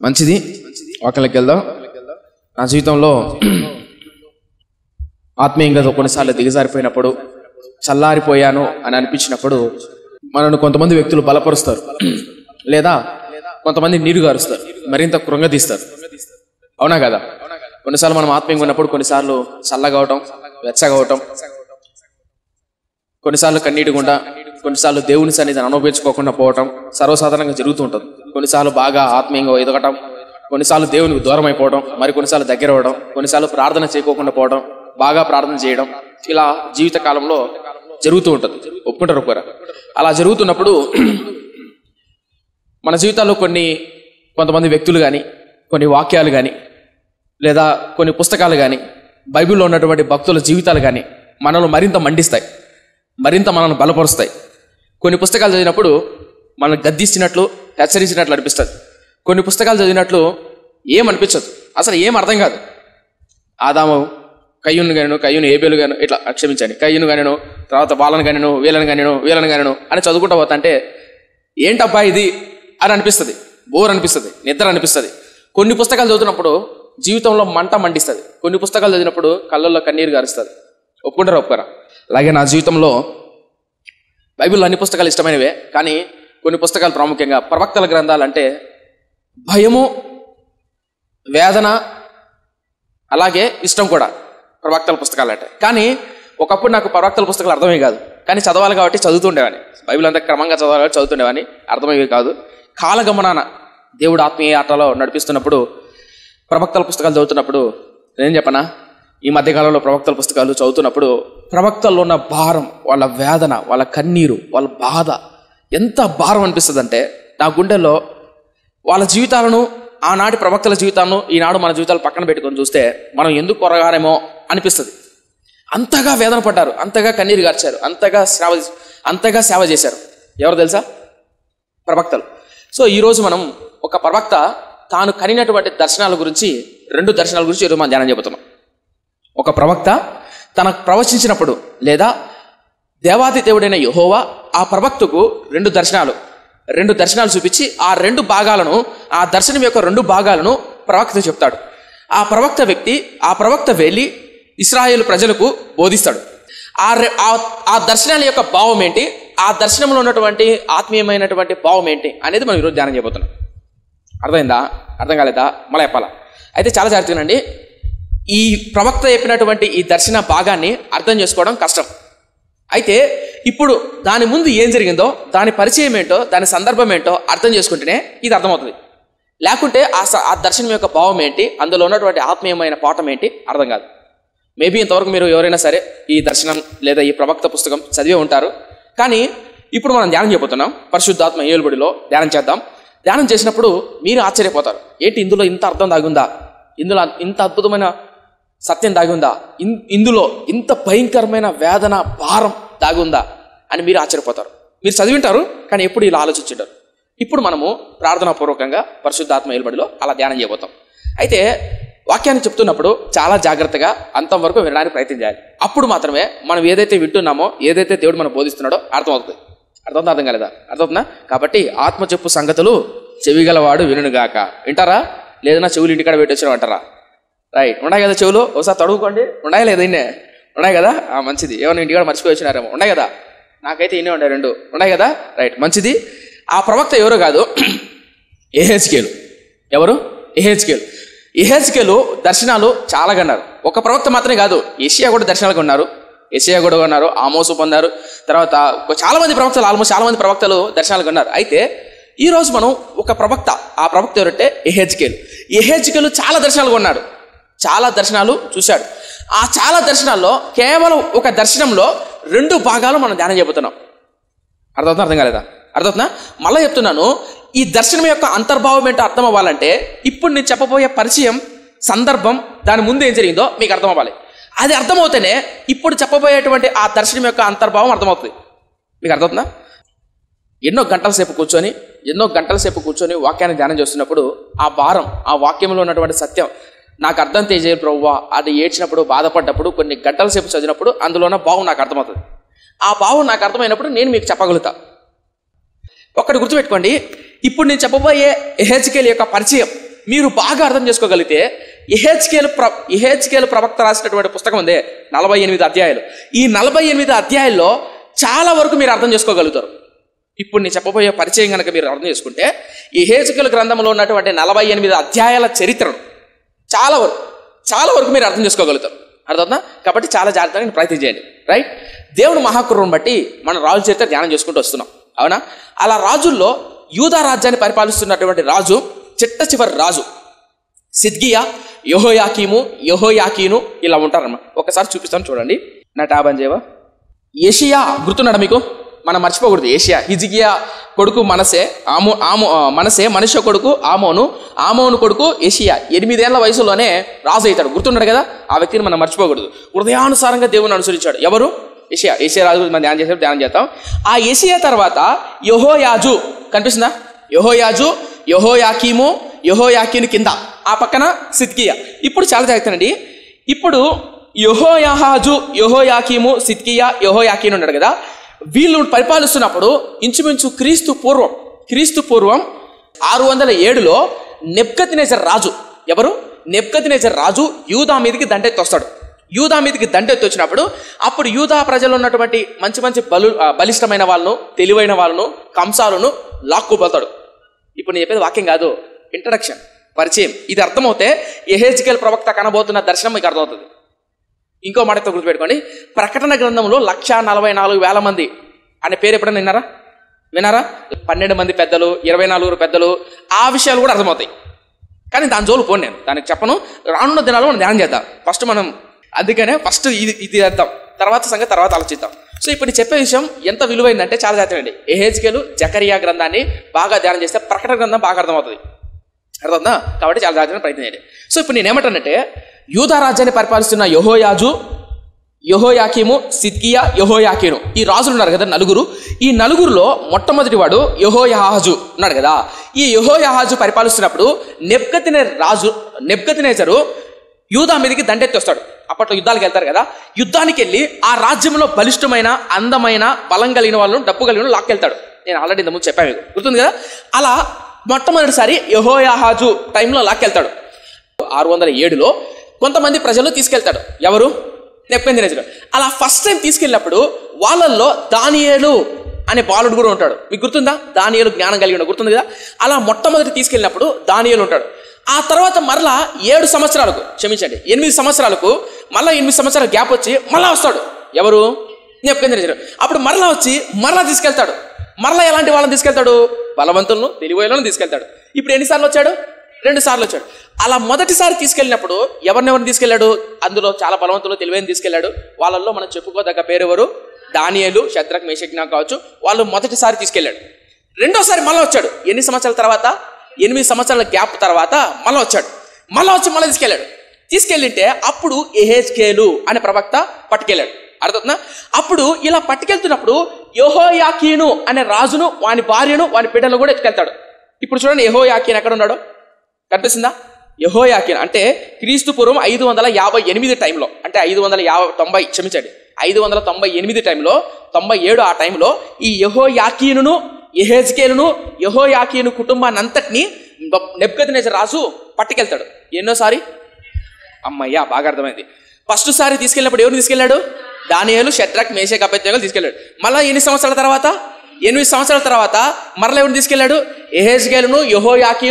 మంచిది. వాక్యంలోకి వెళ్దాం. నా జీవితంలో ఆత్మీయంగా కొన్నిసార్లు దిగజారిపోయినప్పుడు, చల్లారిపోయాను అని అనిపించినప్పుడు మనను కొంతమంది వ్యక్తులు బలపరుస్తారు, లేదా కొంతమంది నీరు గారుస్తారు, మరింత కృంగదీస్తారు. అవునా కదా? కొన్నిసార్లు మనం ఆత్మీయంగా ఉన్నప్పుడు కొన్నిసార్లు చల్లగా అవటం, వెచ్చగా అవటం, కొన్నిసార్లు కన్నీటి గుండా, కొన్నిసార్లు దేవుని సన్నిధిని అనుభవించుకోకుండా పోవటం సర్వసాధారణంగా జరుగుతూ ఉంటుంది. కొన్నిసార్లు బాగా ఆత్మీయంగా ఎదగటం, కొన్నిసార్లు దేవునికి దూరం అయిపోవడం, మరి కొన్నిసార్లు దగ్గర అవ్వడం, కొన్నిసార్లు ప్రార్థన చేయకోకుండా పోవడం, బాగా ప్రార్థన చేయడం, ఇలా జీవిత కాలంలో జరుగుతూ ఉంటుంది. ఒప్పుకుంటారు ఒప్పుకోరా? అలా జరుగుతున్నప్పుడు మన జీవితాల్లో కొంతమంది వ్యక్తులు కానీ, కొన్ని వాక్యాలు కానీ, లేదా కొన్ని పుస్తకాలు కానీ, బైబిల్లో ఉన్నటువంటి భక్తుల జీవితాలు కానీ మనల్ని మరింత మండిస్తాయి, మరింత మనల్ని బలపరుస్తాయి. కొన్ని పుస్తకాలు చదివినప్పుడు మనల్ని గద్దించినట్లు, హెచ్చరించినట్లు అనిపిస్తుంది. కొన్ని పుస్తకాలు చదివినట్లు ఏమనిపించదు, అసలు ఏం అర్థం కాదు. ఆదాము కయ్యూను గాను, కయ్యూను ఏబేలు గాను, ఇట్లా క్షమించండి, కయ్యూను గాను, తర్వాత వాళ్ళని గాను, వీళ్ళని గాను అని చదువుకుంటా పోతా అంటే ఏంటబ్బా ఇది అని అనిపిస్తుంది, బోర్ అనిపిస్తుంది, నిద్ర అనిపిస్తుంది. కొన్ని పుస్తకాలు చదువుతున్నప్పుడు జీవితంలో మంట మండిస్తుంది, కొన్ని పుస్తకాలు చదివినప్పుడు కళ్ళల్లో కన్నీరు గారుస్తుంది. ఒప్పుకుంటారా ఒప్పుకోరా? అలాగే నా జీవితంలో బైబిల్లో అన్ని పుస్తకాలు ఇష్టమైనవే, కానీ కొన్ని పుస్తకాలు ప్రాముఖ్యంగా ప్రవక్తల గ్రంథాలు అంటే భయము, వేదన, అలాగే ఇష్టం కూడా ప్రవక్తల పుస్తకాలు అంటే. కానీ ఒకప్పుడు నాకు ప్రవక్తల పుస్తకాలు అర్థమయ్యే కాదు, కానీ చదవాలి కాబట్టి చదువుతుండేవాని. బైబిల్ అంతా క్రమంగా చదవాలి కాబట్టి చదువుతుండేవాని, అర్థమయ్యేవి కాదు. కాలగమనాన దేవుడు ఆత్మీయ ఆటలో నడిపిస్తున్నప్పుడు ప్రవక్తల పుస్తకాలు చదువుతున్నప్పుడు నేను చెప్పనా, ఈ మధ్యకాలంలో ప్రవక్తల పుస్తకాలు చదువుతున్నప్పుడు ప్రవక్తల్లో ఉన్న భారం, వాళ్ళ వేదన, వాళ్ళ కన్నీరు, వాళ్ళ బాధ ఎంత భారం అనిపిస్తుంది అంటే నా గుండెల్లో వాళ్ళ జీవితాలను, ఆనాటి ప్రవక్తల జీవితాలను ఈనాడు మన జీవితాలు పక్కన పెట్టుకొని చూస్తే మనం ఎందుకు కొరగానేమో అనిపిస్తుంది. అంతగా వేదన పడ్డారు, అంతగా కన్నీరు గార్చారు, అంతగా సేవ చేశారు. ఎవరు తెలుసా? ప్రవక్తలు. సో ఈరోజు మనం ఒక ప్రవక్త తాను కనినటువంటి దర్శనాల గురించి, 2 దర్శనాల గురించి ఈరోజు మనం ధ్యానం చెబుతున్నాం. ఒక ప్రవక్త తనకు ప్రవచించినప్పుడు, లేదా దేవాది దేవుడైన యెహోవా ఆ ప్రవక్తకు 2 దర్శనాలు చూపించి ఆ 2 భాగాలను, ఆ దర్శనం యొక్క 2 భాగాలను ప్రవక్త చెప్తాడు. ఆ ప్రవక్త వెళ్ళి ఇశ్రాయేలు ప్రజలకు బోధిస్తాడు. ఆ దర్శనాల యొక్క భావం ఏంటి, ఆ దర్శనంలో ఉన్నటువంటి ఆత్మీయమైనటువంటి భావం ఏంటి అనేది మనం ఈరోజు ధ్యానం చేయబోతున్నాం. అర్థమైందా? అర్థం కాలేదా? మళ్ళీ చెప్పాలా? అయితే చాలా జాగ్రత్తగానండి. ఈ ప్రవక్త చెప్పినటువంటి ఈ దర్శన భాగాన్ని అర్థం చేసుకోవడం కష్టం. అయితే ఇప్పుడు దాని ముందు ఏం జరిగిందో, దాని పరిచయం ఏంటో, దాని సందర్భం ఏంటో అర్థం చేసుకుంటేనే ఇది అర్థమవుతుంది. లేకుంటే ఆ దర్శనం యొక్క భావం ఏంటి, అందులో ఉన్నటువంటి ఆత్మీయమైన పాఠం ఏంటి అర్థం కాదు. మేబీ ఇంతవరకు మీరు ఎవరైనా సరే ఈ దర్శనం లేదా ఈ ప్రవక్త పుస్తకం చదివే ఉంటారు. కానీ ఇప్పుడు మనం ధ్యానం చేయబోతున్నాం. పరిశుద్ధాత్మ ఏలుబడిలో ధ్యానం చేద్దాం. ధ్యానం చేసినప్పుడు మీరు ఆశ్చర్యపోతారు, ఏంటి ఇందులో ఇంత అర్థం దాగుందా, ఇందులో ఇంత అద్భుతమైన సత్యం దాగుందా, ఇందులో ఇంత భయంకరమైన వేదన, భారం దాగుందా అని మీరు ఆశ్చర్యపోతారు. మీరు చదివింటారు కానీ ఎప్పుడు ఇలా ఆలోచించారు. ఇప్పుడు మనము ప్రార్థనాపూర్వకంగా పరిశుద్ధాత్మ ఏలుబడిలో అలా ధ్యానం చేయబోతాం. అయితే వాక్యాన్ని చెప్తున్నప్పుడు చాలా జాగ్రత్తగా అంతం వరకు వినడానికి ప్రయత్నం చేయాలి. అప్పుడు మాత్రమే మనం ఏదైతే వింటున్నామో, ఏదైతే దేవుడు మనం బోధిస్తున్నాడో అర్థమవుతుంది. అర్థం కాలేదా? అర్థమవుతుందా? కాబట్టి ఆత్మ చెప్పు సంగతులు చెవిగలవాడు వినుగాక. వింటారా? లేదన్నా చెవులు ఇంటికాడ పెట్టొచ్చినా అంటారా? రైట్, ఉన్నాయి కదా చెవులు, ఒకసారి తడుగుకోండి. ఉన్నాయి లేదా? ఇన్నే ఉన్నాయి కదా? మంచిది. ఏమైనా ఇంటికాడ మర్చిపోయి వచ్చినారేమో. ఉన్నాయి కదా? నాకైతే ఇన్నే ఉన్నాయి, 2 ఉన్నాయి కదా? రైట్, మంచిది. ఆ ప్రవక్త ఎవరో కాదు, యెహెజ్కేలు. ఎవరు? యెహెజ్కేలు దర్శనాలు చాలా కన్నారు. ఒక ప్రవక్త మాత్రమే కాదు, యెషయా కూడా దర్శనాలు కొన్నారు, ఆమోసు పొందారు. తర్వాత చాలా మంది ప్రవక్తలు దర్శనాలు కొన్నారు. అయితే ఈరోజు మనం ఒక ప్రవక్త, ఆ ప్రవక్త ఎవరంటే యెహెజ్కేలు చాలా దర్శనాలు కొన్నాడు, చాలా దర్శనాలు చూశాడు. ఆ చాలా దర్శనాల్లో కేవలం ఒక దర్శనంలో 2 భాగాలు మనం ధ్యానం చెబుతున్నాం. అర్థమవుతుందా? అర్థం కాలేదా? అర్థమవుతుందా? మళ్ళీ చెప్తున్నాను, ఈ దర్శనం యొక్క అంతర్భావం ఏంటో అర్థం అవ్వాలంటే ఇప్పుడు నేను చెప్పబోయే పరిచయం, సందర్భం, దాని ముందు ఏం జరిగిందో మీకు అర్థం అవ్వాలి. అది అర్థమవుతేనే ఇప్పుడు చెప్పబోయేటువంటి ఆ దర్శనం యొక్క అంతర్భావం అర్థమవుతుంది. మీకు అర్థమవుతుందా? ఎన్నో గంటల సేపు కూర్చొని వాక్యాన్ని ధ్యానం చేస్తున్నప్పుడు ఆ భారం, ఆ వాక్యంలో ఉన్నటువంటి సత్యం నాకు అర్థం తెలియజేయాలి ప్రభువా, అది ఏడ్చినప్పుడు, బాధపడ్డప్పుడు, కొన్ని గంటల సేపు చదివినప్పుడు అందులో ఉన్న భావం నాకు అర్థమవుతుంది. ఆ భావం నాకు అర్థమైనప్పుడు నేను మీకు చెప్పగలుగుతా. ఒక్కటి గుర్తుపెట్టుకోండి, ఇప్పుడు నేను చెప్పబోయే యెహెజ్కేలు యొక్క పరిచయం, మీరు బాగా అర్థం చేసుకోగలిగితే యెహెజ్కేలు ప్రవక్త రాసినటువంటి పుస్తకం ఉంది 48 అధ్యాయాలు. ఈ 48 అధ్యాయాల్లో చాలా వరకు మీరు అర్థం చేసుకోగలుగుతారు. ఇప్పుడు నేను చెప్పబోయే పరిచయం కనుక మీరు అర్థం చేసుకుంటే యెహెజ్కేలు గ్రంథంలో ఉన్నటువంటి 48 అధ్యాయాల చరిత్రను చాలా వరకు మీరు అర్థం చేసుకోగలుగుతారు. అర్థమవుతుందా? కాబట్టి చాలా జాగ్రత్తగా నేను ప్రయత్నం చేయండి. రైట్? దేవుడు మహాకృపను బట్టి మనం రాజు చరిత్ర ధ్యానం చేసుకుంటూ వస్తున్నాం. అవునా? అలా రాజుల్లో యూదా రాజ్యాన్ని పరిపాలిస్తున్నటువంటి రాజు చివరి రాజు సిద్కియా, యెహోయాకీను ఇలా ఉంటారన్నమాట. ఒకసారి చూపిస్తాను చూడండి. నా టాబ్ అని చేయవా? యోషియా గుర్తున్నాడా మీకు? మనం మర్చిపోకూడదు. యోషియా, హిజ్కియా కొడుకు మనసే, మనషే కొడుకు ఆమోను కొడుకు యోషియా 8 ఏళ్ల వయసులోనే రాజు అవుతాడు. గుర్తున్నాడు కదా? ఆ వ్యక్తిని మనం మర్చిపోకూడదు. హృదయానుసారంగా దేవుని అనుసరించాడు. ఎవరు? యోషియా రాజు గురించి మనం ధ్యానం చేస్తాం. ఆ యోషియా తర్వాత యెహోయాజు కనిపిస్తుందా? యెహోయాకీను కింద ఆ పక్కన సిద్కియా. ఇప్పుడు చాలా జాగ్రత్తనండి. ఇప్పుడు యెహోయాకీము, సిద్కియా, యెహోయాకీను ఉన్నాడు కదా, వీళ్ళు పరిపాలిస్తున్నప్పుడు ఇంచుమించు క్రీస్తు పూర్వం 607లో నెబ్కద్నెజర్ రాజు, ఎవరు? నెబ్కద్నెజర్ రాజు యూదా మీదకి దండెత్తి వస్తాడు. యూదా మీదకి దండెత్తి వచ్చినప్పుడు అప్పుడు యూదా ప్రజలు ఉన్నటువంటి మంచి బలిష్టమైన వాళ్ళను, తెలివైన వాళ్ళను, కంసాలను లాక్కుపోతాడు. ఇప్పుడు నేను చెప్పేది వాక్యం కాదు, ఇంట్రడక్షన్, పరిచయం. ఇది అర్థమవుతే యెహెజ్కేలు ప్రవక్త కనబోతున్న దర్శనం మీకు అర్థమవుతుంది. ఇంకో మాటతో గుర్తుపెట్టుకోండి. ప్రకటన గ్రంథంలో 144,000 మంది అనే పేరు ఎప్పుడైనా వినారా? 12 మంది పెద్దలు, 24 పెద్దలు, ఆ విషయాలు కూడా అర్థమవుతాయి. కానీ దాని జోలు పోను, నేను దానికి చెప్పను. రానున్న దినాల్లో మనం ధ్యానం చేద్దాం. అందుకనే ఫస్ట్ ఇది చేద్దాం, తర్వాత సంగతి తర్వాత ఆలోచిద్దాం. సో ఇప్పుడు చెప్పే విషయం ఎంత విలువైందంటే చాలా జాగ్రత్తగా యెహెజ్కేలు, జకరియా గ్రంథాన్ని బాగా ధ్యానం చేస్తే ప్రకటన గ్రంథం బాగా అర్థమవుతుంది. అర్థమవుతుందా? కాబట్టి చాలా జాగ్రత్తగా ప్రయత్నం చేయండి. సో ఇప్పుడు నేనేమంటానంటే యూదా రాజ్యాన్ని పరిపాలిస్తున్న యెహోయాకీము, సిద్కియా, యెహోయాకీను ఈ రాజులు ఉన్నారు కదా, నలుగురు. ఈ నలుగురులో మొట్టమొదటి వాడు యెహోయాహాజు ఉన్నాడు కదా. ఈ యెహోయాహాజు పరిపాలిస్తున్నప్పుడు నెబ్కద్నెజరు యూదా మీదకి దండెత్తి వస్తాడు. అప్పట్లో యుద్ధాలకు వెళ్తారు కదా. యుద్ధానికి వెళ్ళి ఆ రాజ్యంలో బలిష్టమైన, అందమైన, బలం కలిగిన వాళ్ళను, డబ్బు కలిగిన లాక్కెళ్తాడు. నేను ఆల్రెడీ ఇంతకుముందు చెప్పాను, మీకు గుర్తుంది కదా. అలా మొట్టమొదటిసారి యెహోయాహాజు టైంలో లాక్కెళ్తాడు. 607లో కొంతమంది ప్రజలు తీసుకెళ్తాడు. ఎవరు? నెబ్కద్నెజరు. అలా ఫస్ట్ టైం తీసుకెళ్ళినప్పుడు వాళ్ళల్లో దానియేలు అనే బాలుడు కూడా ఉంటాడు. మీకు గుర్తుందా? దానియేలు జ్ఞానం కలిగి ఉన్నాడు, గుర్తుంది కదా. అలా మొట్టమొదటి తీసుకెళ్ళినప్పుడు దానియేలు ఉంటాడు. ఆ తర్వాత మరలా 8 సంవత్సరాలకు 8 సంవత్సరాలకు మళ్ళీ 8 సంవత్సరాల గ్యాప్ వచ్చి మళ్ళా వస్తాడు. ఎవరు? నెబ్కద్నెజరు. అప్పుడు మరలా వచ్చి మరలా తీసుకెళ్తాడు. మరలా ఎలాంటి వాళ్ళని తీసుకెళ్తాడు? బలవంతులను, తెలివైనలను తీసుకెళ్తాడు. ఇప్పుడు ఎన్నిసార్లు వచ్చాడు? 2 సార్లు వచ్చాడు. అలా మొదటిసారి తీసుకెళ్ళినప్పుడు ఎవరినెవరిని తీసుకెళ్ళాడు? అందులో చాలా బలవంతులు, తెలివైన తీసుకెళ్ళాడు. వాళ్ళల్లో మనం చెప్పుకోదగ్గ పేరు ఎవరు? దానియేలు, షద్రక్, మేషక్ కావచ్చు. వాళ్ళు మొదటిసారి తీసుకెళ్ళాడు. రెండోసారి మళ్ళీ వచ్చాడు. ఎన్ని సంవత్సరాల తర్వాత? 8 సంవత్సరాల గ్యాప్ తర్వాత మళ్ళీ వచ్చాడు. మళ్ళీ తీసుకెళ్ళాడు. తీసుకెళ్ళింటే అప్పుడు యెహెజ్కేలు అనే ప్రవక్త పట్టుకెళ్ళాడు. అర్థమవుతుందా? అప్పుడు ఇలా పట్టుకెళ్తున్నప్పుడు యెహోయాకీను అనే రాజును, వాని భార్యను, వాని బిడ్డలను కూడా ఎత్తుకెళ్తాడు. ఇప్పుడు చూడండి, యెహోయాకీను ఎక్కడ ఉన్నాడు? కనిపిస్తుందా? యెహోయాకీను అంటే క్రీస్తు పూర్వం 558 టైంలో, అంటే 598 టైంలో, 97 ఆ టైంలో ఈ యెహోయాకీనును, యెహోయాకీను కుటుంబాన్ని అంతటినీ నెబ్కద్నెజర్ రాజు పట్టుకెళ్తాడు. ఎన్నోసారి? అమ్మయ్యా, బాగా అర్థమైంది. ఫస్ట్ సారి తీసుకెళ్ళినప్పుడు ఎవరిని తీసుకెళ్ళాడు? దానియేలు, షద్రక్, మేషక్, అబేద్నెగోలు తీసుకెళ్ళాడు. మళ్ళీ 8 సంవత్సరాల తర్వాత 8 సంవత్సరాల తర్వాత మరలా ఎవరిని తీసుకెళ్ళాడు? యెహెజ్కేలును, యెహోయాకీ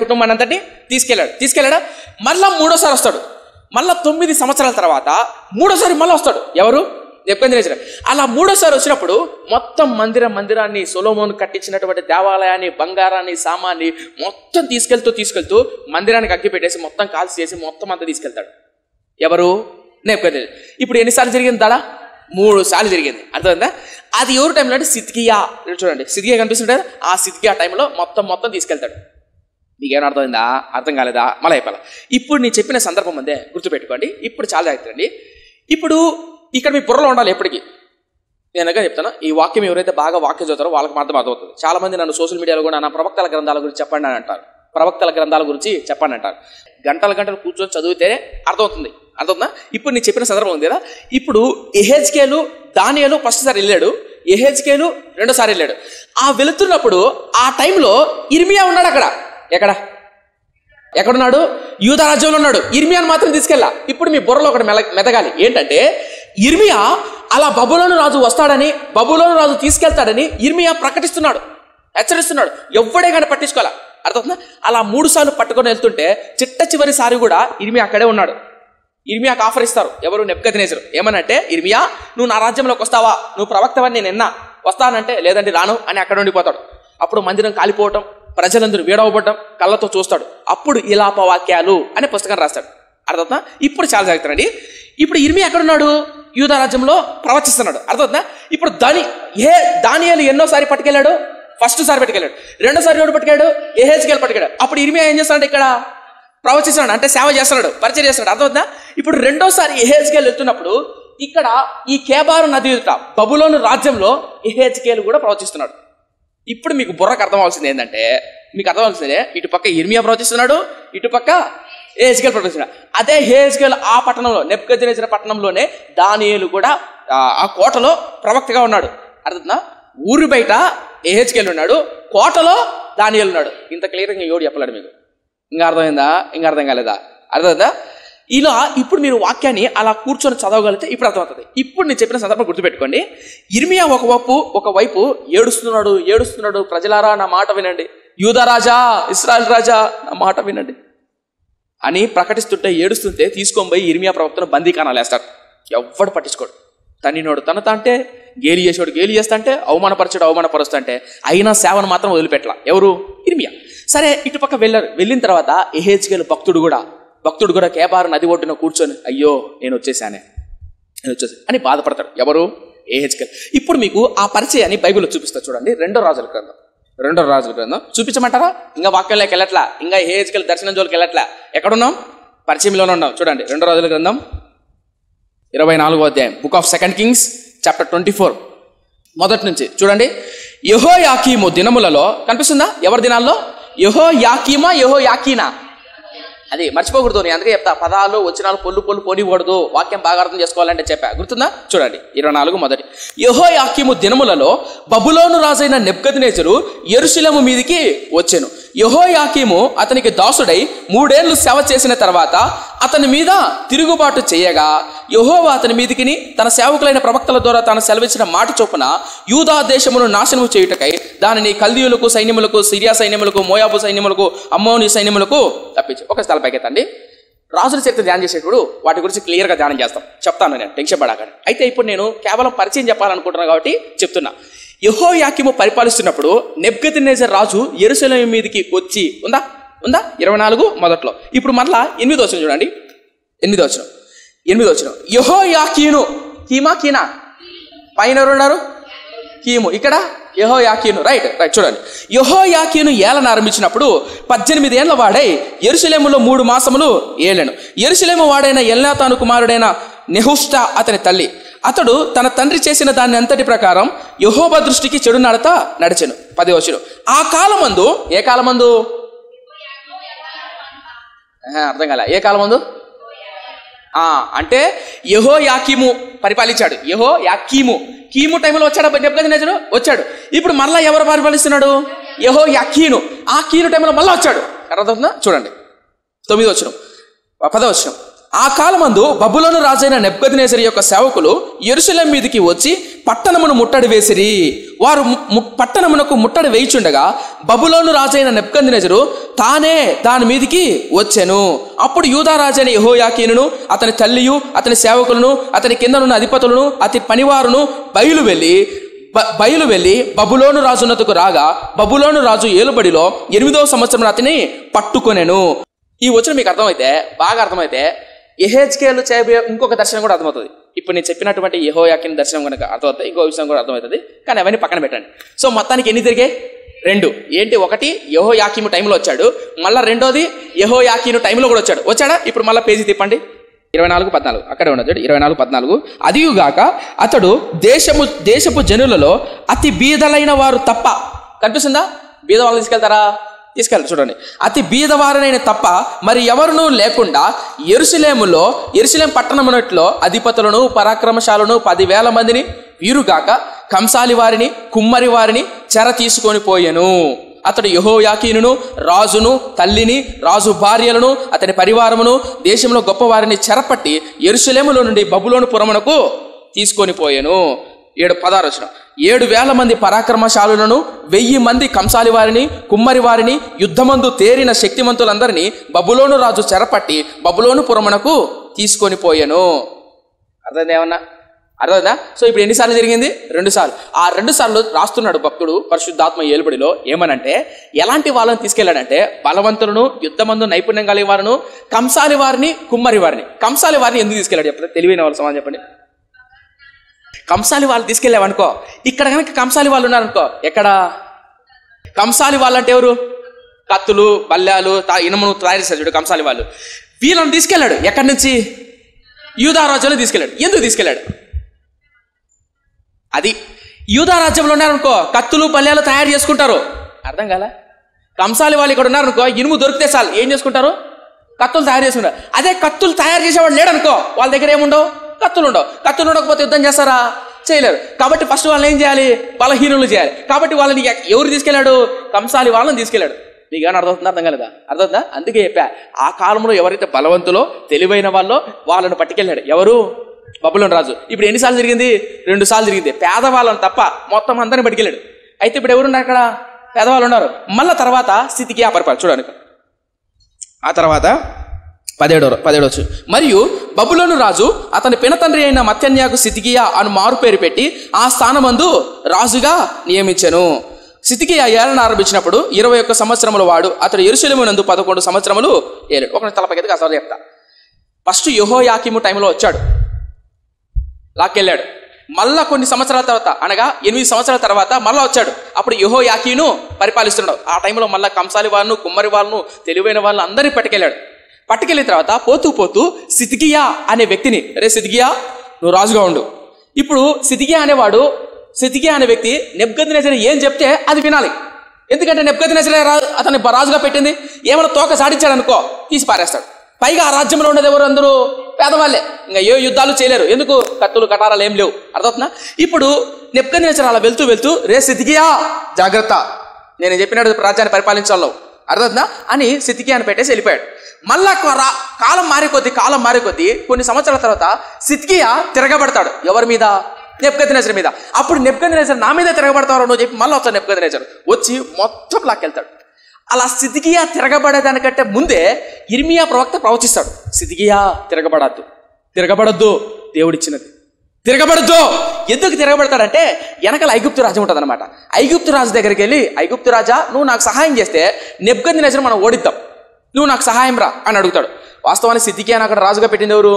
కుటుంబాన్ని అంతటిని తీసుకెళ్ళాడా? మళ్ళా 3వ వస్తాడు. మళ్ళా 9 సంవత్సరాల తర్వాత 3వ మళ్ళీ వస్తాడు. ఎవరు? నెబ్కద్నెజరు. అలా 3వ వచ్చినప్పుడు మొత్తం మందిరాన్ని, సొలొమోను కట్టించినటువంటి దేవాలయాన్ని, బంగారాన్ని, సామాన్ని మొత్తం తీసుకెళ్తూ మందిరానికి అగ్గి పెట్టేసి మొత్తం కాల్చి చేసి మొత్తం అంతా తీసుకెళ్తాడు. ఎవరు? నెబ్కద్నెజరు. ఇప్పుడు ఎన్నిసార్లు జరిగింది దాడా? 3 సార్లు జరిగింది. అర్థమైందా? అది ఎవరు టైంలో అంటే సిద్కియా. చూడండి, సిద్కియా కనిపిస్తుంటారు. ఆ సిద్కియా టైంలో మొత్తం తీసుకెళ్తాడు. మీకేమైనా అర్థమైందా? అర్థం కాలేదా? మళ్ళీ అయిపోయాలి. ఇప్పుడు నేను చెప్పిన సందర్భం అందే గుర్తుపెట్టుకోండి. ఇప్పుడు చాలా జాగ్రత్త అండి. ఇప్పుడు ఇక్కడ మీ బుర్రలో ఉండాలి ఎప్పటికీ. నేను అనగా చెప్తాను, ఈ వాక్యం ఎవరైతే బాగా వాక్యం చదువుతారో వాళ్ళకి మాత్రం అర్థమవుతుంది. చాలా మంది నన్ను సోషల్ మీడియాలో కూడా నా ప్రవక్తల గ్రంథాల గురించి చెప్పండి అని అంటారు. గంటలు కూర్చొని చదివితేనే అర్థమవుతుంది. అర్థమవుతుందా? ఇప్పుడు నేను చెప్పిన సందర్భం ఉంది కదా. ఇప్పుడు యెహెజ్కేలు, దానియేలు ఫస్ట్ సారి వెళ్ళాడు, యెహెజ్కేలు 2వ సారి వెళ్ళాడు. ఆ వెళుతున్నప్పుడు ఆ టైంలో ఇర్మియా ఉన్నాడు. ఎక్కడ? ఎక్కడున్నాడు? యూదా రాజ్యంలో ఉన్నాడు. ఇర్మియాను మాత్రం తీసుకెళ్ళా. ఇప్పుడు మీ బుర్రలో ఒకటి మెదగాలి. ఏంటంటే ఇర్మియా అలా బబులోను రాజు వస్తాడని, బబులోను రాజు తీసుకెళ్తాడని ఇర్మియా ప్రకటిస్తున్నాడు, హెచ్చరిస్తున్నాడు. ఎవ్వడే కానీ పట్టించుకోవాలా. అర్థమవుతుందా? అలా 3 సార్లు పట్టుకొని వెళ్తుంటే చిట్ట చివరిసారి కూడా ఇర్మియా అక్కడే ఉన్నాడు. ఇర్మియాకు ఆఫర్ ఇస్తారు. ఎవరు? నెబుకద్నెజరు. ఏమనంటే, ఇర్మియా నువ్వు నా రాజ్యంలోకి వస్తావా? నువ్వు ప్రవక్తవని నేను ఎన్నా. వస్తానంటే లేదంటే రాను అని అక్కడ ఉండిపోతాడు. అప్పుడు మందిరం కాలిపోవటం, ప్రజలందరూ వేడవబడటం కళ్ళతో చూస్తాడు. అప్పుడు ఇలాప వాక్యాలు అనే పుస్తకం రాస్తాడు. అర్థమవుతుందా? ఇప్పుడు చాలా జాగ్రత్తండి. ఇప్పుడు ఇర్మియా ఎక్కడున్నాడు? యూదా రాజ్యంలో ప్రవచిస్తున్నాడు. అర్థమవుతుందా? ఇప్పుడు దానియేలు ఎన్నోసారి పట్టుకెళ్ళాడు? ఫస్ట్ సారి పట్టుకెళ్ళాడు. రెండోసారి ఎవడు పట్టుకెళ్ళాడు? యెహెజ్కేలు పట్టుకెళ్ళాడు. అప్పుడు ఇర్మియా ఏం చేస్తాడు? ఇక్కడ ప్రవచిస్తున్నాడు, అంటే సేవ చేస్తున్నాడు, పరిచయం చేస్తున్నాడు. అర్థమవుతుందా? ఇప్పుడు రెండోసారి యెహెజ్కేలు వెళ్తున్నప్పుడు ఇక్కడ ఈ కేబారు నది బబులోను రాజ్యంలో యెహెజ్కేలు కూడా ప్రవచిస్తున్నాడు. ఇప్పుడు మీకు బుర్రకు అర్థం అవ్వాల్సింది ఏంటంటే, ఇటు పక్క ఇర్మియా ప్రవచిస్తున్నాడు, ఇటు పక్క యెహెజ్కేలు ప్రవచిస్తున్నాడు. అదే యెహెజ్కేలు ఆ పట్టణంలో, నెబుకద్నెజరు పట్టణంలోనే దానియేలు కూడా ఆ కోటలో ప్రవక్తగా ఉన్నాడు. అర్థమవుతుందా? ఊరు బయట యెహెజ్కేలు ఉన్నాడు, కోటలో దానియేలు ఉన్నాడు. ఇంత క్లియర్గా ఎవడు చెప్పలేడు మీకు. ఇంకా అర్థమైందా? ఇంకా అర్థం కాలేదా? అర్థమైందా? ఇలా ఇప్పుడు మీరు వాక్యాన్ని అలా కూర్చొని చదవగలిగితే ఇప్పుడు అర్థమవుతుంది. ఇప్పుడు నేను చెప్పిన సందర్భం గుర్తుపెట్టుకోండి. ఇర్మియా ఒకవైపు ఏడుస్తున్నాడు, ప్రజలారా నా మాట వినండి, యూదా రాజా, ఇశ్రాయేల్ రాజా నా మాట వినండి అని ప్రకటిస్తుంటే, ఏడుస్తుంటే తీసుకొని పోయి ఇర్మియా ప్రవక్తను బందీఖానాలు వేస్తాడు. ఎవ్వడు పట్టించుకోడు. తన్నినోడు తనత అంటే, గేలి చేసేవాడు గేలి చేస్తా అంటే, అవమానపరుస్తా అంటే, అయినా సేవను మాత్రం వదిలిపెట్టలా. ఎవరు? ఇర్మియా. సరే, ఇటుపక్క వెళ్ళిన తర్వాత యెహెజ్కేలు భక్తుడు కూడా కేబారు నది ఒడ్డున కూర్చొని, అయ్యో నేను వచ్చేసాను అని బాధపడతాడు. ఎవరు? యెహెజ్కేలు. ఇప్పుడు మీకు ఆ పరిచయాన్ని బైబిల్లో చూపిస్తా చూడండి. రెండో రాజుల గ్రంథం చూపించమంటారా? ఇంకా వాక్యంలోకి వెళ్ళట్లా, ఇంకా యెహెజ్కేలు దర్శనం జోలికి వెళ్ళట్లా. ఎక్కడున్నాం? పరిచయంలోనే ఉన్నాం. చూడండి, రెండో రాజుల గ్రంథం 24వ అధ్యాయం, బుక్ ఆఫ్ 2 Kings చాప్టర్ 24 మొదటి నుంచి చూడండి. యెహోయాకీము దినములలో, కనిపిస్తుందా? ఎవరి దినాల్లో? యెహోయాకీమా, యెహోయాకీనా? అది మర్చిపోకూడదు. నేను అందుకే చెప్తా, పదాలు వచనాలు పొల్లు పోనికూడదు. వాక్యం బాగా అర్థం చేసుకోవాలంటే చెప్పా. గుర్తుందా? చూడండి 24 మొదటి. యెహోయాకీము దినములలో బబులోను రాజైన నెబుకద్నెజరు యెరూషలేము మీదికి వచ్చెను. యెహోయాకీము అతనికి దాసుడై 3 ఏళ్లు సేవ చేసిన తర్వాత అతని మీద తిరుగుబాటు చేయగా, యెహోవా అతని మీదికిని తన సేవకులైన ప్రవక్తల ద్వారా తాను సెలవిచ్చిన మాట చొప్పున యూదా దేశమును నాశనము చేయుటకై దానిని కల్దీయులకు సైన్యములకు, సిరియా సైన్యములకు, మోయాబు సైన్యములకు, అమ్మోని సైన్యములకు తప్పించి. ఒక స్థల పైకెత్తండి. రాజుల చరిత్ర ధ్యానం చేసేటప్పుడు వాటి గురించి క్లియర్గా ధ్యానం చేస్తాం. చెప్తాను, నేను టెన్షన్ పడకండి. అయితే ఇప్పుడు నేను కేవలం పరిచయం చెప్పాలనుకుంటున్నాను కాబట్టి చెప్తున్నా. యెహోయాకీము పరిపాలిస్తున్నప్పుడు నెబుకద్నెజరు రాజు యెరూషలేము మీదకి వచ్చి ఉందా 24 మొదట్లో. ఇప్పుడు మరలా 8వ వచనం చూడండి. 8వ వచనం. యెహోయాకీను, కీనా పైన ఎవరున్నారు? కీము. ఇక్కడ యెహోయాకీను. రైట్ చూడండి. యెహోయాకీను ఏలన ఆరంభించినప్పుడు 18 ఏళ్ల వాడై యెరూషలేములో 3 మాసములు ఏలెను. యెరూషలేము వాడైన ఎల్నాతాను కుమారుడైన నెహుష్ట అతని తల్లి. అతడు తన తండ్రి చేసిన దాన్ని అంతటి ప్రకారం యెహోవా దృష్టికి చెడు నడత నడిచెను. 10వ వచనం. ఆ కాలమందు, ఏ కాలమందు? అర్థం కాలే. ఏ కాలమందు అంటే యెహోయాకీము పరిపాలించాడు. కీము టైంలో వచ్చాడు నెబుకద్నెజరు, వచ్చాడు. ఇప్పుడు మళ్ళా ఎవరు పరిపాలిస్తున్నాడు? యెహోయాకీను. ఆ కీను టైంలో మళ్ళీ వచ్చాడు. అర్థమవుతుందా? చూడండి 9వ వచనం, 10వ వచనం. ఆ కాలమందు బబులోను రాజైన నెబుకద్నెజరు యొక్క సేవకులు యెరూషలేము మీదికి వచ్చి పట్టణమును ముట్టడి వేసిరి. వారు పట్టణమునకు ముట్టడి వేయిచుండగా బబులోను రాజైన నెబుకద్నెజరు తానే దాని మీదికి వచ్చెను. అప్పుడు యూదా రాజైన యెహోయాకీనును అతని తల్లియు అతని సేవకులను అతని కిందనున్న అధిపతులను అతి పనివారును బయలు వెళ్ళి బబులోను రాజునకు రాగా, బబులోను రాజు ఏలుబడిలో 8వ సంవత్సరం అతని పట్టుకొనెను. ఈ వచనం మీకు బాగా అర్థమైతే యెహెజ్కేలు చేయబోయే ఇంకొక దర్శనం కూడా అర్థమవుతుంది. ఇప్పుడు నేను చెప్పినటువంటి యెహోయాకీను దర్శనం కనుక అర్థమవుతుంది, ఇంకో విషయం కూడా అర్థమవుతుంది. కానీ అవన్నీ పక్కన పెట్టండి. సో మొత్తానికి ఎన్ని తిరిగాయి? 2. ఏంటి? ఒకటి యెహోయాకీము టైంలో వచ్చాడు, మళ్ళీ రెండోది యెహోయాకీను టైంలో కూడా వచ్చాడా? ఇప్పుడు మళ్ళీ పేజీ తిప్పండి. 24:14 అక్కడే ఉన్నది. 24:14. అదియుగాక అతడు దేశపు జనులలో అతి బీదలైన వారు తప్ప, కనిపిస్తుందా? బీద వాళ్ళు తీసుకెళ్తారు చూడండి. అతి బీదవారనైన తప్ప మరి ఎవరునూ లేకుండా యెరూషలేం పట్టణమునట్లో అధిపతులను పరాక్రమశాలను 10,000 మందిని వీరుగాక కంసాలి వారిని కుమ్మరి వారిని చెర తీసుకొని పోయెను. అతడు యెహోయాకీనును రాజును తల్లిని రాజు భార్యలను అతని పరివారమును దేశంలో గొప్పవారిని చెరపట్టి యెరూషలేములో నుండి బబులోను పురమునకు తీసుకొని పోయెను. 16 7,000 మంది పరాక్రమశాలులను 1,000 మంది కంసాలి వారిని కుమ్మరి వారిని యుద్ధమందు తేరిన శక్తిమంతులందరినీ బబులోను రాజు చెరపట్టి బబులోను పురమునకు తీసుకొని పోయెను. అర్థమైంది ఏమన్నా? అర్థమైందా? సో ఇప్పుడు ఎన్నిసార్లు జరిగింది? 2 సార్లు. ఆ 2 సార్లు రాస్తున్నాడు భక్తుడు పరిశుద్ధాత్మ ఏలుబడిలో. ఏమనంటే ఎలాంటి వాళ్ళని తీసుకెళ్ళాడంటే బలవంతులను యుద్ధమందు నైపుణ్యం కలిగిన వారిను కంసాలి వారిని కుమ్మరి వారిని. కంసాలి వారిని ఎందుకు తీసుకెళ్ళాడు చెప్పండి? తెలివైన వాళ్ళు సమాధానం చెప్పండి. కంసాలి వాళ్ళు తీసుకెళ్ళావనుకో, ఇక్కడ కనుక కంసాలి వాళ్ళు ఉన్నారనుకో, ఎక్కడ కంసాలి వాళ్ళు అంటే ఎవరు? కత్తులు బల్లాలు ఇనుమును తయారు చేశారు చూడు కంసాలి వాళ్ళు. వీళ్ళని తీసుకెళ్ళాడు ఎక్కడి నుంచి? యూదా రాజ్యంలో తీసుకెళ్ళాడు. ఎందుకు తీసుకెళ్ళాడు? అది యూదా రాజ్యంలో ఉన్నారనుకో కత్తులు బల్లాలు తయారు చేసుకుంటారు. అర్థం కాల? కంసాలి వాళ్ళు ఇక్కడ ఉన్నారనుకో ఇనుము దొరికితే చాలు ఏం చేసుకుంటారు? కత్తులు తయారు చేసుకుంటారు. అదే కత్తులు తయారు చేసేవాడు లేడనుకో వాళ్ళ దగ్గర ఏముండవు, కత్తులు ఉండవు. కత్తులు ఉండకపోతే యుద్ధం చేస్తారా? చేయలేరు. కాబట్టి ఫస్ట్ వాళ్ళని ఏం చేయాలి? బలహీనులు చేయాలి. కాబట్టి వాళ్ళని ఎవరు తీసుకెళ్ళాడు? కంసాలి వాళ్ళని తీసుకెళ్ళాడు. మీకు ఏమైనా అర్థమవుతుందా? అర్థం కాలేదా? అర్థమవుతుందా? అందుకే చెప్పా, ఆ కాలంలో ఎవరైతే బలవంతులో తెలివైన వాళ్ళో వాళ్ళని పట్టుకెళ్ళాడు. ఎవరు? బబులోను రాజు. ఇప్పుడు ఎన్నిసార్లు జరిగింది? 2 సార్లు జరిగింది. పేదవాళ్ళని తప్ప మొత్తం అందరిని పట్టుకెళ్ళాడు. అయితే ఇప్పుడు ఎవరున్నారు అక్కడ? పేదవాళ్ళు ఉన్నారు. మళ్ళా తర్వాత స్థితికి ఆ పరిపాలన చూడడానికి. ఆ తర్వాత 17 మరియు బబులోను రాజు అతని పినతండ్రి అయిన మత్తన్యాకు సిద్కియా అను మారు పేరు పెట్టి ఆ స్థానమందు రాజుగా నియమించెను. సిద్కియా ఏలన ఆరంభించినప్పుడు 21 సంవత్సరముల వాడు. అతడు యెరూషలేమునందు 11 సంవత్సరములు ఏలాడు. ఒక తలపైకి అసలు చెప్తా. ఫస్ట్ యెహోయాకీము టైంలో వచ్చాడు, లాక్కెళ్ళాడు. మళ్ళా కొన్ని సంవత్సరాల తర్వాత అనగా 8 సంవత్సరాల తర్వాత మళ్ళా వచ్చాడు. అప్పుడు యెహోయాకీను పరిపాలిస్తున్నాడు. ఆ టైంలో మళ్ళీ కంసాలి వాళ్ళను కుమ్మరి వాళ్ళను తెలివైన వాళ్ళను అందరినీ పట్టుకెళ్ళిన తర్వాత పోతూ సిద్కియా అనే వ్యక్తిని, రే సిద్కియా నువ్వు రాజుగా ఉండు. ఇప్పుడు సిద్కియా అనే వ్యక్తి నెబుకద్నెజరు ఏం చెప్తే అది వినాలి. ఎందుకంటే నెబుకద్నెజరు అతన్ని రాజుగా పెట్టింది. ఏమైనా తోక సాడించాడు అనుకో తీసి పారేస్తాడు. పైగా ఆ రాజ్యంలో ఉండేది ఎవరు? అందరూ పేదవాళ్ళే. ఇంకా ఏ యుద్ధాలు చేయలేరు. ఎందుకు? కత్తులు కటారాలు ఏం లేవు. అర్థవుతుందా? ఇప్పుడు నెబుకద్నెజరు అలా వెళ్తూ రే సిద్కియా జాగ్రత్త, నేను చెప్పినట్టు రాజ్యాన్ని పరిపాలించాలో అర్థవుతుందా అని సిద్కియాని పెట్టేసి వెళ్ళిపోయాడు. మళ్ళా కాలం మారే కొద్దీ కొన్ని సంవత్సరాల తర్వాత సిద్కియా తిరగబడతాడు. ఎవరి మీద? నెబుకద్నెజరు మీద. అప్పుడు నెబుకద్నెజరు నా మీద తిరగబడతావు నువ్వు చెప్పి మళ్ళీ వచ్చాడు. నెబుకద్నెజరు వచ్చి మొత్తం లాక్కెళ్తాడు. అలా సిద్కియా తిరగబడేదానికంటే ముందే యిర్మీయా ప్రవక్త ప్రవచిస్తాడు, సిద్కియా తిరగబడద్దు, దేవుడిచ్చినది తిరగబడద్దు. ఎందుకు తిరగబడతాడంటే వెనకాల ఐగుప్తు రాజు ఉంటుంది అనమాట. ఐగుప్తు రాజు దగ్గరికి వెళ్ళి, ఐగుప్తు రాజా నువ్వు నాకు సహాయం చేస్తే నెబుకద్నెజరు మనం ఓడిద్దాం, నువ్వు నాకు సహాయం రా అని అడుగుతాడు. వాస్తవానికి సిద్కియాని అక్కడ రాజుగా పెట్టింది ఎవరు?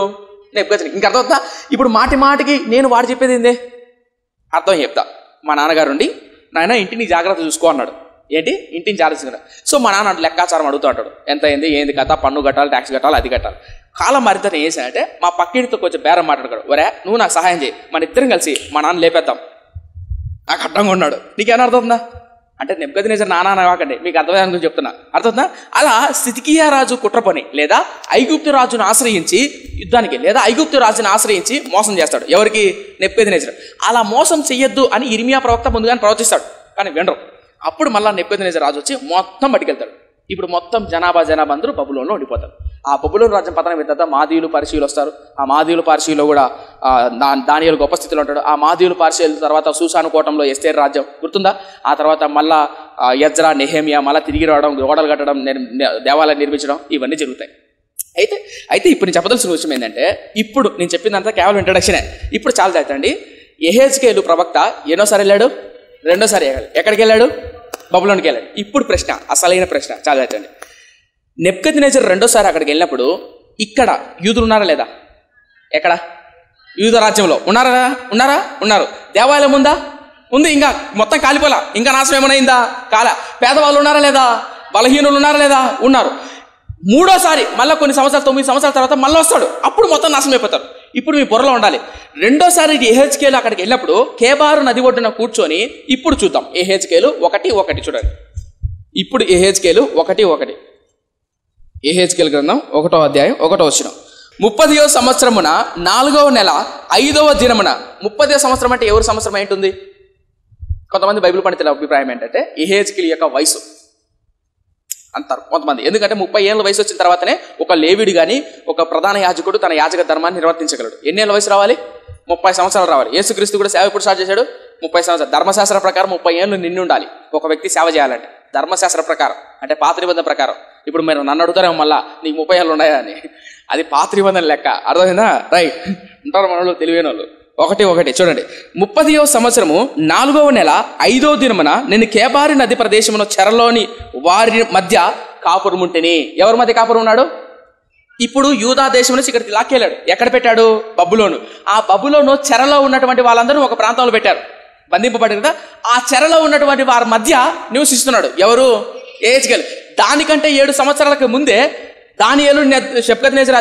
నెబుకద్నెజరు. ఇంకా అర్థమవుతా? ఇప్పుడు మాటికి నేను వాడు చెప్పేది ఏందే అర్థం చెప్తా. మా నాన్నగారు ఉండి నాయన ఇంటిని జాగ్రత్త చూసుకో అన్నాడు. ఏంటి? ఇంటిని జాగ్రత్త. సో మా నాన్న లెక్కాచారం అడుగుతూ అంటాడు, ఎంత అయింది, ఏంది కథ, పన్ను కట్టాలి, ట్యాక్స్ కట్టాలి, అది కట్టాలి. కాలం మారితే ఏం చేశానంటే మా పక్కింటితో కొంచెం బేరం మాట్లాడుతాడు. ఒరే నువ్వు నాకు సహాయం చేయి, మన ఇద్దరం కలిసి మా నాన్న లేపేద్దాం. నాకు అడ్డంగా ఉన్నాడు. నీకేమైనా అర్థమవుతుందా? అంటే నెబుకద్నెజరు నాన్న కాకండి, మీకు అర్థమయ్యే చెప్తున్నా. అర్థమవుతుందా? అలా సిద్కియా రాజు కుట్ర పని లేదా ఐగుప్తు రాజును ఆశ్రయించి యుద్ధానికి లేదా ఐగుప్తు రాజును ఆశ్రయించి మోసం చేస్తాడు. ఎవరికి? నెబుకద్నెజరు. అలా మోసం చెయ్యొద్దు అని యిర్మీయా ప్రవక్త ముందుగానే ప్రవచిస్తాడు. కానీ వినరు. అప్పుడు మళ్ళీ నెబుకద్నెజరు రాజు వచ్చి మొత్తం పట్టుకెళ్తాడు. ఇప్పుడు మొత్తం జనాభా అందరూ బబులోన్లో ఉండిపోతారు. ఆ బబులోను రాజ్యం పతనం అయిన తర్వాత మాదీయులు పార్షీయులు వస్తారు. ఆ మాదీయులు పార్షీయులు కూడా దానియేలు గొప్ప స్థితిలో ఉంటాడు. ఆ మాదీయులు పార్షీయుల తర్వాత సూసాను కోటంలో ఎస్తేరు రాజ్యం గుర్తుందా? ఆ తర్వాత మళ్ళా ఎజ్రా నెహెమియా మళ్ళీ తిరిగి రావడం, గోడలు కట్టడం, దేవాలయం నిర్మించడం, ఇవన్నీ జరుగుతాయి. అయితే ఇప్పుడు నేను చెప్పదలసిన విషయం ఏంటంటే, ఇప్పుడు నేను చెప్పిందంతా కేవలం ఇంట్రడక్షనే. ఇప్పుడు చాలా చేస్తండి. యెహెజ్కేలు ప్రవక్త ఎన్నోసారి వెళ్ళాడు? 2వ సారి వెళ్ళాడు. ఎక్కడికి వెళ్ళాడు? బబులోనికి వెళ్ళాడు. ఇప్పుడు ప్రశ్న, అసలైన ప్రశ్న చాలా చేయండి. నెబుకద్నెజరు 2వ సారి అక్కడికి వెళ్ళినప్పుడు ఇక్కడ యూదులు ఉన్నారా లేదా? ఎక్కడ? యూద రాజ్యంలో ఉన్నారా? దేవాలయం ఉంది. ఇంకా మొత్తం కాలిపోలా, ఇంకా నాశనం ఏమైనా అయిందా? పేదవాళ్ళు ఉన్నారా లేదా? బలహీనులు ఉన్నారా లేదా? ఉన్నారు. 3వ సారి మళ్ళీ కొన్ని సంవత్సరాలు 9 సంవత్సరాల తర్వాత మళ్ళీ వస్తాడు. అప్పుడు మొత్తం నాశనం అయిపోతారు. ఇప్పుడు మీ బుర్రలో ఉండాలి. 2వ సారి యెహెజ్కేలు అక్కడికి వెళ్ళినప్పుడు కేబారు నది ఒడ్డున కూర్చొని, ఇప్పుడు చూద్దాం యెహెజ్కేలు 1:1 చూడండి. ఇప్పుడు యెహెజ్కేలు 1:1 యెహెజ్కేలు గ్రంథం 1వ అధ్యాయం 1వ వచనం. 30వ సంవత్సరమున 4వ నెల 5వ దినమున. 30వ సంవత్సరం అంటే ఎవరి సంవత్సరం ఏంటుంది? కొంతమంది బైబిల్ పండితుల అభిప్రాయం ఏంటంటే యెహెజ్కేలు యొక్క వయసు. అంటారు కొంతమంది. ఎందుకంటే 30 ఏళ్ళ వయసు వచ్చిన తర్వాతనే ఒక లేవీడు కానీ ఒక ప్రధాన యాజకుడు తన యాజక ధర్మాన్ని నిర్వర్తించగలడు. ఎన్ని ఏళ్ళ వయసు రావాలి? 30 సంవత్సరాలు రావాలి. యేసుక్రీస్తు కూడా సేవ ఎప్పుడు స్టార్ట్ చేశాడు? 30 సంవత్సరాలు. ధర్మశాస్త్ర ప్రకారం 30 ఏళ్ళు నిండి ఉండాలి ఒక వ్యక్తి సేవ చేయాలంటే, ధర్మశాస్త్ర ప్రకారం, అంటే పాత నిబంధన ప్రకారం. ఇప్పుడు మీరు నన్ను అడుగుతారేమో మళ్ళా నీకు 30 ఏళ్ళు ఉన్నాయా అని, అది పాత నిబంధన లెక్క. అర్థమైందా? రైట్ ఉంటారు మనలో తెలివైన వాళ్ళు. ఒకటి చూడండి. 30వ సంవత్సరము 4వ నెల 5వ దినమున నేను కేబారి నది ప్రదేశమున చెరలోని వారి మధ్య కాపురం ఉంటేని. ఎవరి మధ్య కాపురం ఉన్నాడు? ఇప్పుడు యూదా దేశం నుంచి ఇక్కడికి లాక్కెళ్ళాడు. ఎక్కడ పెట్టాడు? బబులోను. ఆ బబులోను చెరలో ఉన్నటువంటి వాళ్ళందరూ ఒక ప్రాంతంలో పెట్టారు, బంధింపబడి కదా. ఆ చెరలో ఉన్నటువంటి వారి మధ్య నివసిస్తున్నాడు. ఎవరు? యెహెజ్కేలు. దానికంటే 7 సంవత్సరాలకు ముందే దానియేలు, షెబ్కద్నెజరు,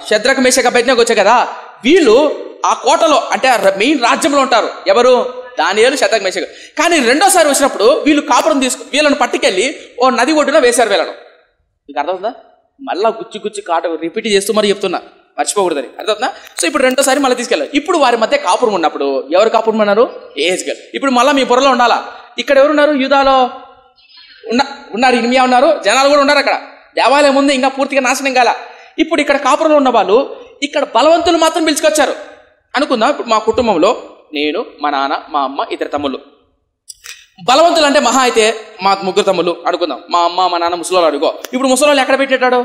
షద్రక్, మేషక్, అబేద్నెగో వచ్చాయి కదా. వీళ్ళు ఆ కోటలో అంటే మెయిన్ రాజ్యంలో ఉంటారు. ఎవరు? దానియేలు, షద్రక్, మేషక్. కానీ రెండోసారి వచ్చినప్పుడు వీళ్ళు కాపురం వీళ్ళను పట్టుకెళ్ళి ఓ నది ఒడ్డున వేశారు వీళ్ళను. మీకు అర్థమవుతుందా? మళ్ళా గుచ్చి కాట రిపీట్ చేస్తూ మరి చెప్తున్నా, మర్చిపోకూడదని. అర్థమవుతుందా? సో ఇప్పుడు రెండోసారి మళ్ళీ తీసుకెళ్ళారు. ఇప్పుడు వారి మధ్య కాపురం ఉన్నప్పుడు ఎవరు కాపురం అన్నారు? యెహెజ్కేలు. ఇప్పుడు మళ్ళీ మీ బుర్రలో ఉండాలా, ఇక్కడ ఎవరున్నారు? యూదాలో ఉన్నారు, ఇర్మియా ఉన్నారు, జనాలు కూడా ఉన్నారు. అక్కడ దేవాలయం ఉంది, ఇంకా పూర్తిగా నాశనం కాల. ఇప్పుడు ఇక్కడ కాపురంలో ఉన్న వాళ్ళు ఇక్కడ బలవంతులు మాత్రం పిలుచుకొచ్చారు అనుకుందాం. ఇప్పుడు మా కుటుంబంలో నేను, మా నాన్న, మా అమ్మ, ఇద్దరు తమ్ముళ్ళు. బలవంతులు అంటే మహా అయితే మా 3 తమ్ముళ్ళు అనుకుందాం. మా అమ్మ, మా నాన్న ముసలోళ్ళు అనుకో. ఇప్పుడు ముసలోళ్ళు ఎక్కడ పెట్టేటాడు?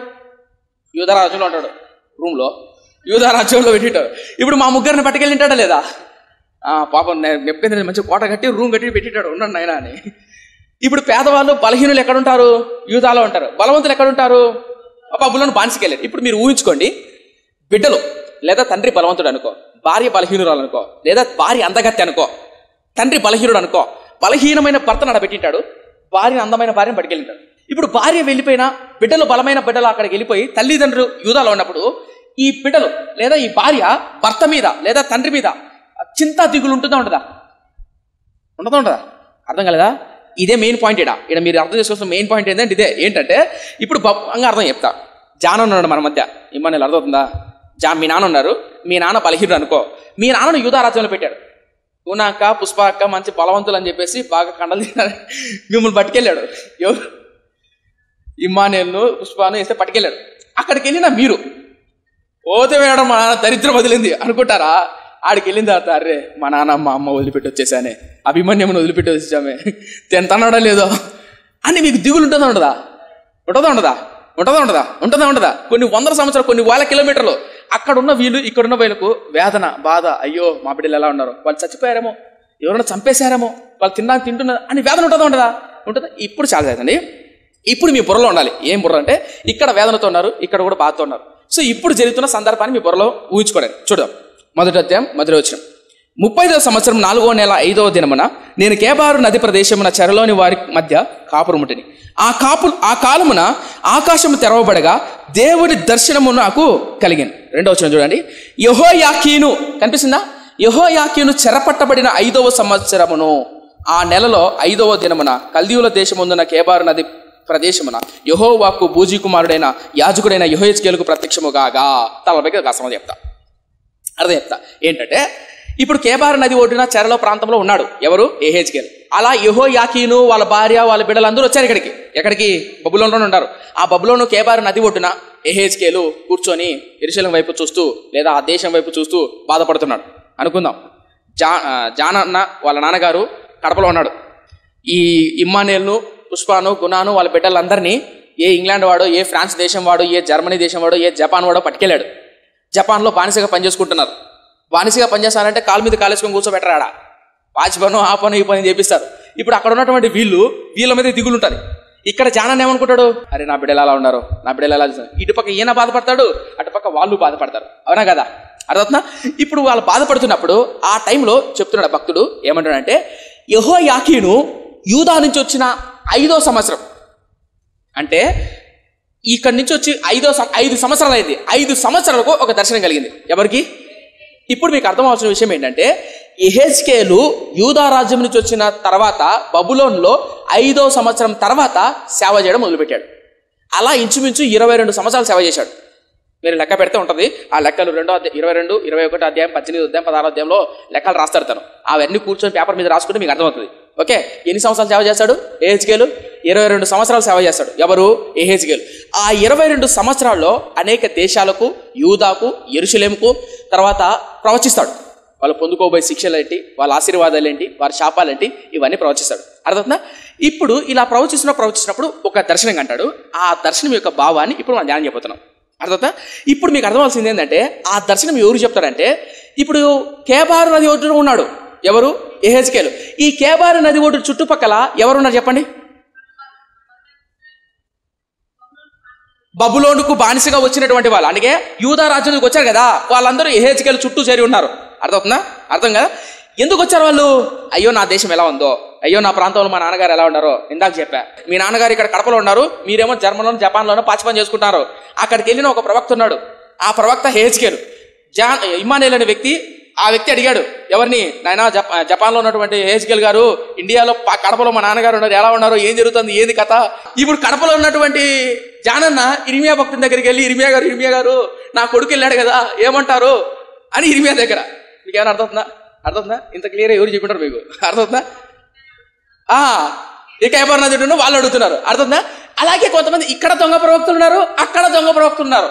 యూదా రాజ్యంలో ఉంటాడు, రూమ్లో యూదా రాజ్యంలో పెట్టేటాడు. ఇప్పుడు మా 3 పట్టుకెళ్ళింటాడా లేదా? పాపం నెప్పేంద్ర మంచి కోట కట్టి రూమ్ కట్టి పెట్టేటాడు, ఉన్నాడు నాయన అని. ఇప్పుడు పేదవాళ్ళు, బలహీనులు ఎక్కడుంటారు? యూదాలో ఉంటారు. బలవంతులు ఎక్కడుంటారు? బబులోను బానిసకెళ్ళారు. ఇప్పుడు మీరు ఊహించుకోండి, బిడ్డలు లేదా తండ్రి బలవంతుడు అనుకో, భార్య బలహీనురాలు అనుకో, లేదా భార్య అందగత్తె అనుకో, తండ్రి బలహీనుడు అనుకో, బలహీనమైన భర్తను అడబెట్టింటాడు, భార్య అందమైన భార్యను పట్టుకెళ్ళింటాడు. ఇప్పుడు భార్య వెళ్ళిపోయినా బిడ్డలు, బలమైన బిడ్డలు అక్కడికి వెళ్ళిపోయి తల్లిదండ్రులు యూదాలో ఉన్నప్పుడు ఈ బిడ్డలు లేదా ఈ భార్య భర్త మీద లేదా తండ్రి మీద చింత దిగులు ఉంటుందా ఉండదా? ఉండదా? అర్థం కలదా? ఇదే మెయిన్ పాయింట్. ఇక్కడ మీరు అర్థం చేసుకోవాల్సిన మెయిన్ పాయింట్ ఏంటంటే ఇదే. ఏంటంటే ఇప్పుడు అర్థం చెప్తా. జాన్ ఉన్నాడు మన మధ్య, ఇమ్మని అర్థమవుతుందా? మీ నాన్న ఉన్నారు, మీ నాన్న బలహీనుడు అనుకో, మీ నాన్నను యూదా రాజ్యంలో పెట్టాడు. గుణాక, పుష్పాక మంచి బలవంతులు అని చెప్పేసి బాగా కండలు తిన్నారు, మిమ్మల్ని పట్టుకెళ్ళాడు. ఎవరు? ఇమ్మానేల్ను, పుష్పాను వేస్తే పట్టుకెళ్ళాడు. అక్కడికి వెళ్ళినా మీరు పోతే వేయడం మా నాన్న దరిద్రం వదిలింది అనుకుంటారా? ఆడికి వెళ్ళిన తర్వాత అరే మా నాన్న మా అమ్మ వదిలిపెట్టి వచ్చేసానే, అభిమన్యమును వదిలిపెట్టి వచ్చేసామే, తింటున్నాడా లేదో అని మీకు దిగులు ఉంటుందా ఉండదా? ఉంటుందా? కొన్ని 100 సంవత్సరాలు, కొన్ని 1000 కిలోమీటర్లు అక్కడున్న వీళ్ళు ఇక్కడున్న వీళ్ళకు వేదన, బాధ. అయ్యో మా బిడ్డలు ఎలా ఉన్నారు, వాళ్ళు చచ్చిపోయారేమో, ఎవరైనా చంపేశారేమో, వాళ్ళు తింటున్నారు అని వేదన ఉంటుందా? ఇప్పుడు చాలా అవుతుంది. ఇప్పుడు మీ బుర్రలో ఉండాలి. ఏం బుర్ర అంటే ఇక్కడ వేదనతో ఉన్నారు, ఇక్కడ కూడా బాధతో ఉన్నారు. సో ఇప్పుడు జరుగుతున్న సందర్భాన్ని మీ బుర్రలో ఊహించుకోండి. చూద్దాం. 1వ అధ్యాయం 1వ వచనం. 30వ సంవత్సరం 4వ నెల 5వ దినమున నేను కేబారు నది ప్రదేశమున చెరలోని వారి మధ్య కాపురముంటిని. ఆ కాలమున ఆకాశము తెరవబడగా దేవుని దర్శనము నాకు కలిగింది. 2వ వచనం చూడండి. యెహోయాకీను కనిపిస్తుందా? యెహోయాకీను చెరపట్టబడిన 5వ సంవత్సరమును ఆ నెలలో 5వ దినమున కల్దీయుల దేశముందున కేబారు నది ప్రదేశమున యెహోవాకు బూజీ కుమారుడైన యాజకుడైన యెహెజ్కేలుకు ప్రత్యక్షము కాగా. తలపైకి కాస్త చెప్తా, అర్థం చెప్తా. ఏంటంటే ఇప్పుడు కేబారు నది ఒడ్డున చెరలో ప్రాంతంలో ఉన్నాడు. ఎవరు? యెహెజ్కేలు. అలా యెహోయాకీను, వాళ్ళ భార్య, వాళ్ళ బిడ్డలందరూ వచ్చారు ఎక్కడికి? బబులోనులోనే ఉంటారు. ఆ బబులోను కేబారు నది ఒడ్డున యెహెజ్కేలు కూర్చొని యెరూషలేము వైపు చూస్తూ లేదా ఆ దేశం వైపు చూస్తూ బాధపడుతున్నాడు అనుకుందాం. జానన్న వాళ్ళ నాన్నగారు కడపలో ఉన్నాడు. ఈ ఇమ్మానేల్ను, పుష్పాను, గుణాను వాళ్ళ బిడ్డలందరినీ ఏ ఇంగ్లాండ్ వాడో, ఏ ఫ్రాన్స్ దేశం వాడో, ఏ జర్మనీ దేశం వాడో, ఏ జపాన్ వాడో పట్టుకెళ్ళాడు. జపాన్లో బానిసగా పనిచేసుకుంటున్నారు. బానిసగా పనిచేస్తారంటే కాలు మీద కాలేసుకొని కూర్చోబెట్టరు. ఆడ వాచ్ పను, ఆ పను, ఈ పని చేపిస్తారు. ఇప్పుడు అక్కడ ఉన్నటువంటి వీళ్ళ మీద దిగులు ఉంటుంది. ఇక్కడ జానన్న ఏమనుకుంటాడు? అరే నా బిడ్డలు ఎలా ఉన్నారు, నా బిడ్డలు ఎలా చూస్తారు. ఇటుపక్క ఈయన బాధపడతాడు, అటుపక్క వాళ్ళు బాధపడతారు. అవునా కదా? అర్థమవుతుందా? ఇప్పుడు వాళ్ళు బాధపడుతున్నప్పుడు ఆ టైంలో చెప్తున్నాడు భక్తుడు, ఏమంటాడంటే యెహోయాకీను యూదా నుంచి వచ్చిన 5వ సంవత్సరం, అంటే ఇక్కడి నుంచి వచ్చి 5 సంవత్సరాలు అయింది. 5 సంవత్సరాలకు ఒక దర్శనం కలిగింది. ఎవరికి? ఇప్పుడు మీకు అర్థం అవ్వాల్సిన విషయం ఏంటంటే యెహెజ్కేలు యూదా రాజ్యం నుంచి వచ్చిన తర్వాత బబులోన్లో 5వ సంవత్సరం తర్వాత సేవ చేయడం మొదలుపెట్టాడు. అలా ఇంచుమించు 22 సంవత్సరాలు సేవ చేశాడు. మీరు లెక్క పెడితే ఉంటుంది. ఆ లెక్కలు 22, 21 అధ్యాయం, 18 అధ్యాయం, 16 అధ్యాయంలో లెక్కలు రాస్తాడు తను. అవన్నీ కూర్చొని పేపర్ మీద రాసుకుంటే మీకు అర్థమవుతుంది. ఓకే, ఎన్ని సంవత్సరాలు సేవ చేస్తాడు యెహెజ్కేలు? 22 సంవత్సరాలు సేవ చేస్తాడు. ఎవరు? యెహెజ్కేలు. ఆ 22 సంవత్సరాల్లో అనేక దేశాలకు, యూదాకు, యెరూషలేముకు తర్వాత ప్రవచిస్తాడు. వాళ్ళు పొందుకోబోయే శిక్షలు ఏంటి, వాళ్ళ ఆశీర్వాదాలు ఏంటి, వారి శాపాలు ఏంటి, ఇవన్నీ ప్రవచిస్తాడు. అర్థమవుతుందా? ఇప్పుడు ఇలా ప్రవచించినప్పుడు ఒక దర్శనం అంటాడు. ఆ దర్శనం యొక్క భావాన్ని ఇప్పుడు మనం ధ్యానం చేయబోతున్నాం. అర్థమవుతుందా? ఇప్పుడు మీకు అర్థమవలసింది ఏంటంటే ఆ దర్శనం ఎవరు చెప్తారంటే, ఇప్పుడు కేబారు నది ఒడ్డున ఉన్నాడు. ఎవరు? యెహెజ్కేలు. ఈ కేబారు నది ఒడ్డు చుట్టుపక్కల ఎవరున్నారు చెప్పండి? బబులోనుకు బానిసగా వచ్చినటువంటి వాళ్ళు, అందుకే యూదా రాజ్యానికి వచ్చారు కదా, వాళ్ళందరూ యెహెజ్కేలు చుట్టూ చేరి ఉన్నారు. అర్థమవుతుందా? అర్థం కదా? ఎందుకు వచ్చారు వాళ్ళు? అయ్యో నా దేశం ఎలా ఉందో, అయ్యో నా ప్రాంతంలో మా నాన్నగారు ఎలా ఉన్నారో ఇందాక చెప్పా. మీ నాన్నగారు ఇక్కడ కడపలో ఉన్నారు, మీరేమో జర్మన్లోనూ జపాన్లోనూ పాచిపని చేసుకుంటారు. అక్కడికి వెళ్ళిన ఒక ప్రవక్త ఉన్నాడు. ఆ ప్రవక్త యెహెజ్కేలు. ఇమ్మానుయేల్ అనే వ్యక్తి, ఆ వ్యక్తి అడిగాడు ఎవరిని, నాయన జపాన్లో ఉన్నటువంటి యెహెజ్కేలు గారు, ఇండియాలో కడపలో మా నాన్నగారు ఉన్నారు, ఎలా ఉన్నారు, ఏం జరుగుతుంది, ఏంది కథ? ఇప్పుడు కడపలో ఉన్నటువంటి జానన్న ఇర్మియా భక్తుని దగ్గరికి వెళ్ళి, ఇర్మియా గారు నా కొడుకు వెళ్ళాడు కదా, ఏమంటారు అని ఇర్మియా దగ్గర. మీకు ఏమైనా అర్థవుతుందా? ఇంత క్లియర్గా ఎవరు చెప్పుంటారు మీకు? అర్థవుతుందా? ఇక ఎవరు నది వాళ్ళు అడుగుతున్నారు. అర్థవుతుందా? అలాగే కొంతమంది ఇక్కడ దొంగ ప్రవక్తలు ఉన్నారు, అక్కడ దొంగ ప్రవక్తలు ఉన్నారు.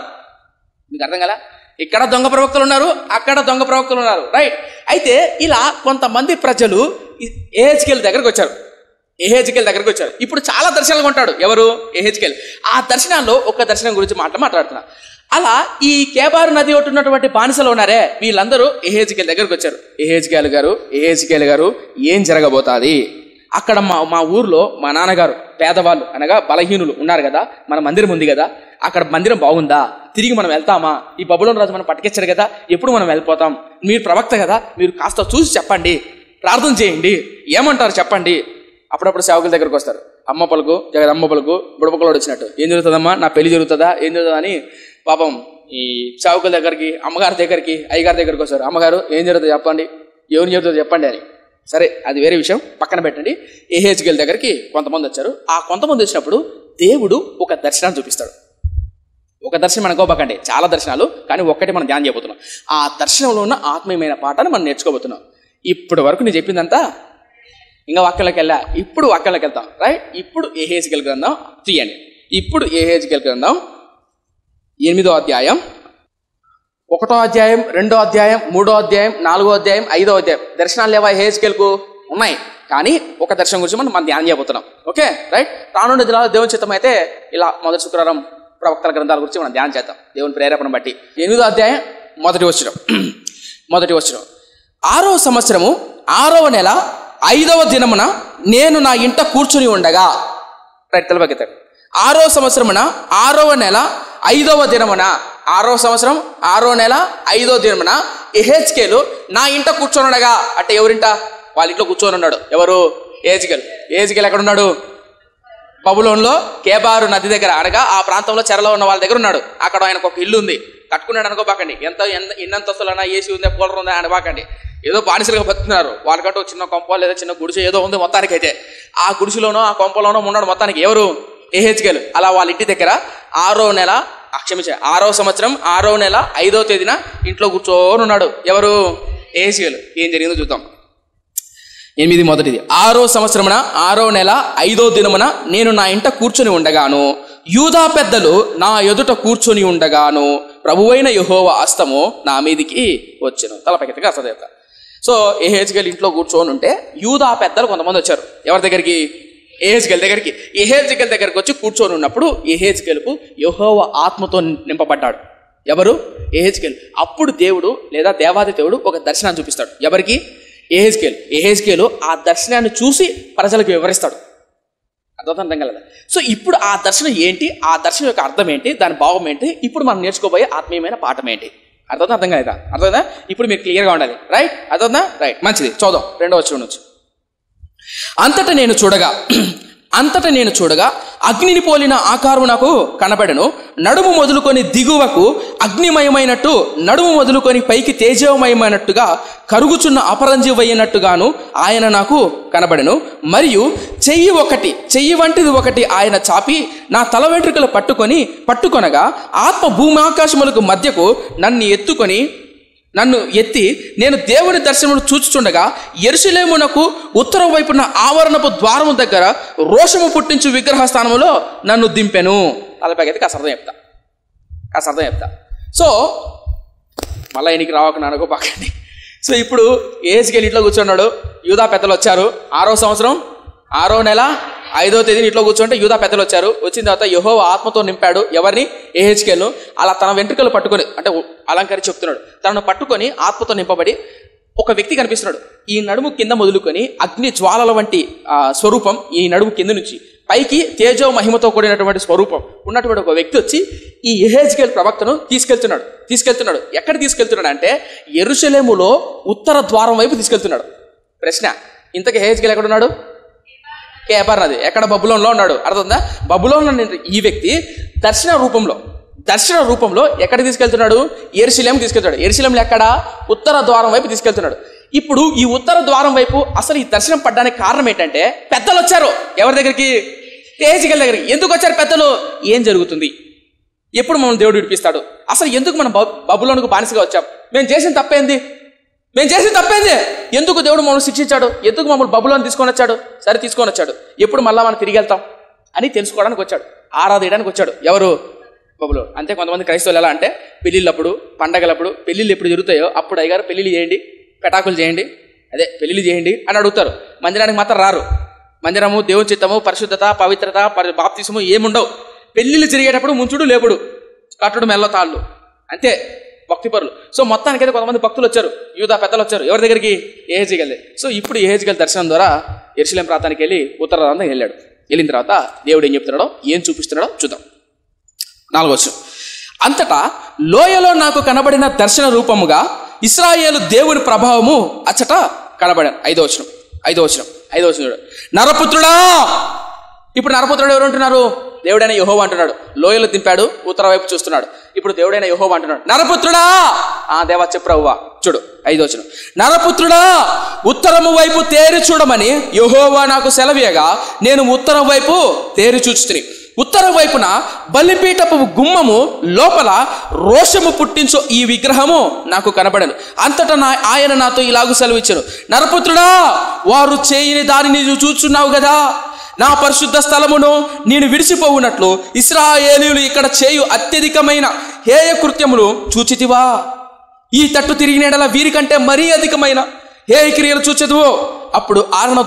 మీకు అర్థం కదా? ఇక్కడ దొంగ ప్రవక్తలు ఉన్నారు, అక్కడ దొంగ ప్రవక్తలు ఉన్నారు. రైట్. అయితే ఇలా కొంతమంది ప్రజలు యెహెజ్కేలు దగ్గరకు వచ్చారు. ఇప్పుడు చాలా దర్శనాలు కొంటాడు. ఎవరు? యెహెజ్కేలు. ఆ దర్శనాల్లో ఒక దర్శనం గురించి మాట్లాడుతున్నా. అలా ఈ కేబారు నది ఒట్టున్నటువంటి బానిసలు ఉన్నారే, వీళ్ళందరూ యెహెజ్కేలు దగ్గరకు వచ్చారు. యెహెజ్కేలు గారు ఏం జరగబోతుంది? అక్కడ మా ఊర్లో మా నాన్నగారు పేదవాళ్ళు అనగా బలహీనులు ఉన్నారు కదా, మన మందిరం ఉంది కదా, అక్కడ మందిరం బాగుందా, తిరిగి మనం వెళ్తామా? ఈ బబులోను రాజు మనం పట్టుకొచ్చాడు కదా, ఎప్పుడు మనం వెళ్ళిపోతాం? మీరు ప్రవక్త కదా, మీరు కాస్త చూసి చెప్పండి, ప్రార్థన చేయండి, ఏమంటారు చెప్పండి. అప్పుడప్పుడు సేవకుల దగ్గరకు వస్తారు. అమ్మ పలుకు జగదమ్మ పలుకు బుడపకలోడు వచ్చినట్టు, ఏం జరుగుతుందమ్మా, నా పెళ్లి జరుగుతుందా, ఏం జరుగుతుందా అని పాపం ఈ సేవకుల దగ్గరికి, అమ్మగారి దగ్గరికి, అయ్యగారి దగ్గరికి వస్తారు. అమ్మగారు ఏం జరుగుతుంది చెప్పండి, ఎవరిని జరుగుతుందో చెప్పండి అని. సరే, అది వేరే విషయం, పక్కన పెట్టండి. యెహెజ్కేలు దగ్గరికి కొంతమంది వచ్చారు. ఆ కొంతమంది వచ్చినప్పుడు దేవుడు ఒక దర్శనాన్ని చూపిస్తాడు. ఒక దర్శనం అనుకోబాకండి, చాలా దర్శనాలు, కానీ ఒక్కటి మనం ధ్యానం చేయబోతున్నాం. ఆ దర్శనంలో ఉన్న ఆత్మీయమైన పాఠాన్ని మనం నేర్చుకోబోతున్నాం. ఇప్పటి వరకు నేను చెప్పిందంతా ఇంకా వాక్యాలకు వెళ్ళా, ఇప్పుడు వాక్యాలకు వెళ్తాం. రైట్. ఇప్పుడు యెహెజ్కేలు గ్రంథం తీయండి. ఇప్పుడు యెహెజ్కేలు గ్రంథం 8వ అధ్యాయం, 1వ అధ్యాయం, 2వ అధ్యాయం, 3వ అధ్యాయం, 4వ అధ్యాయం, 5వ అధ్యాయం. దర్శనాలు లేవా యెహెజ్కేలుకు? ఉన్నాయి. కానీ ఒక దర్శనం గురించి మనం ధ్యానం చేయబోతున్నాం. Okay, right. రానున్న దినాల్లో దేవుని చిత్తం అయితే ఇలా మొదటి శుక్రవారం ప్రవక్తల గ్రంథాల గురించి మనం ధ్యానం చేద్దాం, దేవుని ప్రేరేపణ బట్టి. 8వ అధ్యాయం మొదటి వచనం. 6వ సంవత్సరము 6వ నెల 5వ దినమున నేను నా ఇంట కూర్చుని ఉండగా. రైట్, తెలవగతాడు. 6వ సంవత్సరమున 6వ నెల 5వ దినమున, 6వ సంవత్సరం 6వ నెల 5వ దినమున యెహెజ్కేలు నా ఇంట కూర్చొని ఉండగా. అంటే ఎవరింట? వాళ్ళ ఇంట్లో కూర్చొని ఉన్నాడు. ఎవరు? యెహెజ్కేలు ఎక్కడ ఉన్నాడు? బబులోన్లో కేబారు నది దగ్గర, అనగా ఆ ప్రాంతంలో చెరలో ఉన్న వాళ్ళ దగ్గర ఉన్నాడు. అక్కడ ఆయనకు ఒక ఇల్లు ఉంది, కట్టుకున్నాడు అనుకోబాకండి. ఎన్నంతస్తులైనా ఏసీ ఉందా, కూలర్ ఉందా అనబాకండి. ఏదో బానిసలుగా బతుకుతున్నారు. వాళ్ళకంటూ చిన్న కొంప లేదా చిన్న గుడిసె ఏదో ఉంది మొత్తానికి. అయితే ఆ గుడిసెలోనో ఆ కొంపలోనో ఉన్నాడు మొత్తానికి. ఎవరు? యెహెజ్కేలు. అలా వాళ్ళ ఇంటి దగ్గర 6వ సంవత్సరం 6వ నెల 5వ తేదీన ఇంట్లో కూర్చొని ఉన్నాడు. ఎవరు? యెహెజ్కేలు. ఏం జరిగిందో చూద్దాం. 8 మొదటిది. 6వ సంవత్సరమున 6వ నెల 5వ దినమున నేను నా ఇంట కూర్చొని ఉండగాను, యూదా పెద్దలు నా ఎదుట కూర్చొని ఉండగాను ప్రభువైన యెహోవా హస్తము నా మీదికి వచ్చెను. తలపైకెత్తగా అసదేత. సో యెహెజ్కేలు ఇంట్లో కూర్చొని ఉంటే యూదా పెద్దలు కొంతమంది వచ్చారు. ఎవరి దగ్గరికి? యెహెజ్కేలు దగ్గరికి. యెహెజ్కేలు దగ్గరికి వచ్చి కూర్చొని ఉన్నప్పుడు యెహెజ్కేలుకు యెహోవా ఆత్మతో నింపబడ్డాడు. ఎవరు? యెహెజ్కేలు. అప్పుడు దేవుడు లేదా దేవాది దేవుడు ఒక దర్శనాన్ని చూపిస్తాడు. ఎవరికి? యెహెజ్కేలు ఆ దర్శనాన్ని చూసి ప్రజలకు వివరిస్తాడు. అర్థం కలదా? సో ఇప్పుడు ఆ దర్శనం ఏంటి, ఆ దర్శనం యొక్క అర్థం ఏంటి, దాని భావం ఏంటి, ఇప్పుడు మనం నేర్చుకోబోయే ఆత్మీయమైన పాఠం ఏంటి? అర్థం కదా? అర్థమైందా? ఇప్పుడు మీరు క్లియర్గా ఉండాలి. రైట్. అర్థందా? రైట్, మంచిది. చూద్దాం 2వ వచనం నుంచి. అంతటా నేను చూడగా అగ్నిని పోలిన ఆకారం నాకు కనబడెను. నడుము మొదలుకొని దిగువకు అగ్నిమయమైనట్టు, నడుము మొదలుకొని పైకి తేజమయమైనట్టుగా కరుగుచున్న అపరంజివైనట్టుగాను ఆయన నాకు కనబడెను. మరియు చెయ్యి వంటిది ఒకటి ఆయన చాపి నా తల వెంట్రుకలు పట్టుకొనగా ఆత్మ భూమి ఆకాశములకు మధ్యకు నన్ను నన్ను ఎత్తి నేను దేవుని దర్శనమును చూచుచుండగా యెరూషలేమునకు ఉత్తరం వైపున ఆవరణపు ద్వారము దగ్గర రోషము పుట్టించు విగ్రహ స్థానంలో నన్ను దింపెను. తలపైకైతే కాస్త అర్థం చెప్తా. సో మళ్ళీ ఈయనకి రావక నానుకో పక్కండి. సో ఇప్పుడు ఏహెజ్కేలు ఇంట్లో కూర్చున్నాడు. యూదా పెద్దలు వచ్చారు. 6వ సంవత్సరం 6వ నెల 5వ తేదీని ఇంట్లో కూర్చుంటే యూదా పెద్దలు వచ్చారు. వచ్చిన తర్వాత యెహోవా ఆత్మతో నింపాడు. ఎవరిని? ఏహెజ్కేలును. అలా తన వెంట్రుకలు పట్టుకొని, అంటే అలంకరించి చెప్తున్నాడు, తనను పట్టుకొని ఆత్మతో నింపబడి ఒక వ్యక్తి కనిపిస్తున్నాడు. ఈ నడుము కింద మొదలుకొని అగ్ని జ్వాలల వంటి స్వరూపం, ఈ నడుము కింద నుంచి పైకి తేజో మహిమతో కూడినటువంటి స్వరూపం ఉన్నటువంటి ఒక వ్యక్తి వచ్చి ఈ యెహెజ్కేలు ప్రవక్తను తీసుకెళ్తున్నాడు. ఎక్కడ తీసుకెళ్తున్నాడు అంటే యెరూషలేములో ఉత్తర ద్వారం వైపు తీసుకెళ్తున్నాడు. ప్రశ్న, ఇంతకీ యెహెజ్కేలు ఎక్కడున్నాడు? కేబర్ నది. ఎక్కడ? బబులోన్లో ఉన్నాడు. అర్థందా? బబులోన్లో ఈ వ్యక్తి దర్శన రూపంలో ఎక్కడ తీసుకెళ్తున్నాడు? యెరూషలేము తీసుకెళ్తాడు. యెరూషలేములో ఎక్కడ? ఉత్తర ద్వారం వైపు తీసుకెళ్తున్నాడు. ఇప్పుడు ఈ ఉత్తర ద్వారం వైపు అసలు ఈ దర్శనం పడ్డానికి కారణం ఏంటంటే పెద్దలు వచ్చారు. ఎవరి దగ్గరికి? యెహెజ్కేలు దగ్గరికి. ఎందుకు వచ్చారు పెద్దలు? ఏం జరుగుతుంది? ఎప్పుడు మమ్మల్ని దేవుడు విడిపిస్తాడు? అసలు ఎందుకు మనం బబులోనుకు బానిసగా వచ్చాం? మేము చేసిన తప్పేంది? ఎందుకు దేవుడు మమ్మల్ని శిక్షించాడు? ఎందుకు మమ్మల్ని బబులోను తీసుకొని వచ్చాడు? ఎప్పుడు మళ్ళా మనం తిరిగి వెళ్తాం అని తెలుసుకోవడానికి వచ్చాడు. ఆరాధేయడానికి వచ్చాడు. ఎవరు? బబులోను. అంతే. కొంతమంది క్రైస్తవులు ఎలా అంటే పెళ్ళిళ్ళప్పుడు, పండగలప్పుడు, పెళ్ళిళ్ళు ఎప్పుడు జరుగుతాయో అప్పుడు అయ్యగారు పెళ్ళిళ్ళు చేయండి, పెటాకులు చేయండి, పెళ్ళిళ్ళు చేయండి అని అడుగుతారు. మందిరానికి మాత్రం రారు. మందిరము, దేవుని చిత్తము, పరిశుద్ధత, పవిత్రత, బాప్తిసము ఏముండవు. పెళ్ళిళ్ళు జరిగేటప్పుడు ముంచుడు, లేపుడు, కట్టుడు, మెల్ల తాళ్ళు, అంతే భక్తిపరులు. సో మొత్తానికైతే కొంతమంది భక్తులు వచ్చారు. యూదా పెద్దలు వచ్చారు. ఎవరి దగ్గరికి? యెహెజ్కేలు. సో ఇప్పుడు యెహెజ్కేలు దర్శనం ద్వారా యెరూషలేము ప్రాంతానికి వెళ్ళి ఉత్తరాంతం వెళ్ళాడు. వెళ్ళిన తర్వాత దేవుడు ఏం చెప్తున్నాడో, ఏం చూపిస్తున్నాడో చూద్దాం. 4వ వచనం. అంతటా లోయలో నాకు కనబడిన దర్శన రూపముగా ఇశ్రాయేలు దేవుని ప్రభావము అచ్చట కనబడాను. 5వ వచనం. నరపుత్రుడా. ఇప్పుడు నరపుత్రుడు ఎవరు అంటున్నారు? దేవుడైన యెహోవా అంటున్నాడు. లోయలు దింపాడు, ఉత్తర వైపు చూస్తున్నాడు. ఇప్పుడు దేవుడైన యెహోవా అంటున్నాడు, నరపుత్రుడా. దేవా చెప్పురావువా. చూడు 5వ వచనం. నరపుత్రుడా, ఉత్తరము వైపు తేరి చూడమని యెహోవా నాకు సెలవీయగా నేను ఉత్తరం వైపు తేరి చూచుతిని. ఉత్తర వైపున బలిపీఠపు గుమ్మము లోపల రోషము పుట్టించు ఈ విగ్రహము నాకు కనబడను. అంతటా ఆయన నాతో ఇలాగూ సెలవిచ్చాను, నరపుత్రుడా, వారు చేయని దానిని నువ్వు చూచున్నావు కదా. నా పరిశుద్ధ స్థలమును నేను విడిచిపోవునట్లు ఇశ్రాయేలీయులు ఇక్కడ చేయు అత్యధికమైన హేయ కృత్యములు చూచితివా? ఈ తట్టు తిరిగిన ఎడల వీరికంటే మరీ అధికమైన హేయ క్రియలు చూచెదువో. అప్పుడు ఆవరణ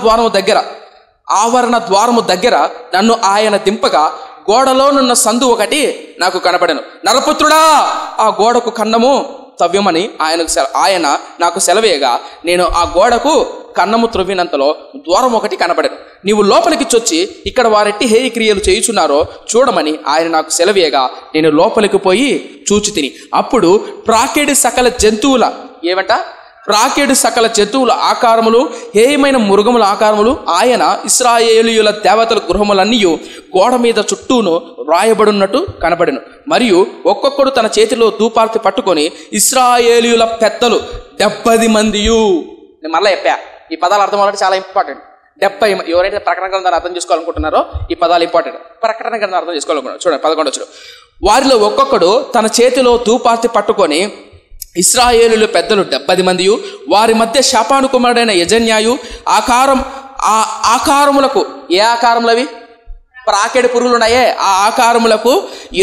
ద్వారము దగ్గర నన్ను ఆయన దింపగా గోడలోనున్న సందు ఒకటి నాకు కనపడెను. నరపుత్రుడా, ఆ గోడకు కన్నము తవ్యమని ఆయన నాకు సెలవేయగా నేను ఆ గోడకు కన్నము త్రవ్వినంతలో ద్వారం ఒకటి కనపడెను. నీవు లోపలికి చొచ్చి ఇక్కడ వారెట్టి హేయ క్రియలు చేయుచున్నారో చూడమని ఆయన నాకు సెలవేయగా నేను లోపలికి పోయి చూచితిని. అప్పుడు ప్రాకేడు సకల జంతువుల ఆకారములు, హేయమైన మృగముల ఆకారములు ఆయన ఇశ్రాయేలీయుల దేవతల గృహములన్నీ గోడ మీద చుట్టూను రాయబడినట్టు కనబడెను. మరియు ఒక్కొక్కడు తన చేతిలో ధూపార్తి పట్టుకొని ఇశ్రాయేలీయుల పెద్దలు 70 మందియు. నేను మళ్ళీ చెప్పా, ఈ పదాలు అర్థం అవ్వాలంటే చాలా ఇంపార్టెంట్. 70 ఎవరైతే ప్రకటన గ్రంథాన్ని అర్థం చేసుకోవాలనుకుంటున్నారో ఈ పదాలు ఇంపార్టెంట్. ప్రకటన గ్రంథం అర్థం చేసుకోవాలనుకుంటున్నారు. చూడండి 11వ వచనం. వారిలో ఒక్కొక్కడు తన చేతిలో ధూపార్తి పట్టుకొని ఇశ్రాయేలీయుల పెద్దలు 70 మందియు, వారి మధ్య శాపాను కుమారుడైన యజన్యాయు ఆకారములకు, ఏ ఆకారములవి? ప్రాకెడు పురుగులు ఉన్నాయే, ఆ ఆకారములకు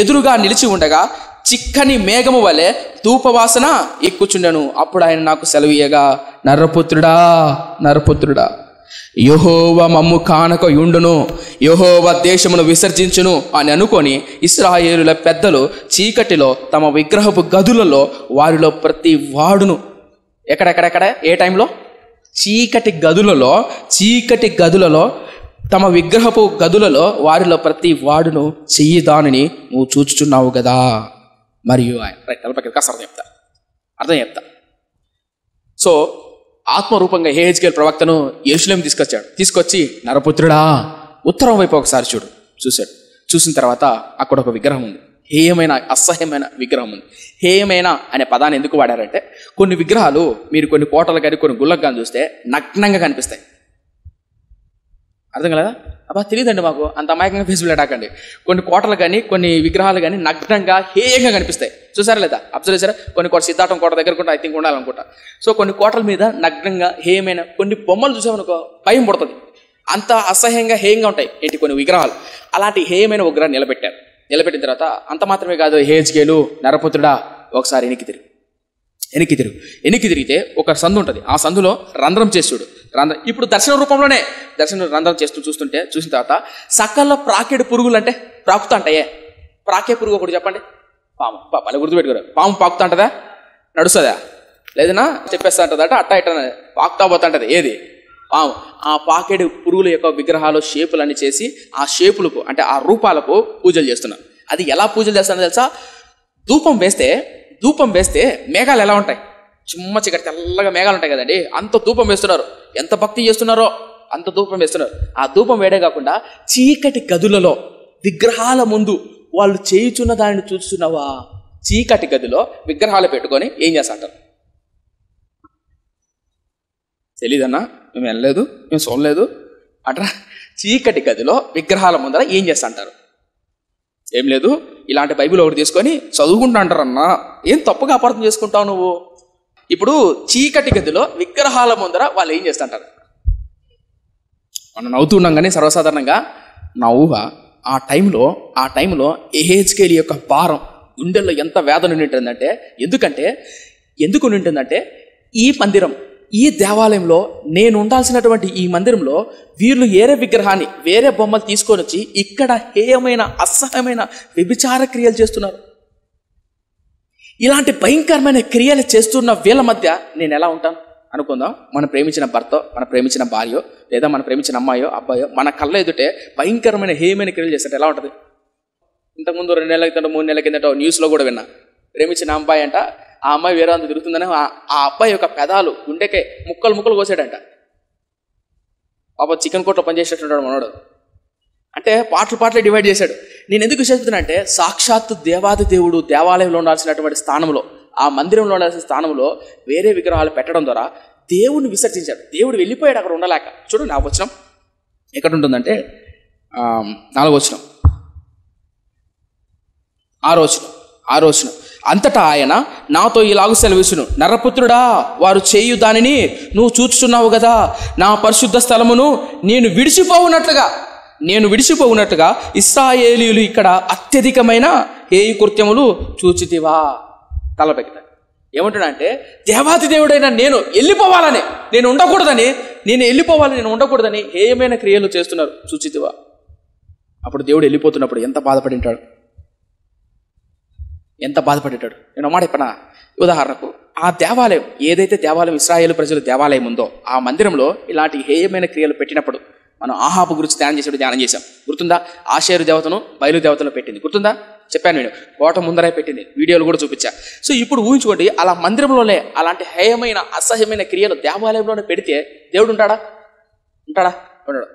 ఎదురుగా నిలిచి ఉండగా చిక్కని మేఘము వలె ధూపవాసన ఎక్కుచుండెను. అప్పుడు ఆయన నాకు సెలవీయగా, నరపుత్రుడా, యెహోవా మమ్ము కానక యుండును, యెహోవా దేశమును విసర్జించును అని అనుకొని ఇశ్రాయేలుల పెద్దలు చీకటిలో తమ విగ్రహపు గదులలో వారిలో ప్రతి వాడును ఎక్కడెక్కడెక్కడ ఏ టైంలో? చీకటి గదులలో తమ విగ్రహపు గదులలో వారిలో ప్రతి వాడును చెయ్యి దానిని నువ్వు చూచుచున్నావు కదా. మరియు అర్థం చెప్తా. సో ఆత్మరూపంగా యెహెజ్కేలు ప్రవక్తను యెరూషలేము తీసుకొచ్చి నరపుత్రుడా, ఉత్తరం వైపు ఒకసారి చూశాడు. చూసిన తర్వాత అక్కడ ఒక విగ్రహం ఉంది. హేయమైన, అసహ్యమైన విగ్రహం ఉంది. హేయమైన అనే పదాన్ని ఎందుకు వాడారంటే కొన్ని విగ్రహాలు మీరు కొన్ని కోటలు కానీ కొన్ని గుళ్ళకు కానీ చూస్తే నగ్నంగా కనిపిస్తాయి. అర్థం కదా? అబ్బా తెలియదండి మాకు, అంత అమాయకంగా ఫేస్బుక్ అటాకండి. కొన్ని కోటలు కానీ కొన్ని విగ్రహాలు కానీ నగ్నంగా హేయంగా కనిపిస్తాయి. చూసారా లేదా? అబ్జర్వ్ చేశారా? కొన్ని కోట సిద్ధార్థం కోట దగ్గర కూడా ఐ థింక్ ఉండాలనుకుంటా. సో కొన్ని కోటల మీద నగ్నంగా హేయమైన కొన్ని బొమ్మలు చూసామనుకో భయం పుడుతుంది. అంత అసహ్యంగా హేయంగా ఉంటాయి ఏంటి కొన్ని విగ్రహాలు. అలాంటి హేయమైన విగ్రహాన్ని నిలబెట్టారు. నిలబెట్టిన తర్వాత అంత మాత్రమే కాదు, హేజ్కేలు నరపుత్రుడా ఒకసారి వెనక్కి తిరిగితే ఒక సందు ఉంటుంది. ఆ సందులో రంధ్రం చేసి చూడు. ఇప్పుడు దర్శన రూపంలోనే రంధ్రం చూసిన తర్వాత సకల ప్రాకేడు పురుగులు అంటే ప్రాకుతా అంటాయే. ప్రాకే పురుగు ఒకటి చెప్పండి. పాము. పలు గుర్తుపెట్టుకోరు. పాము పాకుతా అంటదా? నడుస్తుందా? లేదన్నా చెప్పేస్తా అంటదట. అట్ట ఇట్ట పాకుతా పోతా అంటది. ఏది? పాము. ఆ పాకేడు పురుగుల యొక్క విగ్రహాలు షేపులన్నీ చేసి ఆ షేపులకు అంటే ఆ రూపాలకు పూజలు చేస్తున్నారు. అది ఎలా పూజలు చేస్తారో తెలుసా? ధూపం వేస్తే మేఘాలు ఎలా ఉంటాయి? చిమ్మ చిక్కటి తెల్లగా మేఘాలు ఉంటాయి కదండి. అంత ధూపం వేస్తున్నారు. ఎంత భక్తి చేస్తున్నారో అంత ధూపం వేస్తున్నారు. ఆ ధూపం వేడే కాకుండా చీకటి గదులలో విగ్రహాల ముందు వాళ్ళు చేయుచున్న దానిని చూస్తున్నావా? చీకటి గదిలో విగ్రహాలు పెట్టుకొని ఏం చేస్తాంటారు? తెలీదన్నా, మేము వెళ్ళలేదు, మేము చూడలేదు అట్లా. చీకటి గదిలో విగ్రహాల ముందర ఏం చేస్తాంటారు? ఏం లేదు, ఇలాంటి బైబిల్ ఒకటి తీసుకొని చదువుకుంటా అంటారన్నా. ఏం తప్పుగా అపార్థం చేసుకుంటావు నువ్వు? ఇప్పుడు చీకటి గదిలో విగ్రహాల ముందర వాళ్ళు ఏం చేస్తుంటారు? మనం నవ్వుతున్నాం కానీ సర్వసాధారణంగా నవ్వుగా ఆ టైంలో ఎహెజ్కేలు యొక్క భారం గుండెల్లో ఎంత వేదన ఉంటుందంటే, ఎందుకు ఉంటుందంటే ఈ మందిరం, ఈ దేవాలయంలో నేను ఉండాల్సినటువంటి ఈ మందిరంలో వీళ్ళు వేరే బొమ్మలు తీసుకొని వచ్చి ఇక్కడ హేయమైన అసహ్యమైన వ్యభిచార క్రియలు చేస్తున్నారు. ఇలాంటి భయంకరమైన క్రియలు చేస్తున్న వీళ్ళ మధ్య నేను ఎలా ఉంటాను అనుకుందాం. మనం ప్రేమించిన భర్త, మన ప్రేమించిన భార్యో, లేదా మన ప్రేమించిన అమ్మాయో అబ్బాయో మన కళ్ళ ఎదుటే భయంకరమైన హేయమైన క్రియలు చేస్తే ఎలా ఉంటుంది? ఇంతకుముందు 2 నెలల కింద 3 నెలల కిందట న్యూస్లో కూడా విన్నా. ప్రేమించిన అమ్మాయి అంట, ఆ అమ్మాయి వేరే అంత తిరుగుతుందని ఆ అబ్బాయి యొక్క పెదాలు గుండెకే ముక్కలు కోసాడంట. పాప చికెన్ కోట్లో పనిచేసేటట్టున్నాడు మనోడు. అంటే పాటలు డివైడ్ చేశాడు. నేను ఎందుకు చేస్తున్నా అంటే సాక్షాత్తు దేవాది దేవుడు దేవాలయంలో ఉండాల్సినటువంటి స్థానంలో, ఆ మందిరంలో ఉండాల్సిన స్థానంలో వేరే విగ్రహాలు పెట్టడం ద్వారా దేవుడిని విసర్జించాడు. దేవుడు వెళ్ళిపోయాడు అక్కడ ఉండలేక. చూడండి ఆ వచనం ఎక్కడ ఉంటుందంటే 4వ వచనం, 6వ వచనం. అంతటా ఆయన నాతో ఇలాగు సెలవిచ్చును, నరపుత్రుడా, వారు చేయు దానిని నువ్వు చూచుచున్నావు కదా, నా పరిశుద్ధ స్థలమును నేను విడిచిపోవునట్లుగా ఇశ్రాయేలీయులు ఇక్కడ అత్యధికమైన హేయు కృత్యములు చూచితివా? తలపెక్కితాడు. ఏమంటున్నాడంటే దేవాది దేవుడైన నేను వెళ్ళిపోవాలని, నేను ఉండకూడదని హేయమైన క్రియలు చేస్తున్నారు చూచితివా? అప్పుడు దేవుడు వెళ్ళిపోతున్నప్పుడు ఎంత బాధపడింటాడు. నేను మాట చెప్పనా? ఉదాహరణకు ఆ దేవాలయం, ఏదైతే దేవాలయం ఇశ్రాయేలు ప్రజలు దేవాలయం ఉందో ఆ మందిరంలో ఇలాంటి హేయమైన క్రియలు పెట్టినప్పుడు మనం ఆహాబు గురించి ధ్యానం చేశాం. గుర్తుందా? ఆషేరు దేవతను బయలు దేవతను పెట్టింది. గుర్తుందా? చెప్పాను నేను. కోట ముందరే పెట్టింది, వీడియోలు కూడా చూపించా. సో ఇప్పుడు ఊహించుకోండి, అలా మందిరంలోనే అలాంటి హేయమైన అసహ్యమైన క్రియలు దేవాలయంలోనే పెడితే దేవుడు ఉంటాడా?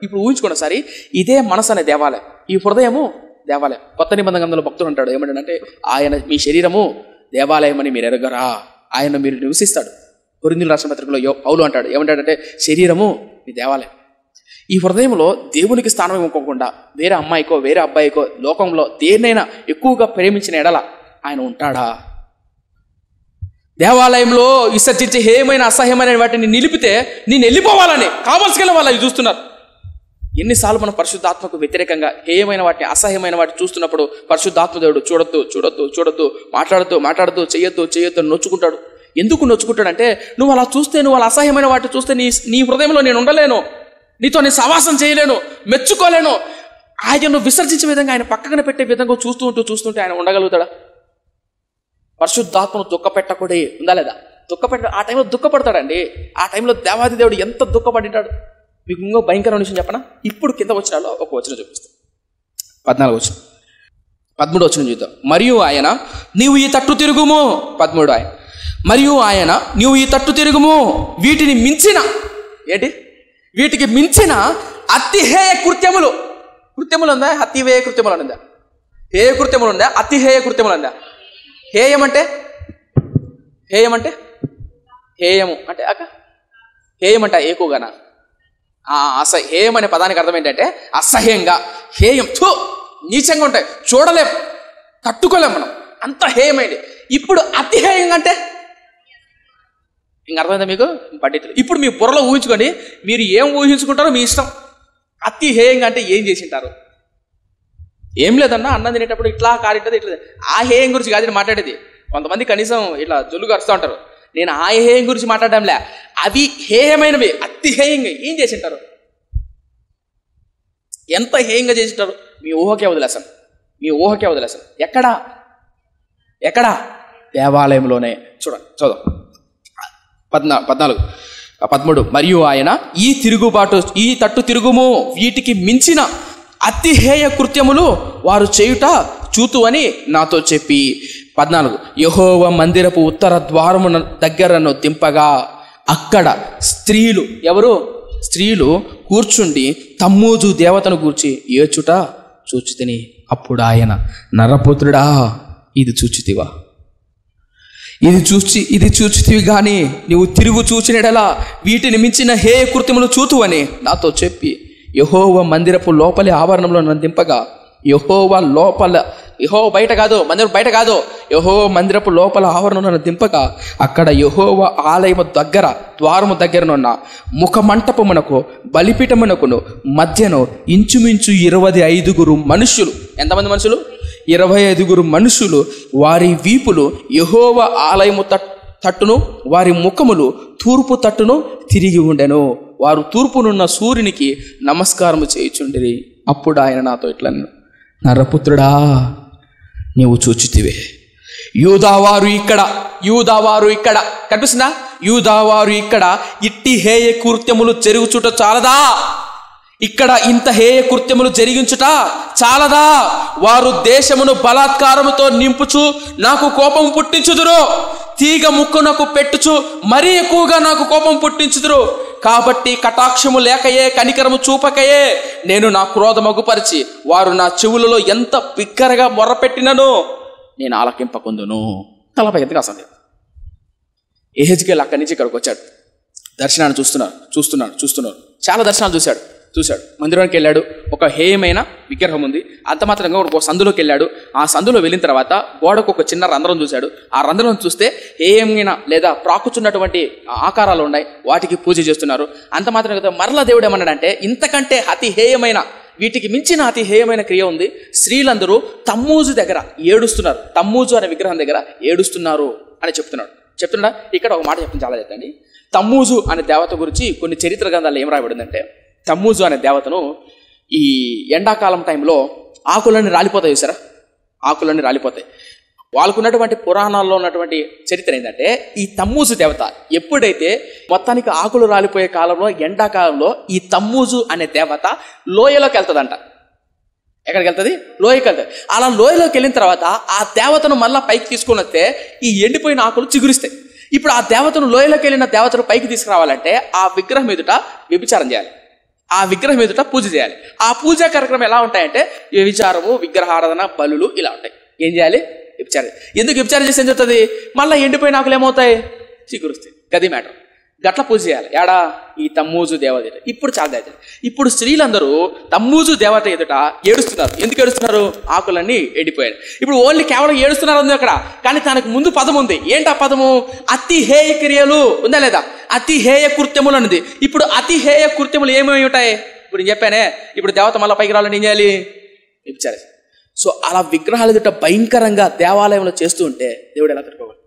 ఇప్పుడు ఊహించుకోండి ఒకసారి. ఇదే మనసు అనే దేవాలయం, ఈ హృదయము దేవాలయం. కొత్త నిబంధన గ్రంథంలో భక్తుడు అంటాడు ఏమంటాడంటే, ఆయన మీ శరీరము దేవాలయం అని మీరు ఎరగరా, ఆయన మీరు నివసిస్తాడు. కొరింథీయుల రాసిన పత్రికలో పౌలు అంటాడు ఏమంటాడంటే, శరీరము మీ దేవాలయం. ఈ హృదయంలో దేవునికి స్థానం ఇవ్వకుండా వేరే అమ్మాయికో వేరే అబ్బాయికో లోకంలో దేన్నైనా ఎక్కువగా ప్రేమించిన ఎడల ఆయన ఉంటాడా? దేవాలయంలో విసర్జించే హేయమైన అసహ్యమైన వాటిని నిలిపితే నేను వెళ్ళిపోవాలని కావాల్సిన వాళ్ళు చూస్తున్నారు. ఎన్నిసార్లు మనం పరిశుద్ధాత్మకు వ్యతిరేకంగా హేయమైన వాటిని అసహ్యమైన వాటిని చూస్తున్నప్పుడు పరిశుద్ధాత్మ దేవుడు చూడొద్దు మాట్లాడుతూ చెయ్యొద్దు నొచ్చుకుంటాడు. ఎందుకు నొచ్చుకుంటాడంటే, నువ్వు అలా అసహ్యమైన వాటిని చూస్తే నీ హృదయంలో నేను ఉండలేను, నీతో నేను సవాసం చేయలేను, మెచ్చుకోలేను. ఆయనను విసర్జించే విధంగా, ఆయన పక్కన పెట్టే విధంగా చూస్తుంటే ఆయన ఉండగలుగుతాడా? పరిశుద్ధాత్మను దుఃఖపెట్టకూడే ఉందా లేదా? ఆ టైంలో దుఃఖపడతాడండి. ఆ టైంలో దేవాది దేవుడు ఎంత దుఃఖపడింటాడు. మీకు ఇంకో భయంకరమైన విషయం చెప్పనా? ఇప్పుడు కింద వచనాల్లో ఒక వచనం చూపిస్తాను. 14వ వచనం, 13వ వచనం చూద్దాం. మరియు ఆయన నీవు ఈ తట్టు తిరుగుము. 13 ఆయన మరియు ఆయన నీవు ఈ తట్టు తిరుగుము, వీటికి మించిన అతిహేయ కృత్యములు ఉందా? అతిహేయ కృత్యములు ఉందా? హేయ కృత్యములు ఉందా? అతిహేయ కృత్యములు ఉందా? హేయము అంటే ఎక్కువగానా? హేయం అనే పదానికి అర్థం ఏంటంటే అసహ్యంగా, హేయం, నీచంగా ఉంటాయి, చూడలేం, తట్టుకోలేం మనం, అంత హేయమైంది. ఇప్పుడు అతి హేయంగా అంటే ఇంక అర్థమైందా మీకు? పండితులు ఇప్పుడు మీ బుర్రలో ఊహించుకోండి, మీరు ఏం ఊహించుకుంటారో మీ ఇష్టం. అతి హేయంగా అంటే ఏం చేసింటారు? ఏం లేదన్నా, అన్నం తినేటప్పుడు ఇట్లా కారింటది, ఇట్లా. ఆ హేయం గురించి కాదు నేను మాట్లాడేది. కొంతమంది కనీసం ఇట్లా జొల్లు కరుస్తూ ఉంటారు. నేను ఆ హేయం గురించి మాట్లాడడంలే, అవి హేయమైనవి, అతి హేయంగా ఏం చేసింటారు? ఎంత హేయంగా చేసింటారు? మీ ఊహకే వదిలేసాను, మీ ఊహకే వదిలేసాను. ఎక్కడా? దేవాలయంలోనే. చూడండి, చదువు 14, 13. మరియు ఆయన ఈ తట్టు తిరుగుము, వీటికి మించిన అతి హేయ కృత్యములు వారు చేయుట చూతు అని నాతో చెప్పి 14, యెహోవా మందిరపు ఉత్తర ద్వారము దగ్గరను దింపగా అక్కడ స్త్రీలు కూర్చుండి తమ్మూజు దేవతను గూర్చి ఏచుట చూచితిని. అప్పుడు ఆయన, నరపుత్రుడా, ఇది చూచితివా? ఇది చూచితివి గాని నీవు తిరుగు చూచినడలా వీటిని మించిన హేయ కృత్యములు చూతువని నాతో చెప్పి యెహోవా మందిరపు లోపలి ఆవరణంలో నన్ను దింపగా, యెహోవా బయట కాదు, మందిరం బయట కాదు, యెహోవా మందిరపు లోపల ఆవరణంలో నన్ను దింపగా అక్కడ యెహోవా ఆలయము దగ్గర ద్వారము దగ్గరనున్న ముఖమంటపమునకు బలిపీఠమునకును మధ్యను ఇంచుమించు 25 మనుషులు. ఎంతమంది మనుషులు? 25 మనుషులు. వారి వీపులు యెహోవా ఆలయము తట్టును, వారి ముఖములు తూర్పు తట్టును తిరిగి ఉండెను. వారు తూర్పునున్న సూర్యునికి నమస్కారము చేయుచుండిరి. అప్పుడు ఆయన నాతో ఇట్లను, నరపుత్రుడా, నీవు చూచితివే, యూదావారు ఇక్కడ కనిపిస్తుందా? యూదావారు ఇక్కడ ఇట్టి హేయ కృత్యములు జరుగుచుట చాలదా? ఇక్కడ ఇంత హేయ కృత్యములు జరిగించుట చాలదా? వారు దేశమును బలాత్కారముతో నింపుచు నాకు కోపం పుట్టించుదురు, తీగ ముక్కునకు పెట్టుచు మరీ ఎక్కువగా నాకు కోపం పుట్టించుదురు. కాబట్టి కటాక్షము లేకయే, కనికరము చూపకయే నేను నా క్రోధమగుపరిచి వారు నా చెవులలో ఎంత బిగ్గరగా మొర్రపెట్టినను నేను ఆలకింపకుందును. 48 అసలు యెహెజ్కేలు అక్కడి నుంచి ఇక్కడికి వచ్చాడు. దర్శనాన్ని చూస్తున్నాడు. చాలా దర్శనాలు చూశాడు. మందిరానికి వెళ్ళాడు. ఒక హేయమైన విగ్రహం ఉంది. అంత మాత్రంగా ఒక సందులోకి వెళ్ళాడు. ఆ సందులో వెళ్ళిన తర్వాత గోడకు ఒక చిన్న రంధ్రం చూశాడు. ఆ రంధ్రం చూస్తే హేయమైన లేదా ప్రాకుచున్నటువంటి ఆకారాలు ఉన్నాయి, వాటికి పూజ చేస్తున్నారు. అంత మాత్రం మరలా దేవుడు ఏమన్నాడంటే, ఇంతకంటే అతి హేయమైన, వీటికి మించిన అతి హేయమైన క్రియ ఉంది. స్త్రీలందరూ తమ్మూజు దగ్గర ఏడుస్తున్నారు, తమ్మూజు అనే విగ్రహం దగ్గర ఏడుస్తున్నారు అని చెప్తున్నాడా? ఇక్కడ ఒక మాట చెప్తాను, చాలా చెప్తండి. తమ్మూజు అనే దేవత గురించి కొన్ని చరిత్ర గ్రంథాల్లో ఏం రాయబడిందంటే, తమ్మూజు అనే దేవతను ఈ ఎండాకాలం టైంలో ఆకులన్నీ రాలిపోతాయి చూసారా, ఆకులన్నీ రాలిపోతాయి. వాళ్ళకున్నటువంటి పురాణాల్లో ఉన్నటువంటి చరిత్ర ఏంటంటే, ఈ తమ్మూజు దేవత ఎప్పుడైతే మొత్తానికి ఆకులు రాలిపోయే కాలంలో, ఎండాకాలంలో ఈ తమ్మూజు అనే దేవత లోయలోకి వెళ్తుందంట. ఎక్కడికి వెళ్తుంది? లోయకి వెళ్తుంది. అలా లోయలోకి వెళ్ళిన తర్వాత ఆ దేవతను మళ్ళీ పైకి తీసుకొని వస్తే ఈ ఎండిపోయిన ఆకులు చిగురిస్తాయి. ఇప్పుడు ఆ దేవతను, లోయలోకి వెళ్ళిన దేవతను పైకి తీసుకురావాలంటే ఆ విగ్రహం ఎదుట వ్యభిచారం చేయాలి, ఆ విగ్రహం ఎదుట పూజ చేయాలి. ఆ పూజా కార్యక్రమం ఎలా ఉంటాయంటే వ్యభిచారము, విగ్రహారాధన, బలులు ఇలా ఉంటాయి. ఏం చేయాలి? వ్యభిచారం. ఎందుకు వ్యభిచారం చేస్తే ఏం చెప్తుంది? మళ్ళీ ఎండిపోయిన ఆకులు ఏమవుతాయి? చిగురుస్తాయి. గది మ్యాటర్. గట్ల పూజ చేయాలి. ఏడా? ఈ తమ్మూజు దేవత. ఇప్పుడు చాలా దేవత. ఇప్పుడు స్త్రీలందరూ తమ్మూజు దేవత ఎదుట ఏడుస్తున్నారు. ఎందుకు ఏడుస్తున్నారు? ఆకులన్నీ ఎండిపోయాయి. ఇప్పుడు ఓన్లీ కేవలం ఏడుస్తున్నారు ఉంది అక్కడ, కానీ దానికి ముందు పదం ఉంది. ఏంటి ఆ పదము? అతి హేయ క్రియలు ఉందా లేదా? అతి హేయ కృత్యములు అన్నది. ఇప్పుడు అతి హేయ కృత్యములు ఏమేమి ఉంటాయి? ఇప్పుడు నేను చెప్పానే, ఇప్పుడు దేవత మళ్ళీ పైకి రావాలని ఏం చేయాలి? వ్యభిచారం. సో అలా విగ్రహాల ఎదుట భయంకరంగా దేవాలయంలో చేస్తూ ఉంటే దేవుడు ఎలా తట్టుకోవాలి?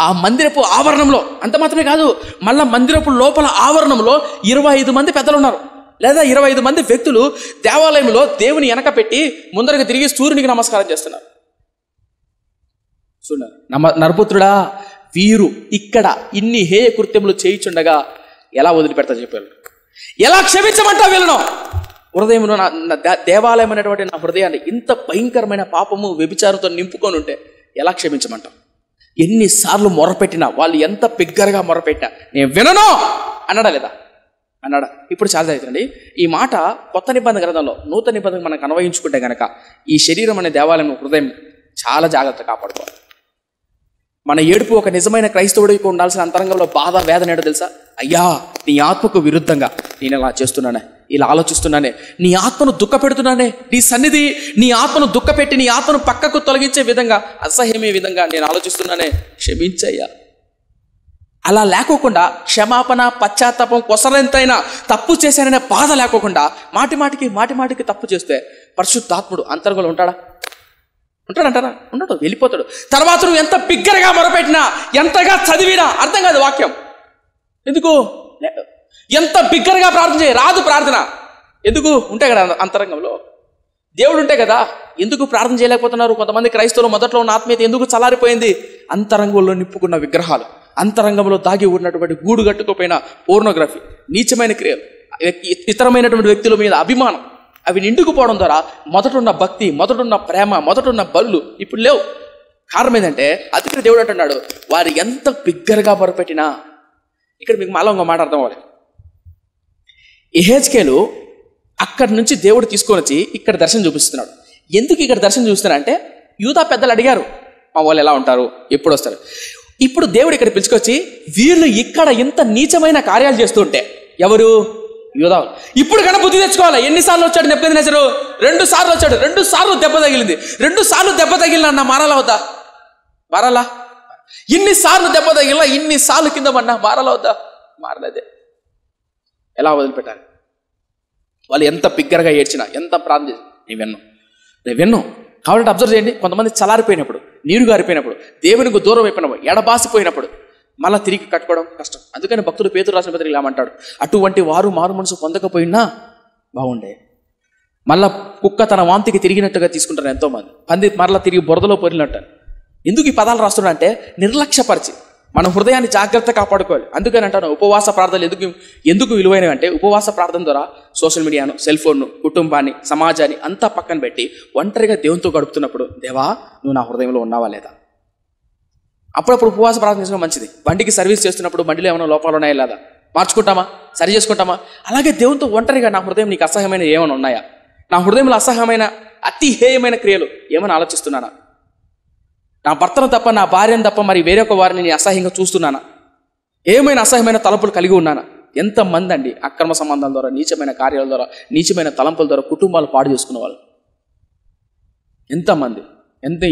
ఆ మందిరపు ఆవరణంలో అంత మాత్రమే కాదు, మళ్ళా మందిరపు లోపల ఆవరణంలో 25 మంది పెద్దలు ఉన్నారు, లేదా 25 మంది వ్యక్తులు దేవాలయంలో దేవుని వెనక పెట్టి ముందరగా తిరిగి సూర్యునికి నమస్కారం చేస్తున్నారు. నరపుత్రుడా, వీరు ఇక్కడ ఇన్ని హేయ కృత్యములు చేయిచుండగా ఎలా వదిలిపెడతా చెప్పారు? ఎలా క్షమించమంటా వీళ్ళను? హృదయంలో దేవాలయం అనేటువంటి నా హృదయాన్ని ఇంత భయంకరమైన పాపము, వ్యభిచారంతో నింపుకొని ఉంటే ఎలా క్షమించమంటాం? ఎన్నిసార్లు మొరపెట్టినా, వాళ్ళు ఎంత బిగ్గరగా మొరపెట్టా నేను వినను అన్నాడా లేదా? అన్నాడా? ఇప్పుడు చాలా అవుతుందండి ఈ మాట. కొత్త నిబంధన గ్రంథంలో, నూతన నిబంధన మనకు అన్వయించుకుంటే గనక ఈ శరీరం అనే దేవాలయం, హృదయం చాలా జాగ్రత్తగా కాపాడుకోవాలి. మన ఏడుపు ఒక నిజమైన క్రైస్తవుడికి ఉండాల్సిన అంతరంగంలో బాధ, వేదన ఏంటో తెలుసా? అయ్యా, నీ ఆత్మకు విరుద్ధంగా నేను ఇలా చేస్తున్నానే, ఇలా ఆలోచిస్తున్నానే, నీ ఆత్మను దుఃఖపెడుతున్నానే, నీ సన్నిధి నీ ఆత్మను దుఃఖపెట్టి నీ ఆత్మను పక్కకు తొలగించే విధంగా, అసహ్యమే విధంగా నేను ఆలోచిస్తున్నానే, క్షమించయ్యా. అలా లేకోకుండా క్షమాపణ, పశ్చాత్తాపం, కొసరెంతైనా తప్పు చేశాననే బాధ లేకోకుండా మాటి మాటికి తప్పు చేస్తే పరిశుద్ధాత్ముడు అంతరంగంలో ఉంటాడంటారా? ఉండడు, వెళ్ళిపోతాడు. తర్వాత నువ్వు ఎంత బిగ్గరగా మొరపెట్టినా, ఎంతగా చదివినా అర్థం కాదు వాక్యం. ఎందుకు? ఎంత బిగ్గరగా ప్రార్థన చేయి, రాదు ప్రార్థన. ఎందుకు? ఉంటాయి కదా అంతరంగంలో దేవుడు ఉంటే కదా. ఎందుకు ప్రార్థన చేయలేకపోతున్నారు? కొంతమంది క్రైస్తవులు మొదట్లో ఉన్న ఆత్మీయత ఎందుకు చలారిపోయింది? అంతరంగంలో నింపుకున్న విగ్రహాలు, అంతరంగంలో దాగి ఉన్నటువంటి గూడు కట్టుకోపోయిన పోర్నోగ్రఫీ, నీచమైన క్రియలు, ఇతరమైనటువంటి వ్యక్తుల మీద అభిమానం, అవి నిండుకుపోవడం ద్వారా మొదటున్న భక్తి, మొదటున్న ప్రేమ, మొదటున్న బళ్ళు ఇప్పుడు లేవు. కారణం ఏంటంటే అందుకని దేవుడు అంటున్నాడు, వారు ఎంత బిగ్గరగా మొరపెట్టినా. ఇక్కడ మీకు మళ్ళీ ఇంకో మాట అర్థం అవ్వాలి. యెహెజ్కేలు అక్కడి నుంచి దేవుడు తీసుకొని వచ్చి ఇక్కడ దర్శనం చూపిస్తున్నాడు. ఎందుకు ఇక్కడ దర్శనం చూస్తున్నారంటే, యూదా పెద్దలు అడిగారు, మా వాళ్ళు ఎలా ఉంటారు, ఎప్పుడు వస్తారు. ఇప్పుడు దేవుడు ఇక్కడ పిలుచుకొచ్చి, వీళ్ళు ఇక్కడ ఇంత నీచమైన కార్యాలు చేస్తుంటే, ఎవరు? యూదా. ఇప్పుడు కన్నా బుద్ధి తెచ్చుకోవాలి. ఎన్నిసార్లు వచ్చాడు నెబుకద్నెజరు? 2 సార్లు వచ్చాడు. 2 సార్లు దెబ్బ తగిలింది. 2 సార్లు దెబ్బ తగిలిన మారాలా అవుతా? మారాలా? ఇన్నిసార్లు దెబ్బ తగిలినా, ఇన్నిసార్లు కింద పడినా మారాలా అవుతా? మారలేదే. ఎలా వదిలిపెట్టాలి? వాళ్ళు ఎంత బిగ్గరగా ఏడ్చినా, ఎంత ప్రార్థన చేసి, నేను విన్నాను. కాబట్టి అబ్జర్వ్ చేయండి, కొంతమంది చలారిపోయినప్పుడు, నీరు గారిపోయినప్పుడు, దేవునికి దూరం అయిపోయినప్పుడు, ఎడబాసిపోయినప్పుడు మళ్ళీ తిరిగి కట్టుకోవడం కష్టం. అందుకని భక్తుడు పేతురు రాసిన పత్రిక ఇలా అంటాడు, అటువంటి వారు మారు మనసు పొందకపోయినా బాగుండే. మళ్ళా కుక్క తన వాంతికి తిరిగినట్టుగా తీసుకుంటారు ఎంతోమంది. పంది మరలా తిరిగి బురదలో పొరినట్టు. ఎందుకు ఈ పదాలు రాస్తున్నా అంటే, నిర్లక్ష్యపరిచి మన హృదయాన్ని జాగ్రత్త కాపాడుకోవాలి. అందుకని అంటాను, ఉపవాస ప్రార్థనలు ఎందుకు విలువైనవి అంటే, ఉపవాస ప్రార్థన ద్వారా సోషల్ మీడియాను, సెల్ ఫోన్ను, కుటుంబాన్ని, సమాజాన్ని అంతా పక్కన పెట్టి ఒంటరిగా దేవునితో గడుపుతున్నప్పుడు, దేవా నువ్వు నా హృదయంలో ఉన్నావా లేదా? అప్పుడప్పుడు ఉపవాస ప్రార్థన చేసుకోవడం మంచిది. బండికి సర్వీస్ చేస్తున్నప్పుడు బండిలో ఏమైనా లోపాలు ఉన్నాయా లేదా మార్చుకుంటామా, సరి చేసుకుంటామా? అలాగే దేవునితో ఒంటరిగా నా హృదయం నీకు అసహ్యమైన ఏమైనా ఉన్నాయా, నా హృదయంలో అసహ్యమైన అతి హేయమైన క్రియలు ఏమైనా ఆలోచిస్తున్నానా, నా భర్తను తప్ప, నా భార్యను తప్ప మరి వేరొక వారిని నేను అసహ్యంగా చూస్తున్నానా, ఏమైనా అసహ్యమైన తలంపులు కలిగి ఉన్నానా? ఎంతమంది అండి అక్రమ సంబంధాల ద్వారా, నీచమైన కార్యాల ద్వారా, నీచమైన తలంపుల ద్వారా కుటుంబాలు పాడు చేసుకున్న వాళ్ళు ఎంతమంది,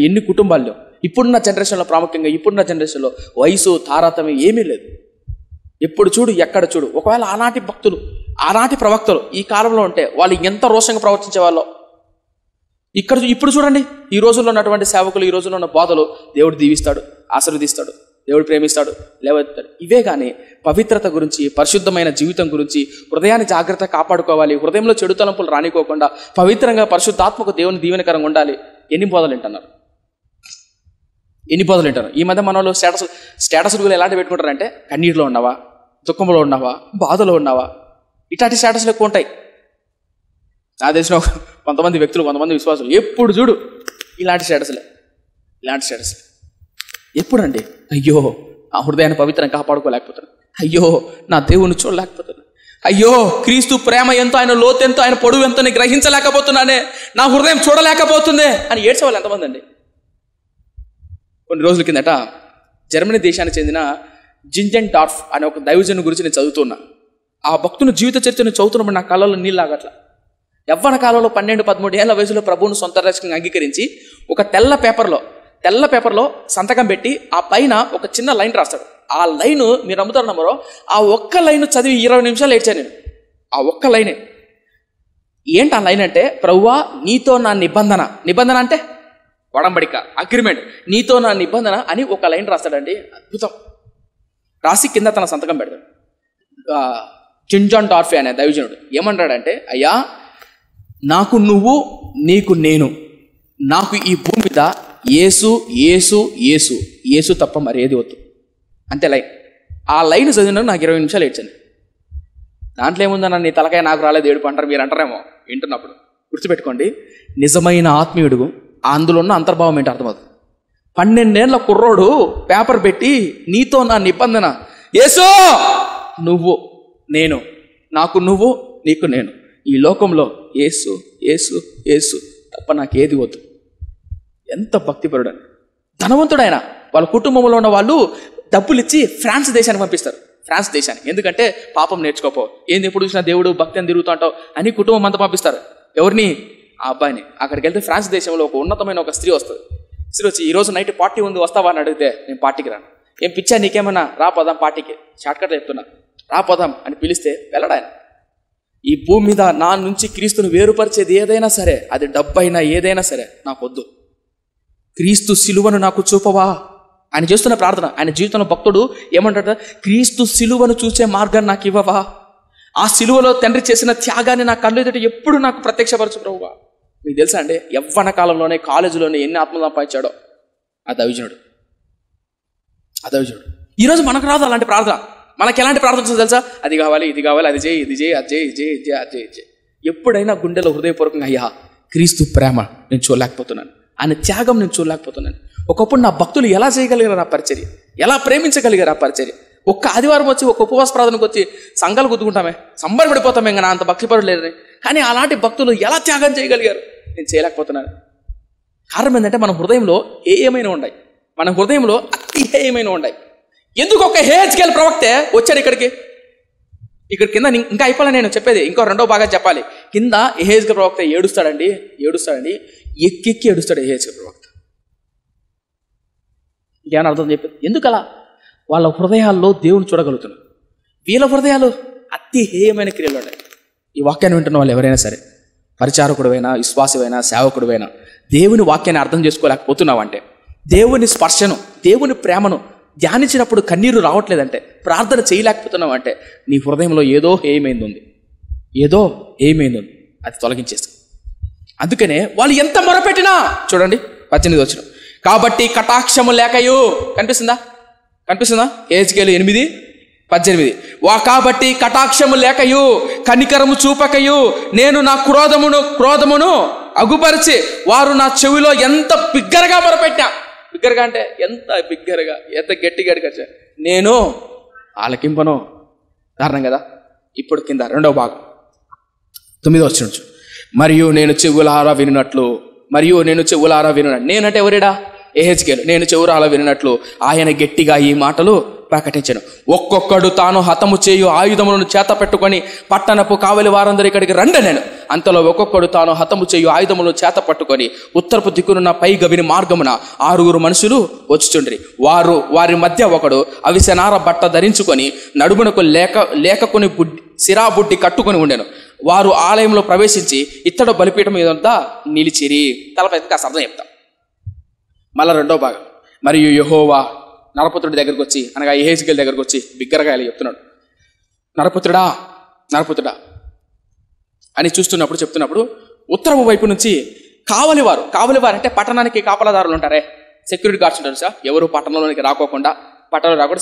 ఎన్ని కుటుంబాల్లో. ఇప్పుడున్న జనరేషన్లో, ప్రాముఖ్యంగా ఇప్పుడున్న జనరేషన్లో వయసు తారతమ్యం ఏమీ లేదు. ఎప్పుడు చూడు, ఎక్కడ చూడు. ఒకవేళ ఆనాటి భక్తులు, ఆనాటి ప్రవక్తలు ఈ కాలంలో ఉంటే వాళ్ళు ఎంత రోషంగా ప్రవర్తించే వాళ్ళు. ఇప్పుడు చూడండి, ఈ రోజుల్లో ఉన్నటువంటి సేవకులు, ఈ రోజుల్లో ఉన్న బోధలు, దేవుడు దీవిస్తాడు, ఆశీర్వదిస్తాడు, దేవుడు ప్రేమిస్తాడు, లేవెత్తాడు. ఇవే కానీ పవిత్రత గురించి, పరిశుద్ధమైన జీవితం గురించి, హృదయాన్ని జాగ్రత్త కాపాడుకోవాలి, హృదయంలో చెడు తలంపులు రానికోకుండా పవిత్రంగా పరిశుద్ధాత్మకు దేవుని దీవెనకరంగా ఉండాలి. ఎన్ని బోధలు వింటున్నారు? ఈ మధ్య మన వాళ్ళు స్టేటస్లు కూడా ఎలాంటి పెట్టుకుంటారంటే, కన్నీటిలో ఉన్నావా, దుఃఖంలో ఉన్నావా, బాధలో ఉన్నావా, ఇట్లాంటి స్టేటస్లు ఎక్కువ ఉంటాయి. నా తెలిసిన కొంతమంది వ్యక్తులు, కొంతమంది విశ్వాసులు ఎప్పుడు చూడు ఇలాంటి స్టేటస్లే. ఎప్పుడండి? అయ్యో ఆ హృదయాన్ని పవిత్రం కాపాడుకోలేకపోతాను, అయ్యో నా దేవుని చూడలేకపోతున్నాను, అయ్యో క్రీస్తు ప్రేమ ఎంతో, ఆయన లోతు ఎంతో, ఆయన పొడవు ఎంతో నేను గ్రహించలేకపోతున్నానే, నా హృదయం చూడలేకపోతుందే అని ఏడ్చేవాళ్ళు ఎంతమంది అండి. కొన్ని రోజుల కిందట జర్మనీ దేశానికి చెందిన జింజెన్డార్ఫ్ అనే ఒక దైవజను గురించి నేను చదువుతున్నా. ఆ భక్తుని జీవిత చరిత్రను చదువుతున్నప్పుడు నా కళ్ళలో నీళ్ళు ఆగట్ల. యవ్వన కాలంలో 12-13 ఏళ్ల వయసులో ప్రభువును సొంత రక్షణగా అంగీకరించి ఒక తెల్ల పేపర్లో సంతకం పెట్టి ఆ పైన ఒక చిన్న లైన్ రాస్తాడు. ఆ లైను మీరు నమ్ముతారు నమ్మరో, ఆ ఒక్క లైన్ చదివి 20 నిమిషాలు ఏడ్చాను నేను. ఆ ఒక్క లైనే. ఏంటి ఆ లైన్ అంటే, ప్రభువా నీతో నా నిబంధన అంటే ఒడంబడిక, అగ్రిమెంట్, నీతో నా నిబంధన అని ఒక లైన్ రాస్తాడండి. అద్భుతం. రాసి కింద తన సంతకం పెడతాడు. జింజెన్డార్ఫ్ అనే దైవజనుడు ఏమంటాడంటే, అయ్యా నాకు నువ్వు, నీకు నేను, నాకు ఈ భూమి మీద యేసు యేసు యేసు యేసు తప్ప మరేది వద్దు, అంతే లైన్. ఆ లైన్ చదివినాక నాకు 20 నిమిషాలు ఏడ్చాను. దాంట్లో ఏముందన్న, నీ తలకాయ నాకు రాలేదు ఏడుపు అంటారు మీరు, అంటారేమో వింటున్నప్పుడు. గుర్తుపెట్టుకోండి, నిజమైన ఆత్మీయుడు అందులో ఉన్న అంతర్భావం ఏంటి అర్థమవుతుంది. 12 ఏళ్ల కుర్రోడు పేపర్ పెట్టి నీతో నా నిబంధన, యేసు నువ్వు నేను, నాకు నువ్వు, నీకు నేను, ఈ లోకంలో యేసు యేసు యేసు తప్ప నాకేది వద్దు. ఎంత భక్తిపరుడు. ధనవంతుడైన వాళ్ళ కుటుంబంలో ఉన్న వాళ్ళు డబ్బులు ఇచ్చి ఫ్రాన్స్ దేశానికి పంపిస్తారు. ఫ్రాన్స్ దేశానికి. ఎందుకంటే పాపం నేర్చుకోపో, ఏంది ఎప్పుడు చూసినా దేవుడు భక్తి అని తిరుగుతూ ఉంటావు అని కుటుంబం అంతా పంపిస్తారు. ఎవరిని? ఆ అబ్బాయిని. అక్కడికి వెళ్తే ఫ్రాన్స్ దేశంలో ఒక ఉన్నతమైన ఒక స్త్రీ వస్తుంది. స్త్రీ వచ్చి, ఈరోజు నైట్ పార్టీ ఉంది వస్తావా అని అడిగితే, నేను పార్టీకి రాను. ఏం పిచ్చా నీకేమన్నా, రాపోదాం పార్టీకి, షార్ట్కట్ చెప్తున్నా, రాపోదాం అని పిలిస్తే వెళ్ళడాయన. ఈ భూమి మీద నా నుంచి క్రీస్తును వేరుపరిచేది ఏదైనా సరే, అది డబ్బైనా ఏదైనా సరే నాకొద్దు. క్రీస్తు సిలువను నాకు చూపవా. ఆయన చేస్తున్న ప్రార్థన. ఆయన జీవితంలో భక్తుడు ఏమంటాడు? క్రీస్తు సిలువను చూసే మార్గాన్ని నాకు ఇవ్వవా. ఆ సిలువలో తండ్రి చేసిన త్యాగాన్ని నా కళ్ళు ఎదుట ఎప్పుడు నాకు ప్రత్యక్షపరచు ప్రభువా. మీకు తెలుసా అండి, యవ్వన కాలంలోనే కాలేజీలోనే ఎన్ని ఆత్మలు సంపాదించాడో ఆ దైవజనుడు. ఈరోజు మనకు రాదు అలాంటి ప్రార్థన. మనకి ఎలాంటి ప్రార్థన తెలుసా? అది కావాలి, ఇది కావాలి, అది చేయి, ఇది చేయి, అది చేయి, ఇది చేయి, ఇది చేయి, అది చేయి. ఎప్పుడైనా గుండెలో హృదయపూర్వకంగా, అయ్యా క్రీస్తు ప్రేమ నేను చూడలేకపోతున్నాను, ఆయన త్యాగం నేను చూడలేకపోతున్నాను. ఒకప్పుడు నా భక్తులు ఎలా చేయగలిగారు ఆ పరిచర్య, ఎలా ప్రేమించగలిగారు ఆ పరిచర్య. ఒక్క ఆదివారం వచ్చి ఒక ఉపవాస ప్రార్థనకు వచ్చి సంఘాలు గుద్దుకుంటామే, సంబరపడిపోతామే, ఇంకా నా అంత భక్తిపరుడు లేదని. కానీ అలాంటి భక్తులు ఎలా త్యాగం చేయగలిగారు? నేను చేయలేకపోతున్నాను. కారణం ఏంటంటే మన హృదయంలో ఏమైనా ఉన్నాయి, మన హృదయంలో అతి హేయమైన ఉన్నాయి. ఎందుకు ఒక హెచ్కేఎల్ ప్రవక్తే వచ్చాడు ఇక్కడ కింద ఇంకా అయిపోలే నేను చెప్పేది, ఇంకో రెండో బాగా చెప్పాలి. కింద ఎహెజ్కేల్ ప్రవక్త ఏడుస్తాడండి, ఎక్కి ఏడుస్తాడు ఎహెజ్కేల్ ప్రవక్త. ఇంకేమైనా అర్థం చెప్పేది? ఎందుకలా? వాళ్ళ హృదయాల్లో దేవుని చూడగలుగుతున్నారు. వీళ్ళ హృదయాలు అతి హేయమైన క్రియలు ఉన్నాయి. ఈ వాక్యాన్ని వింటున్న వాళ్ళు ఎవరైనా సరే, పరిచారకుడువైనా, విశ్వాసమైనా, సేవకుడువైనా, దేవుని వాక్యాన్ని అర్థం చేసుకోలేకపోతున్నావంటే, దేవుని స్పర్శను, దేవుని ప్రేమను ధ్యానించినప్పుడు కన్నీరు రావట్లేదంటే, ప్రార్థన చేయలేకపోతున్నావు అంటే, నీ హృదయంలో ఏదో ఏమైంది ఉంది, అది తొలగించేసి. అందుకనే వాళ్ళు ఎంత మొరపెట్టినా, చూడండి 18 వచనం, కాబట్టి కటాక్షము లేకయు, కనిపిస్తుందా ఎహెజ్కేలు 8:18, కాబట్టి కటాక్షము లేకయు కనికరము చూపకయు నేను నా క్రోధమును అగుపరిచి వారు నా చెవిలో ఎంత బిగ్గరగా మొరపెట్టా. బిగ్గరగా అంటే ఎంత బిగ్గరగా, ఎంత గట్టిగా అడిగచ్చా, నేను ఆలకింపను. కారణం కదా. ఇప్పుడు కింద రెండవ భాగం 9వ వచనం, మరియు నేను చెవులారా వినున్నట్లు, నేనంటే ఎవరిడా? ఎహెజ్కేలు. నేను చెవులారా వినున్నట్లు ఆయన గట్టిగా ఈ మాటలు ప్రకటించను. ఒక్కొక్కడు తాను హతము చేయు ఆయుధములను చేత పెట్టుకొని పట్టణపు కావలి వారందరూ ఇక్కడికి రండి నేను. అంతలో ఒక్కొక్కడు తాను హతము చేయు ఆయుధములను చేత పట్టుకొని ఉత్తరపు దిక్కునున్న పై గవిని మార్గమున 6 మనుషులు వచ్చుచుండ్రి. వారి మధ్య ఒకడు అవిసెనార బట్ట ధరించుకొని నడుమునకు లేకకొని సిరాబుడ్డి కట్టుకొని ఉండెను. వారు ఆలయంలో ప్రవేశించి ఇత్తడి బలిపీఠం మీద నిలిచిరి. తలపై కాస్త అర్థం చెప్తాం. మళ్ళా రెండో భాగం, మరియు యెహోవా నరపుత్రుడి దగ్గరకు వచ్చి, అనగా ఎహెజ్కేలు దగ్గరకు వచ్చి బిగ్గరగా ఇలా చెప్తున్నాడు, నరపుత్రుడా అని చెప్తున్నప్పుడు ఉత్తరపు వైపు నుంచి కావలివారు అంటే పట్టణానికి కాపలాదారులు ఉంటారే, సెక్యూరిటీ గార్డ్స్ ఉంటారు సార్. ఎవరు పట్టణంలోనికి రాకుండా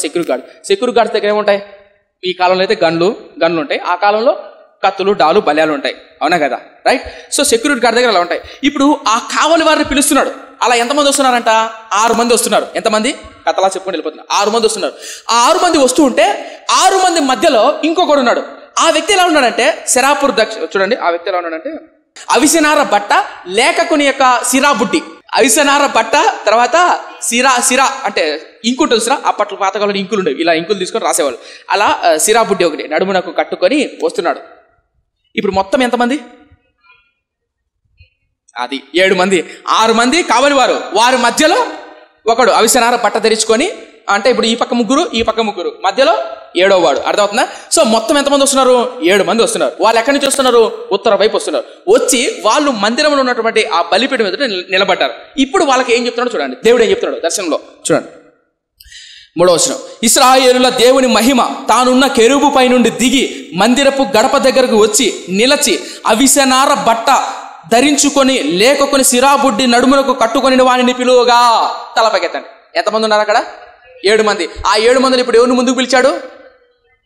సెక్యూరిటీ గార్డ్స్ దగ్గర ఏముంటాయి? ఈ కాలంలో అయితే గన్లు ఉంటాయి, ఆ కాలంలో కత్తులు, డాలు, బల్యాలు ఉంటాయి. అవునా కదా, రైట్? సో సెక్యూరిటీ గార్డ్ దగ్గర అలా ఉంటాయి. ఇప్పుడు ఆ కావలి వారిని పిలుస్తున్నాడు. అలా ఎంతమంది వస్తున్నారంట? 6 మంది వస్తున్నారు. ఎంతమంది? కథలా చెప్పుకొని వెళ్ళిపోతున్నారు. 6 మంది వస్తున్నారు. ఆ 6 మంది వస్తూ ఉంటే 6 మంది మధ్యలో ఇంకొకడు ఉన్నాడు. ఆ వ్యక్తి ఎలా ఉన్నాడంటే, శరాపూర్ చూడండి, ఆ వ్యక్తి ఎలా ఉన్నాడంటే అవిసెనార బట్ట లేఖకుని యొక్క సిరాబుడ్డి, అవిసెనార బట్ట, తర్వాత సిరా అంటే ఇంకుంటుంది సిరా. అప్పట్లో పాతకాలంలో ఇంకులు ఉండేవి, ఇలా ఇంకులు తీసుకొని రాసేవాళ్ళు. అలా సిరాబుడ్డి ఒకటి నడుమునకు కట్టుకొని వస్తున్నాడు. ఇప్పుడు మొత్తం ఎంతమంది? అది 7 మంది. 6 మంది కావలివారు, వారి మధ్యలో ఒకడు అవిసెనార బట్ట ధరించుకొని, అంటే ఇప్పుడు ఈ పక్క ముగ్గురు, మధ్యలో 7వ వాడు. అర్థమవుతుందా? సో మొత్తం ఎంతమంది వస్తున్నారు? 7 మంది వస్తున్నారు. వాళ్ళు ఎక్కడి నుంచి వస్తున్నారు? ఉత్తర వైపు వస్తున్నారు. వచ్చి వాళ్ళు మందిరంలో ఉన్నటువంటి ఆ బలిపీఠం ఎదుట నిలబడ్డారు. ఇప్పుడు వాళ్ళకి ఏం చెప్తున్నాడు చూడండి, దేవుడు ఏం చెప్తున్నాడు దర్శనంలో చూడండి. 3వ వచనం, ఇశ్రాయేలుల దేవుని మహిమ తానున్న కెరూబు పై నుండి దిగి మందిరపు గడప దగ్గరకు వచ్చి నిలచి అవిసెనార బట్ట ధరించుకొని లేకొకొని సిరాబుడ్డి నడుమునకు కట్టుకొని వాడిని పిలువగా. తలపకెత్తండి. ఎంతమంది ఉన్నారు అక్కడ? 7 మంది. ఆ 7 మందిని ఇప్పుడు ఎవరిని ముందుకు పిలిచాడు?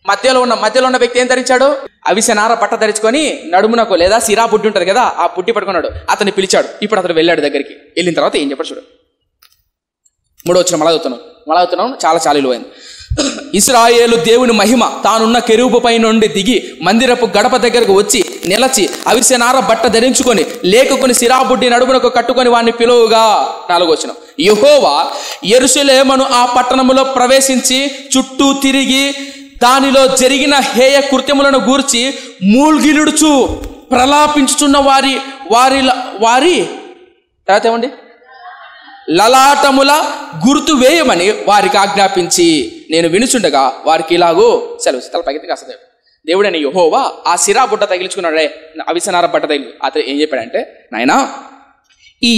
మధ్యలో ఉన్న వ్యక్తి ఏం ధరించాడు? అవిసెనార బట్ట ధరించుకొని నడుమునకు లేదా సిరా బుడ్డి ఉంటుంది కదా, ఆ బుడ్డి పట్టుకున్నాడు. అతన్ని పిలిచాడు. ఇప్పుడు అతను వెళ్ళాడు దగ్గరికి. వెళ్ళిన తర్వాత ఏం చెప్పాడు చూడు. 3వ వచనం మళ్ళా అవుతున్నాం, చాలా విలువైంది. ఇశ్రాయేలు దేవుని మహిమ తానున్న కెరూబు పై నుండి దిగి మందిరపు గడప దగ్గరకు వచ్చి నిలచి అవిసెనార బట్ట ధరించుకొని లేకొకొని సిరాబుడ్డి నడుమునకు కట్టుకొని వాడిని పిలువగా. 4వ వచనం, యెహోవా యెరూషలేమును ఆ పట్టణములో ప్రవేశించి చుట్టూ తిరిగి దానిలో జరిగిన హేయ కృత్యములను గూర్చి మూల్గిలుడుచు ప్రలాపించుచున్న వారి తర్వాత ఏమండి లలాటముల గుర్తు వేయమని వారికి ఆజ్ఞాపించి నేను వినుచుండగా వారికి ఇలాగూ సెలవు. తల పైకి కాస్త దేవుడని యెహోవా ఆ సిరా బుట్ట తగిలించుకున్నాడే, అవిసనార బట్ట తగిలి అతను ఏం చెప్పాడంటే, నాయనా ఈ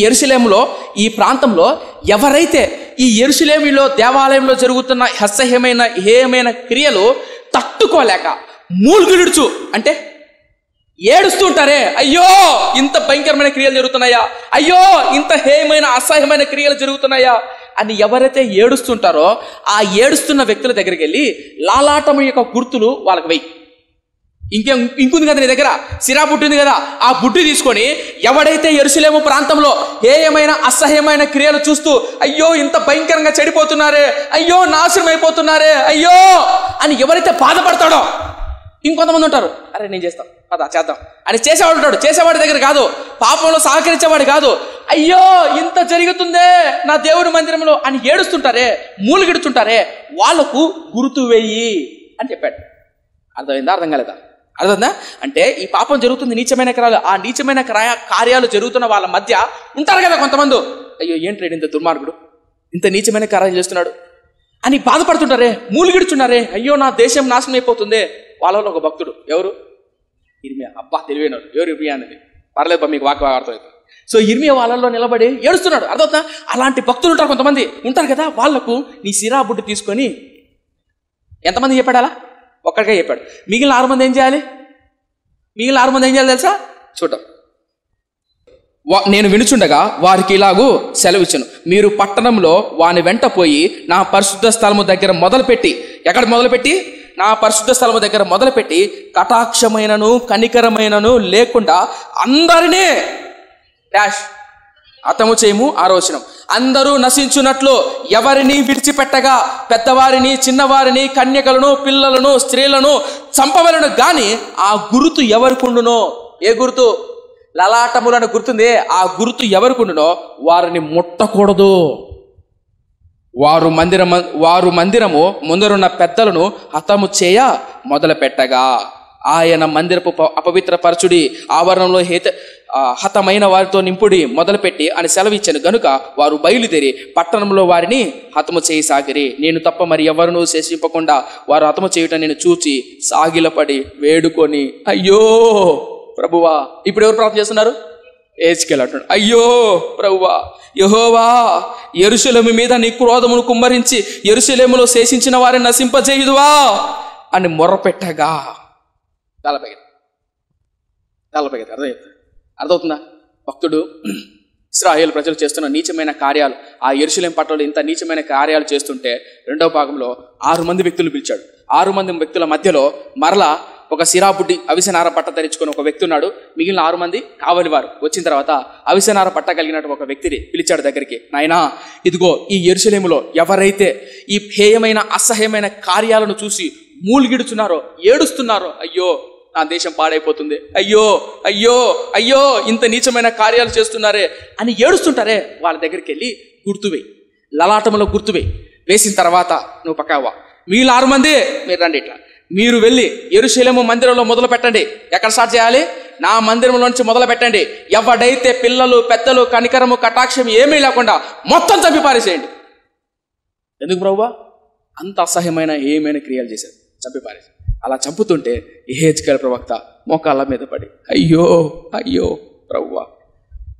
యెరూషలేములో ఈ ప్రాంతంలో ఎవరైతే ఈ యెరూషలేములో దేవాలయంలో జరుగుతున్న హేయమైన క్రియలు తట్టుకోలేక మూల్గులుడుచు అంటే ఏడుస్తూ ఉంటారే, అయ్యో ఇంత భయంకరమైన క్రియలు జరుగుతున్నాయా, అయ్యో ఇంత హేయమైన అసహ్యమైన క్రియలు జరుగుతున్నాయా అని ఎవరైతే ఏడుస్తుంటారో ఆ ఏడుస్తున్న వ్యక్తుల దగ్గరికి వెళ్ళి లాలాటము యొక్క గుర్తులు వాళ్ళకి వెయ్యి. ఇంకుంది కదా నీ దగ్గర సిరా బుట్టు ఉంది కదా, ఆ బుట్టు తీసుకొని ఎవడైతే యెరూషలేము ప్రాంతంలో హేయమైన అసహ్యమైన క్రియలు చూస్తూ అయ్యో ఇంత భయంకరంగా చెడిపోతున్నారే, అయ్యో నాశనం అయిపోతున్నారే, అయ్యో అని ఎవరైతే బాధపడతాడో, ఇంకొంతమంది ఉంటారు అరే నేను చేస్తాను పదా చేద్దాం అని చేసేవాడు ఉంటాడు. చేసేవాడి దగ్గర కాదు, పాపంలో సహకరించేవాడు కాదు, అయ్యో ఇంత జరుగుతుందే నా దేవుడి మందిరంలో అని ఏడుస్తుంటారే, మూలుగిడుతుంటారే, వాళ్లకు గుర్తు వెయ్యి అని చెప్పాడు. అర్థమైందా? అర్థం కాలేదా? అర్థమైందా? అంటే ఈ పాపం జరుగుతుంది, నీచమైన కార్యాలు, ఆ నీచమైన కార్యాలు జరుగుతున్న వాళ్ళ మధ్య ఉంటారు కదా కొంతమంది, అయ్యో ఏంటి ఇంత దుర్మార్గుడు ఇంత నీచమైన కార్యాలు చేస్తున్నాడు అని బాధపడుతుంటారే, మూలుగిడుచున్నారే, అయ్యో నా దేశం నాశనం అయిపోతుంది. వాళ్ళలో ఒక భక్తుడు ఎవరు? ఇర్మియా. అబ్బా తెలివైనడు ఎవరు? ఇర్మియా అనేది పర్లేదు మీకు వాక్య అర్థమవుతుంది. సో ఇర్మియా వాళ్ళల్లో నిలబడి ఏడుస్తున్నాడు. అర్థమవుతా? అలాంటి భక్తులు ఉంటారు, కొంతమంది ఉంటారు కదా, వాళ్లకు నీ సిరా బుడ్డు తీసుకొని ఎంతమంది చెప్పాడు? అలా ఒక్కడికే చెప్పాడు. మిగిలిన 6 మంది ఏం చేయాలి? తెలుసా? చూద్దాం. నేను వినుచుండగా వారికి ఇలాగూ సెలవిచ్చును, మీరు పట్టణంలో వాని వెంట పోయి నా పరిశుద్ధ స్థలము దగ్గర మొదలుపెట్టి, ఎక్కడ మొదలుపెట్టి? నా పరిశుద్ధ స్థలము దగ్గర మొదలుపెట్టి కటాక్షమైనను కనికరమైనను లేకుండా అందరినీ హతము చేయము. 6వ వచనం, అందరూ నశించున్నట్లు ఎవరిని విడిచిపెట్టగా పెద్దవారిని చిన్నవారిని కన్యకలను పిల్లలను స్త్రీలను చంపవలను గాని ఆ గుర్తు ఎవరికుండునో, ఏ గుర్తు? లలాటములను గుర్తుంది, ఆ గుర్తు ఎవరికుండునో వారిని ముట్టకూడదు. వారు మందిరము ముందరున్న పెద్దలను హతము చేయ మొదలు పెట్టగా ఆయన మందిరపు అపవిత్రపరచుడి, ఆవరణంలో హతమైన వారితో నింపుడి మొదలుపెట్టి అని సెలవిచ్చాను గనుక వారు బయలుదేరి పట్టణంలో వారిని హతము చేయసాగిరి. నేను తప్ప మరి ఎవరినూ శేషింపకుండా వారు హతము చేయుట నేను చూచి సాగిలపడి వేడుకొని, అయ్యో ప్రభువా. ఇప్పుడు ఎవరు ప్రార్థన చేస్తున్నారు? ఏజ్కేలు అంటున్నాడు, అయ్యో ప్రభువా, యెహోవా యెరూషలేము మీద నీ క్రోధమును కుమ్మరించి యెరూషలేములో శేషించిన వారిని నశింపజేయుదువా అని మొర్రపెట్టగా తలపైకి అర్థమవుతుందా? భక్తుడు ఇశ్రాయేలు ప్రజలు చేస్తున్న నీచమైన కార్యాలు, ఆ యెరూషలేము పట్టణంలో ఇంత నీచమైన కార్యాలు చేస్తుంటే 2వ భాగంలో 6 మంది వ్యక్తులు పిలిచాడు. 6 మంది వ్యక్తుల మధ్యలో మరలా ఒక సిరాబుడ్డి అవిసెనార పట్ట ధరించుకుని ఒక వ్యక్తి ఉన్నాడు. మిగిలిన 6 మంది కావలి వారు. వచ్చిన తర్వాత అవిసెనార పట్ట కలిగినట్టు ఒక వ్యక్తిని పిలిచాడు దగ్గరికి. నాయనా, ఇదిగో ఈ యెరూషలేములో ఎవరైతే ఈ హేయమైన అసహ్యమైన కార్యాలను చూసి మూలుగిడుచున్నారో, ఏడుస్తున్నారో, అయ్యో నా దేశం పాడైపోతుంది, అయ్యో అయ్యో అయ్యో ఇంత నీచమైన కార్యాలు చేస్తున్నారే అని ఏడుస్తుంటారే, వాళ్ళ దగ్గరికి వెళ్ళి గుర్తువేయి, లలాటములో గుర్తువేయి. వేసిన తర్వాత నువ్వు పక్కావా, వీళ్ళు 6 మంది మీరు రండి, ఇట్లా మీరు వెళ్ళి యెరూషలేము మందిరంలో మొదలు పెట్టండి. ఎక్కడ స్టార్ట్ చేయాలి? నా మందిరంలో నుంచి మొదలు పెట్టండి. ఎవడైతే పిల్లలు పెద్దలు కనికరము కటాక్షం ఏమీ లేకుండా మొత్తం చంపి పారేసేయండి. ఎందుకు ప్రభువా? అంత అసహ్యమైన ఏమైనా క్రియలు చేశారు, చంపి పారేసి. అలా చంపుతుంటే యెహెజ్కేలు ప్రవక్త మోకాళ్ళ మీద పడి, అయ్యో అయ్యో ప్రభువా,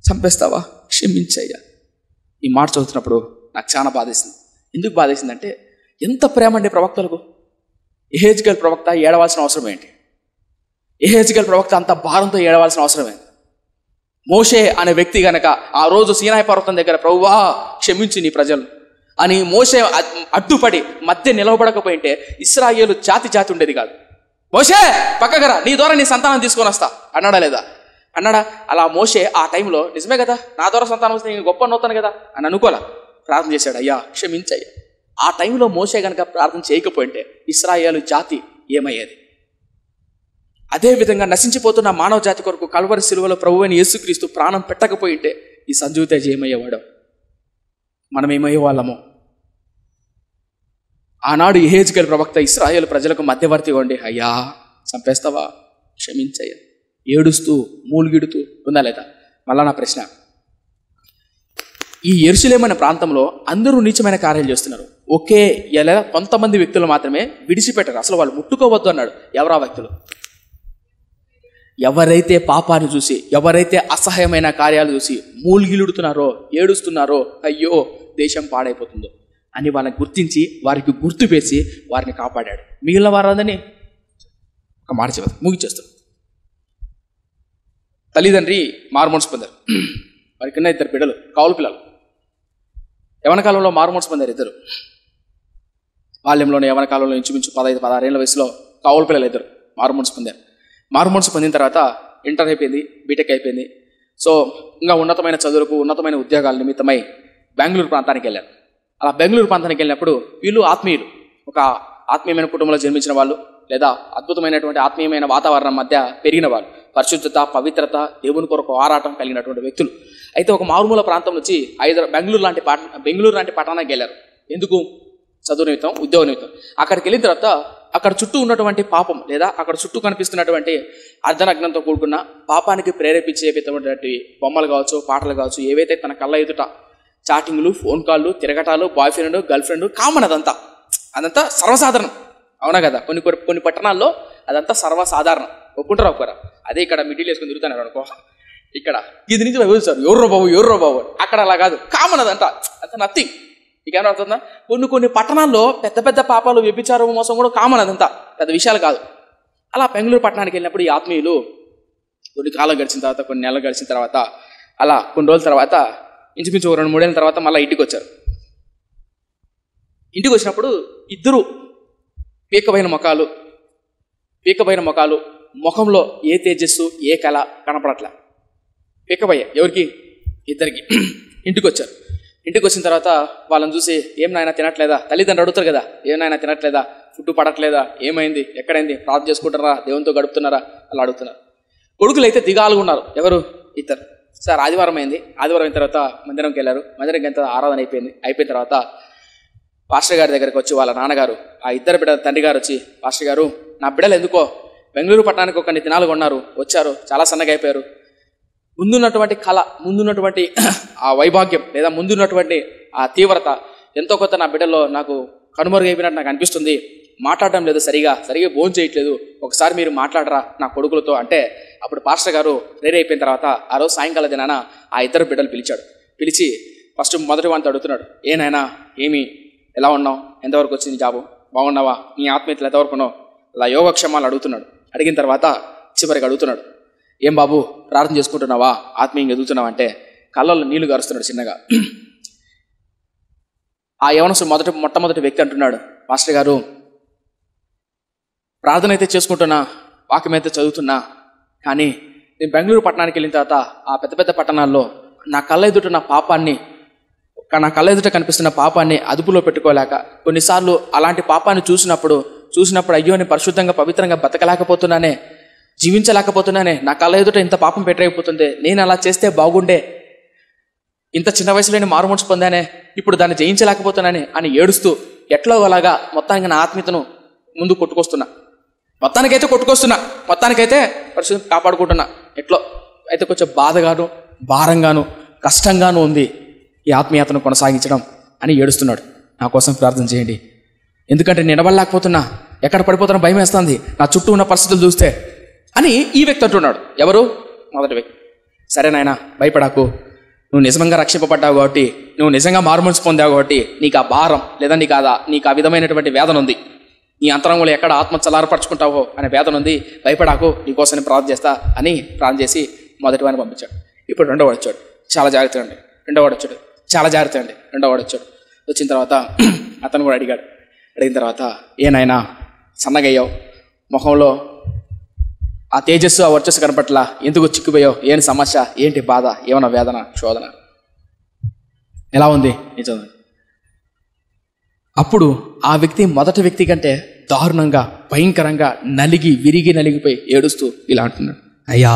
చంపేస్తావా, క్షమించయ్యా. ఈ మాట చదువుతున్నప్పుడు నాకు చాలా బాధేసింది. ఎందుకు బాధేసిందంటే, ఎంత ప్రేమ అండి ప్రవక్తలకు. యెహెజ్కేలు ప్రవక్త ఏడవాల్సిన అవసరం ఏంటి? యెహెజ్కేలు ప్రవక్త అంత భారంతో ఏడవాల్సిన అవసరం ఏంటి? మోషే అనే వ్యక్తి గనక ఆ రోజు సీనాయి పర్వతం దగ్గర ప్రభువా క్షమించి నీ ప్రజలు అని మోషే అడ్డుపడి మధ్య నిలవబడకపోయింటే ఇశ్రాయేలు జాతి ఉండేది కాదు. మోషే పక్కగరా, నీ ద్వారా నీ సంతానం తీసుకొని వస్తా అన్నాడా లేదా? అన్నాడా? అలా మోషే ఆ టైంలో నిజమే కదా, నా ద్వారా సంతానం వస్తే నేను గొప్ప నవ్వుతాను కదా అని అనుకోలే. ప్రార్థన చేశాడు, అయ్యా క్షమించయ్యా. ఆ టైంలో మోషే గనక ప్రార్థన చేయకపోయింటే ఇశ్రాయేలు జాతి ఏమయ్యేది? అదేవిధంగా నశించిపోతున్న మానవ జాతి కొరకు కల్వరి శిలువలో ప్రభువైన యేసుక్రీస్తు ప్రాణం పెట్టకపోయింటే ఈ సంజీవ్ తేజ్ ఏమయ్యేవాడో, మనం ఏమయ్యే వాళ్ళమో. ఆనాడు యెహెజ్కేలు ప్రవక్త ఇశ్రాయేలు ప్రజలకు మధ్యవర్తిగా ఉండి, అయ్యా చంపేస్తావా, క్షమించయ్యా, ఏడుస్తూ మూలుగిడుతూ ఉందా లేదా? మళ్ళా నా ప్రశ్న, ఈ యెరూషలేము అనే ప్రాంతంలో అందరూ నీచమైన కార్యాలు చేస్తున్నారు. ఒకే ఎలా కొంతమంది వ్యక్తులు మాత్రమే విడిచిపెట్టారు, అసలు వాళ్ళు ముట్టుకోవద్దు అన్నాడు. ఎవరా వ్యక్తులు? ఎవరైతే పాపాన్ని చూసి, ఎవరైతే అసహ్యమైన కార్యాలు చూసి మూల్గిలుడుతున్నారో, ఏడుస్తున్నారో, అయ్యో దేశం పాడైపోతుందో అని వాళ్ళని గుర్తించి వారికి గుర్తు వేసి వారిని కాపాడాడు. మిగిలిన వారందరినీ ఒక మాట చెప్పదు ముగిచేస్తారు. తల్లిదండ్రి మారుమనసు పొందారు. వారికి ఉన్న 2 బిడ్డలు, కౌలు పిల్లలు. యవన కాలంలో మారుమనసు పొందారు 2. బాల్యంలోనే యవన కాలంలో ఇంచుమించు 15-16 ఏళ్ళ వయసులో కౌలు పిల్లలు 2 మారుమనసు పొందారు. మారుమనసు పొందిన తర్వాత ఇంటర్ అయిపోయింది, బీటెక్ అయిపోయింది. సో ఇంకా ఉన్నతమైన చదువులకు, ఉన్నతమైన ఉద్యోగాల నిమిత్తమై బెంగళూరు ప్రాంతానికి వెళ్ళారు. అలా బెంగళూరు ప్రాంతానికి వెళ్ళినప్పుడు వీళ్ళు ఆత్మీయులు, ఒక ఆత్మీయమైన కుటుంబంలో జన్మించిన వాళ్ళు, లేదా అద్భుతమైనటువంటి ఆత్మీయమైన వాతావరణం మధ్య పెరిగిన వాళ్ళు, పరిశుద్ధత, పవిత్రత, దేవుని కొరకు ఆరాటం కలిగినటువంటి వ్యక్తులు. అయితే ఒక మారుమూల ప్రాంతం నుంచి బెంగళూరు లాంటి పట్టణానికి వెళ్ళారు. ఎందుకు? చదువు నిమిత్తం, ఉద్యోగ నిమిత్తం. అక్కడికి వెళ్ళిన తర్వాత అక్కడ చుట్టూ ఉన్నటువంటి పాపం, లేదా అక్కడ చుట్టూ కనిపిస్తున్నటువంటి అర్ధనగ్నంతో కూడుకున్న పాపానికి ప్రేరేపించేటువంటి బొమ్మలు కావచ్చు, పాటలు కావచ్చు, ఏవైతే తన కళ్ళ ఎదుట చాటింగ్లు, ఫోన్ కాళ్ళు, తిరగటాలు, boyfriend, girlfriend common, అదంతా సర్వసాధారణం. అవునా కదా? కొన్ని పట్టణాల్లో అదంతా సర్వసాధారణం. ఒప్పుకుంటారా ఒప్పుకోరా? అదే ఇక్కడ మిడిల్ వేసుకొని తిరుగుతున్నారు అనుకో, ఇక్కడ ఇది నుంచి వెళ్తారు, ఎవర్రో బాబు. అక్కడ అలా కాదు, కామన్, అంత నథింగ్. మీకేమైనా అర్థందా? కొన్ని పట్టణాల్లో పెద్ద పెద్ద పాపాలు, వ్యభిచారం, మోసం కూడా కామన్, అదంతా పెద్ద విషయాలు కాదు. అలా బెంగళూరు పట్టణానికి వెళ్ళినప్పుడు ఈ ఆత్మీయులు కొన్ని కాలం గడిచిన తర్వాత, కొన్ని నెలలు గడిచిన తర్వాత, అలా కొన్ని రోజుల తర్వాత, ఇంచుమించు 2-3 ఏళ్ళ తర్వాత మళ్ళీ ఇంటికి వచ్చారు. ఇంటికి వచ్చినప్పుడు 2 పీకబైన ముఖాలు, ముఖంలో ఏ తేజస్సు, ఏ కళ కనపడట్లే. పీకబయ్య ఎవరికి? 2కి. ఇంటికి వచ్చారు. ఇంటికి వచ్చిన తర్వాత వాళ్ళని చూసి, ఏం నాయన తినట్లేదా? తల్లిదండ్రులు అడుగుతారు కదా, ఏం నాయన తినట్లేదా, ఫుడ్ పడట్లేదా, ఏమైంది, ఎక్కడైంది, ప్రార్థన చేసుకుంటారా, దేవునితో గడుపుతున్నారా, అలా అడుగుతున్నారు. కొడుకులు అయితే దిగాలుగా ఉన్నారు. ఎవరు? 2. సార్ ఆదివారం అయింది. ఆదివారం అయిన తర్వాత మందిరంకి వెళ్ళారు. మందిరంకి ఎంత ఆరాధన అయిపోయిన తర్వాత పాస్టర్ గారి దగ్గరికి వచ్చి వాళ్ళ నాన్నగారు, ఆ 2 బిడ్డల తండ్రి గారు వచ్చి, పాస్టర్ గారు, నా బిడ్డలు ఎందుకో బెంగళూరు పట్టణానికి కొన్ని దినాలు వచ్చారు, చాలా సన్నగా అయిపోయారు. ముందున్నటువంటి కళ, ముందున్నటువంటి ఆ వైభాగ్యం, లేదా ముందున్నటువంటి ఆ తీవ్రత ఎంతో కొంత నా బిడ్డల్లో నాకు కనుమరుగైపోయినట్టు నాకు అనిపిస్తుంది. మాట్లాడడం లేదు, సరిగా భోజనం చేయట్లేదు. ఒకసారి మీరు మాట్లాడరా నా కొడుకులతో అంటే, అప్పుడు పాస్టర్ గారు రెడీ అయిపోయిన తర్వాత ఆ రోజు సాయంకాల దినాన ఆ 2 బిడ్డలు పిలిచాడు. పిలిచి ఫస్ట్ మొదటి వాడితో అడుగుతున్నాడు, ఏనాయనా ఏమి, ఎలా ఉన్నావు, ఎంతవరకు వచ్చింది జాబు, బాగున్నావా, నీ ఆత్మీయతలు ఎంతవరకు ఉన్నావు, అలా యోగక్షేమాలు అడుగుతున్నాడు. అడిగిన తర్వాత చివరికి అడుగుతున్నాడు, ఏం బాబు ప్రార్థన చేసుకుంటున్నావా, ఆత్మీయంగా ఎదుగుతున్నావా అంటే కళ్ళల్లో నీళ్లు గారుస్తున్నాడు చిన్నగా. ఆ యవనసు మొట్టమొదటి వ్యక్తి అంటున్నాడు, మాస్టర్ గారు ప్రార్థన అయితే చేసుకుంటున్నా, వాక్యం అయితే చదువుతున్నా, కానీ నేను బెంగళూరు పట్టణానికి వెళ్ళిన తర్వాత ఆ పెద్ద పెద్ద పట్టణాల్లో నా కళ్ళ ఎదుట కనిపిస్తున్న పాపాన్ని అదుపులో పెట్టుకోలేక, కొన్నిసార్లు అలాంటి పాపాన్ని చూసినప్పుడు అయ్యో నేను పరిశుద్ధంగా పవిత్రంగా బతకలేకపోతున్నానే, జీవించలేకపోతున్నానే, నా కళ్ళ ఎదుట ఇంత పాపం పెట్టలేకపోతుంది, నేను అలా చేస్తే బాగుండే, ఇంత చిన్న వయసులోనే మారుమనసు పొందానే, ఇప్పుడు దాన్ని జయించలేకపోతున్నానే అని ఏడుస్తూ ఎట్లో అలాగా మొత్తానికి నా ఆత్మీయతను ముందు మొత్తానికైతే పరిశుద్ధం కాపాడుకుంటున్నా, ఎట్లో అయితే కొంచెం బాధగాను, భారంగాను, కష్టంగాను ఉంది ఈ ఆత్మీయతను కొనసాగించడం అని ఏడుస్తున్నాడు. నా కోసం ప్రార్థన చేయండి, ఎందుకంటే నిలబడలేకపోతున్నా, ఎక్కడ పడిపోతున్నా భయం వేస్తుంది, నా చుట్టూ ఉన్న పరిస్థితులు చూస్తే అని ఈ వ్యక్తి అంటున్నాడు. ఎవరు? మొదటి వ్యక్తి. సరే నాయనా భయపడాకు, నువ్వు నిజంగా రక్షింపబడ్డావు కాబట్టి, నువ్వు నిజంగా మారుమనసు పొందావు కాబట్టి నీకు ఆ భారం, లేదా నీకు ఆ విధమైనటువంటి వేదన ఉంది, నీ అంతరంగంలో ఎక్కడ ఆత్మ చల్లారపరచుకుంటావో అనే వేదన ఉంది, భయపడాకు, నీకోసం ప్రార్థన చేస్తా అని ప్రార్థన చేసి మొదటి వాడిని పంపించాడు. ఇప్పుడు 2వ వాడు వచ్చాడు, చాలా జాగ్రత్త అండి. 2వ వాడు వచ్చాడు, చాలా జాగ్రత్త అండి. 2వ వాడు వచ్చాడు. వచ్చిన తర్వాత అతను కూడా అడిగిన తర్వాత, ఏ నాయనా సన్నగయ్యావు, ముఖంలో ఆ తేజస్సు, ఆ వర్చస్సు కనపట్లా, ఎందుకు చిక్కుపోయావు, ఏంటి సమస్య, ఏంటి బాధ, ఏమన్నా వేదన, శోధన, ఎలా ఉంది నిజం? అప్పుడు ఆ వ్యక్తి మొదటి వ్యక్తి కంటే దారుణంగా, భయంకరంగా నలిగిపోయి ఏడుస్తూ ఇలా అంటున్నాడు, అయ్యా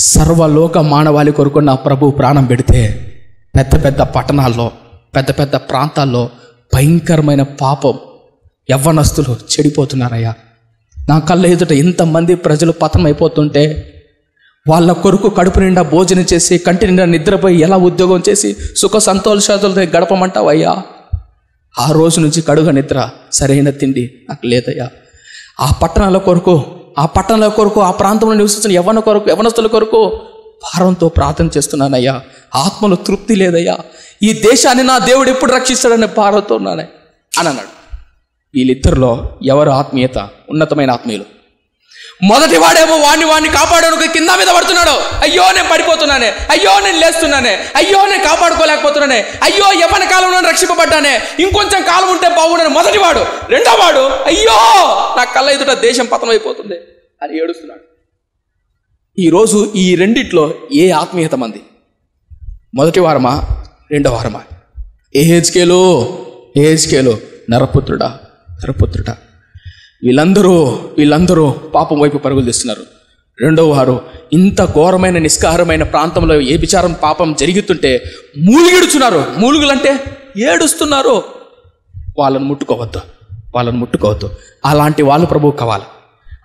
సర్వలోక మానవాళి కొరకు నా ప్రభు ప్రాణం పెడితే పెద్ద పెద్ద పట్టణాల్లో, పెద్ద పెద్ద ప్రాంతాల్లో భయంకరమైన పాపం, యవ్వనస్తులు చెడిపోతున్నారయ్యా. నా కళ్ళ ఎదుట ఇంతమంది ప్రజలు పతనం అయిపోతుంటే వాళ్ళ కొరకు కడుపు నిండా భోజనం చేసి, కంటి నిండా నిద్రపోయి ఎలా ఉద్యోగం చేసి సుఖ సంతోషాలతో గడపమంటావయ్యా? ఆ రోజు నుంచి కడుగ నిద్ర, సరైన తిండి నాకు లేదయ్యా. ఆ పట్టణాల కొరకు, ఆ ప్రాంతంలో నివసిస్తున్న యవ్వనస్తుల కొరకు భారంతో ప్రార్థన చేస్తున్నానయ్యా. ఆత్మలో తృప్తి లేదయ్యా. ఈ దేశాన్ని నా దేవుడు ఎప్పుడు రక్షిస్తాడనే భారంతో ఉన్నానే అని అన్నాడు. వీళ్ళిద్దరిలో ఎవరు ఆత్మీయత ఉన్నతమైన ఆత్మీయులు? మొదటి వాడేమో వాడిని కాపాడడానికి కింద మీద పడుతున్నాడు. అయ్యో నేను పడిపోతున్నానే, అయ్యో నేను లేస్తున్నానే, అయ్యో నేను కాపాడుకోలేకపోతున్నానే, అయ్యో యవ్వన కాలంలో రక్షింపబడ్డానే, ఇంకొంచెం కాలం ఉంటే బాగుండని మొదటివాడు. రెండో వాడు అయ్యో నా కళ్ళ ఎదుట దేశం పతనం అయిపోతుంది అని ఏడుస్తున్నాడు. ఈరోజు ఈ రెండిట్లో ఏ ఆత్మీయత మంది? మొదటి వారమా, రెండో వారమా? ఏహెచ్కేలు నరపుత్రుడా. వీళ్ళందరూ పాపం వైపు పరుగులు తీస్తున్నారు. రెండో వారు ఇంత ఘోరమైన నిష్కారమైన ప్రాంతంలో ఏ విచారం పాపం జరుగుతుంటే మూలుగిడుచున్నారు. మూలుగులంటే ఏడుస్తున్నారు. వాళ్ళను ముట్టుకోవద్దు. అలాంటి వాళ్ళు ప్రభువు కావాలి.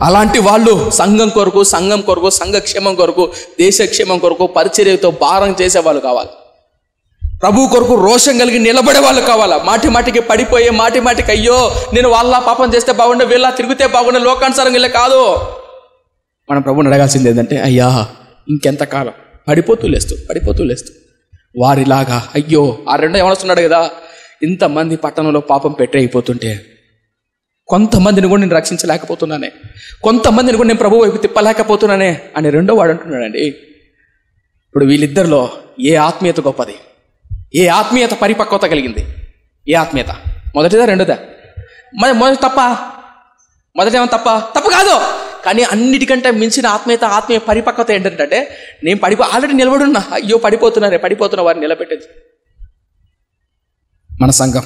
అలాంటి వాళ్ళు సంఘం కొరకు, సంఘ క్షేమం కొరకు, దేశ క్షేమం కొరకు పరిచర్యతో భారం చేసేవాళ్ళు కావాలి. ప్రభు కొరకు రోషం కలిగి నిలబడే వాళ్ళు కావాలా? మాటికి పడిపోయే, మాటికి అయ్యో నేను వాళ్ళ పాపం చేస్తే బాగుండే, వీళ్ళ తిరిగితే బాగుండే లోకానుసారం ఇలా కాదు. మనం ప్రభుని అడగాల్సింది ఏంటంటే, అయ్యా ఇంకెంతకాలం? పడిపోతూ లేస్తూ వారిలాగా అయ్యో. ఆ రెండో ఏమనుస్తున్నాడు కదా, ఇంతమంది పట్టణంలో పాపం పెట్టి అయిపోతుంటే కొంతమందిని కూడా నేను రక్షించలేకపోతున్నానే, కొంతమందిని కూడా నేను ప్రభు వైపు తిప్పలేకపోతున్నానే అని రెండో వాడు అంటున్నాడండి. ఇప్పుడు వీళ్ళిద్దరిలో ఏ ఆత్మీయత గొప్పది? ఏ ఆత్మీయత పరిపక్వత కలిగింది? ఏ ఆత్మీయత? మొదటిదా రెండోదా? మొదటి మొదటేమో తప్పు కాదు, కానీ అన్నిటికంటే మించిన ఆత్మీయ పరిపక్వత ఏంటంటే, నేను ఆల్రెడీ నిలబడున్నా, అయ్యో పడిపోతున్న వారిని నిలబెట్టేది. మన సంఘం,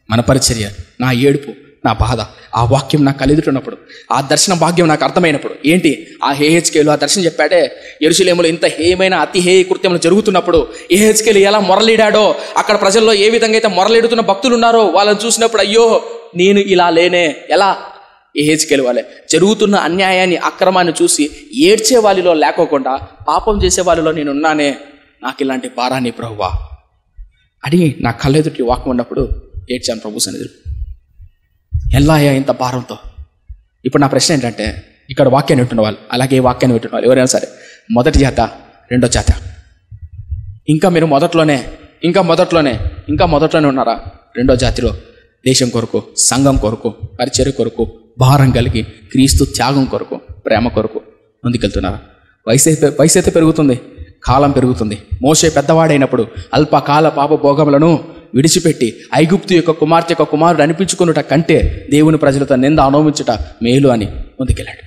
మన పరిచర్య, నా ఏడుపు, నా బాధ, ఆ వాక్యం నాకు కలిదుతున్నప్పుడు, ఆ దర్శన భాగ్యం నాకు అర్థమైనప్పుడు, ఏంటి ఆ ఏహెచ్కేలు ఆ దర్శనం చెప్పాడే, యెరూషలేములో ఇంత హేయమైన అతి హేయ కృత్యములు జరుగుతున్నప్పుడు ఏహెచ్కేలు ఎలా మొరలీడాడో, అక్కడ ప్రజల్లో ఏ విధంగా అయితే మొరలీడుతున్న భక్తులు ఉన్నారో వాళ్ళని చూసినప్పుడు అయ్యో నేను ఇలా లేనే, ఎలా ఏహెచ్కేలు వాళ్ళే జరుగుతున్న అన్యాయాన్ని, అక్రమాన్ని చూసి ఏడ్చే వాళ్ళలో లేకోకుండా పాపం చేసే వాళ్ళలో నేనున్నానే, నాకు ఇలాంటి భారాన్ని ప్రభువా అని నా కళ్ళెదుటి వాక్యం ఉన్నప్పుడు ఏడ్చాను ప్రభు సన్నిధిలో. ఎల్లాయా ఇంత భారంతో. ఇప్పుడు నా ప్రశ్న ఏంటంటే, ఇక్కడ వాక్యాన్ని వింటున్న వాళ్ళు, అలాగే వాక్యాన్ని వింటున్న వాళ్ళు ఎవరైనా సరే, మొదటి జాత, రెండో జాత, ఇంకా మీరు మొదట్లోనే ఉన్నారా? రెండో జాతిలో దేశం కొరకు, సంఘం కొరకు, పరిచర్య కొరకు భారం కలిగి, క్రీస్తు త్యాగం కొరకు, ప్రేమ కొరకు ముందుకెళ్తున్నారా? వయసైతే పెరుగుతుంది, కాలం పెరుగుతుంది. మోషే పెద్దవాడైనప్పుడు అల్పకాల పాప భోగములను విడిచిపెట్టి ఐగుప్తు యొక్క కుమారుడు అనిపించుకున్నట కంటే దేవుని ప్రజలతో నింద అనుభవించుట మేలు అని ముందుకెళ్ళాడు.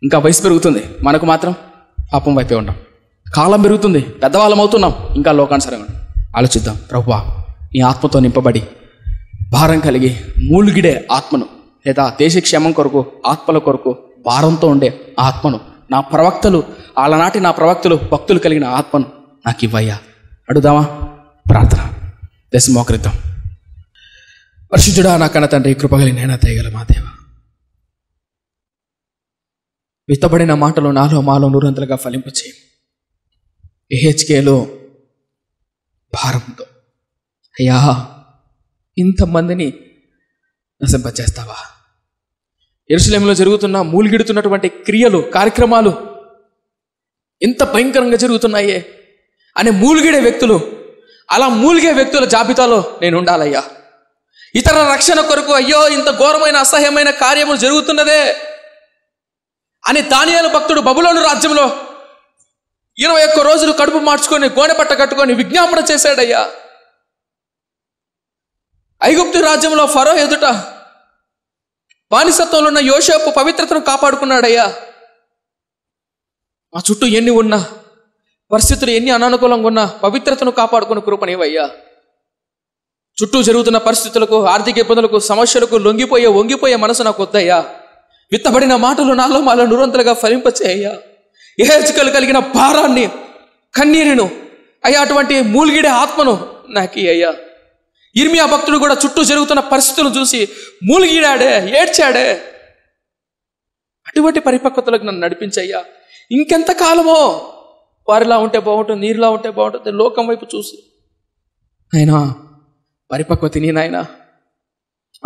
ఇంకా వయసు పెరుగుతుంది, మనకు మాత్రం పాపం వైపే ఉన్నాం. కాలం పెరుగుతుంది, పెద్దవాళ్ళం అవుతున్నాం, ఇంకా లోకానుసారంగా ఆలోచిద్దాం. ప్రభువా నీ ఆత్మతో నింపబడి భారం కలిగి మూలుగిడే ఆత్మను, లేదా దేశక్షేమం కొరకు, ఆత్మల కొరకు భారంతో ఉండే ఆత్మను, ఆలనాటి నా ప్రవక్తలు భక్తులు కలిగిన ఆత్మను నాకు ఇవ్వయ్యా. అడుగుదామా? ప్రార్థన. దశమోకరిద్దాం. పరిశుద్ధుడా నా కన్న తండ్రి, కృపగలిగిన నేనా దయగల మా దేవ, విత్తబడిన మాటలు నాలో మాలో నూరంతలుగా ఫలింపచేయం. ఏహెచ్కేలో భారంతో అయ్యా ఇంతమందిని నశింపచేస్తావా? యెరూషలేములో జరుగుతున్న మూలిగిడుతున్నటువంటి క్రియలు, కార్యక్రమాలు ఎంత భయంకరంగా జరుగుతున్నాయే అనే మూలిగిడే వ్యక్తులు, అలా మూలిగే వ్యక్తుల జాబితాలో నేను ఉండాలయ్యా. ఇతర రక్షణ కొరకు అయ్యో ఇంత ఘోరమైన అసహ్యమైన కార్యములు జరుగుతున్నదే అని దానియేలు భక్తుడు బబులోను రాజ్యంలో 21 రోజులు కడుపు మార్చుకొని గోనెపట్ట కట్టుకొని విజ్ఞాపన చేశాడయ్యా. ఐగుప్తు రాజ్యంలో ఫరో ఎదుట బానిసత్వంలో ఉన్న యోసేపు పవిత్రతను కాపాడుకున్నాడయ్యా. మా చుట్టూ ఎన్ని ఉన్నా, పరిస్థితులు ఎన్ని అనానుకూలంగా ఉన్నా పవిత్రతను కాపాడుకుని కృపనివయ్యా. చుట్టూ జరుగుతున్న పరిస్థితులకు, ఆర్థిక ఇబ్బందులకు, సమస్యలకు వంగిపోయే మనసు నాకు వద్దయ్యా. విత్తబడిన మాటలు నాలో మాలో నూరంతలుగా ఫలింపచేయ్యా. యెహెజ్కేలు కలిగిన భారాన్ని, కన్నీరును, అయ్యా అటువంటి మూలిగిడే ఆత్మను నాకు అయ్యా. ఇర్మియా భక్తుడు కూడా చుట్టూ జరుగుతున్న పరిస్థితులను చూసి మూలిగిడాడే, ఏడ్చాడే. అటువంటి పరిపక్వతలకు నన్ను నడిపించయ్యా. ఇంకెంతకాలమో వారిలా ఉంటే బాగుంటుంది, నీరులా ఉంటే బాగుంటుంది, లోకం వైపు చూసి. నాయనా పరిపక్వతని నాయన,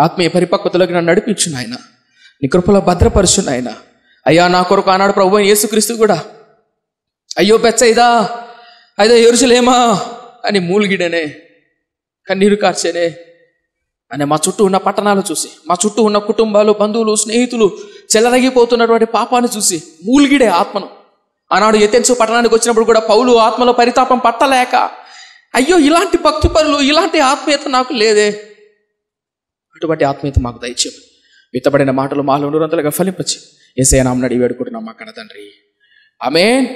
ఆత్మీయ పరిపక్వతలోకి నన్ను నడిపించు నాయన, నీ కృపలో భద్రపరుచు నాయన. అయ్యా నా కొరకు ఆనాడు ప్రభువైన యేసుక్రీస్తు కూడా అయ్యో బెత్సయిదా, అయ్యో యెరూషలేమా అని మూలిగిడనే, కన్నీరు కార్చేనే అని మా చుట్టూ ఉన్న పట్టణాలు చూసి, మా చుట్టూ ఉన్న కుటుంబాలు, బంధువులు, స్నేహితులు చెలరగిపోతున్నటువంటి పాపాన్ని చూసి మూలిగిడే ఆత్మను. ఆనాడు ఎథెన్సు పట్టణానికి వచ్చినప్పుడు కూడా పౌలు ఆత్మలో పరితాపం పట్టలేక, అయ్యో ఇలాంటి భక్తి పరులు, ఇలాంటి ఆత్మీయత నాకు లేదే. అటువంటి ఆత్మీయత మాకు దయచేయం. విత్తబడిన మాటలు మాలో నూరంతలుగా ఫలింపచి యేసయ్య నామమున అడిగి వేడుకుంటున్నాం మా కన్న తండ్రి. ఆమేన్.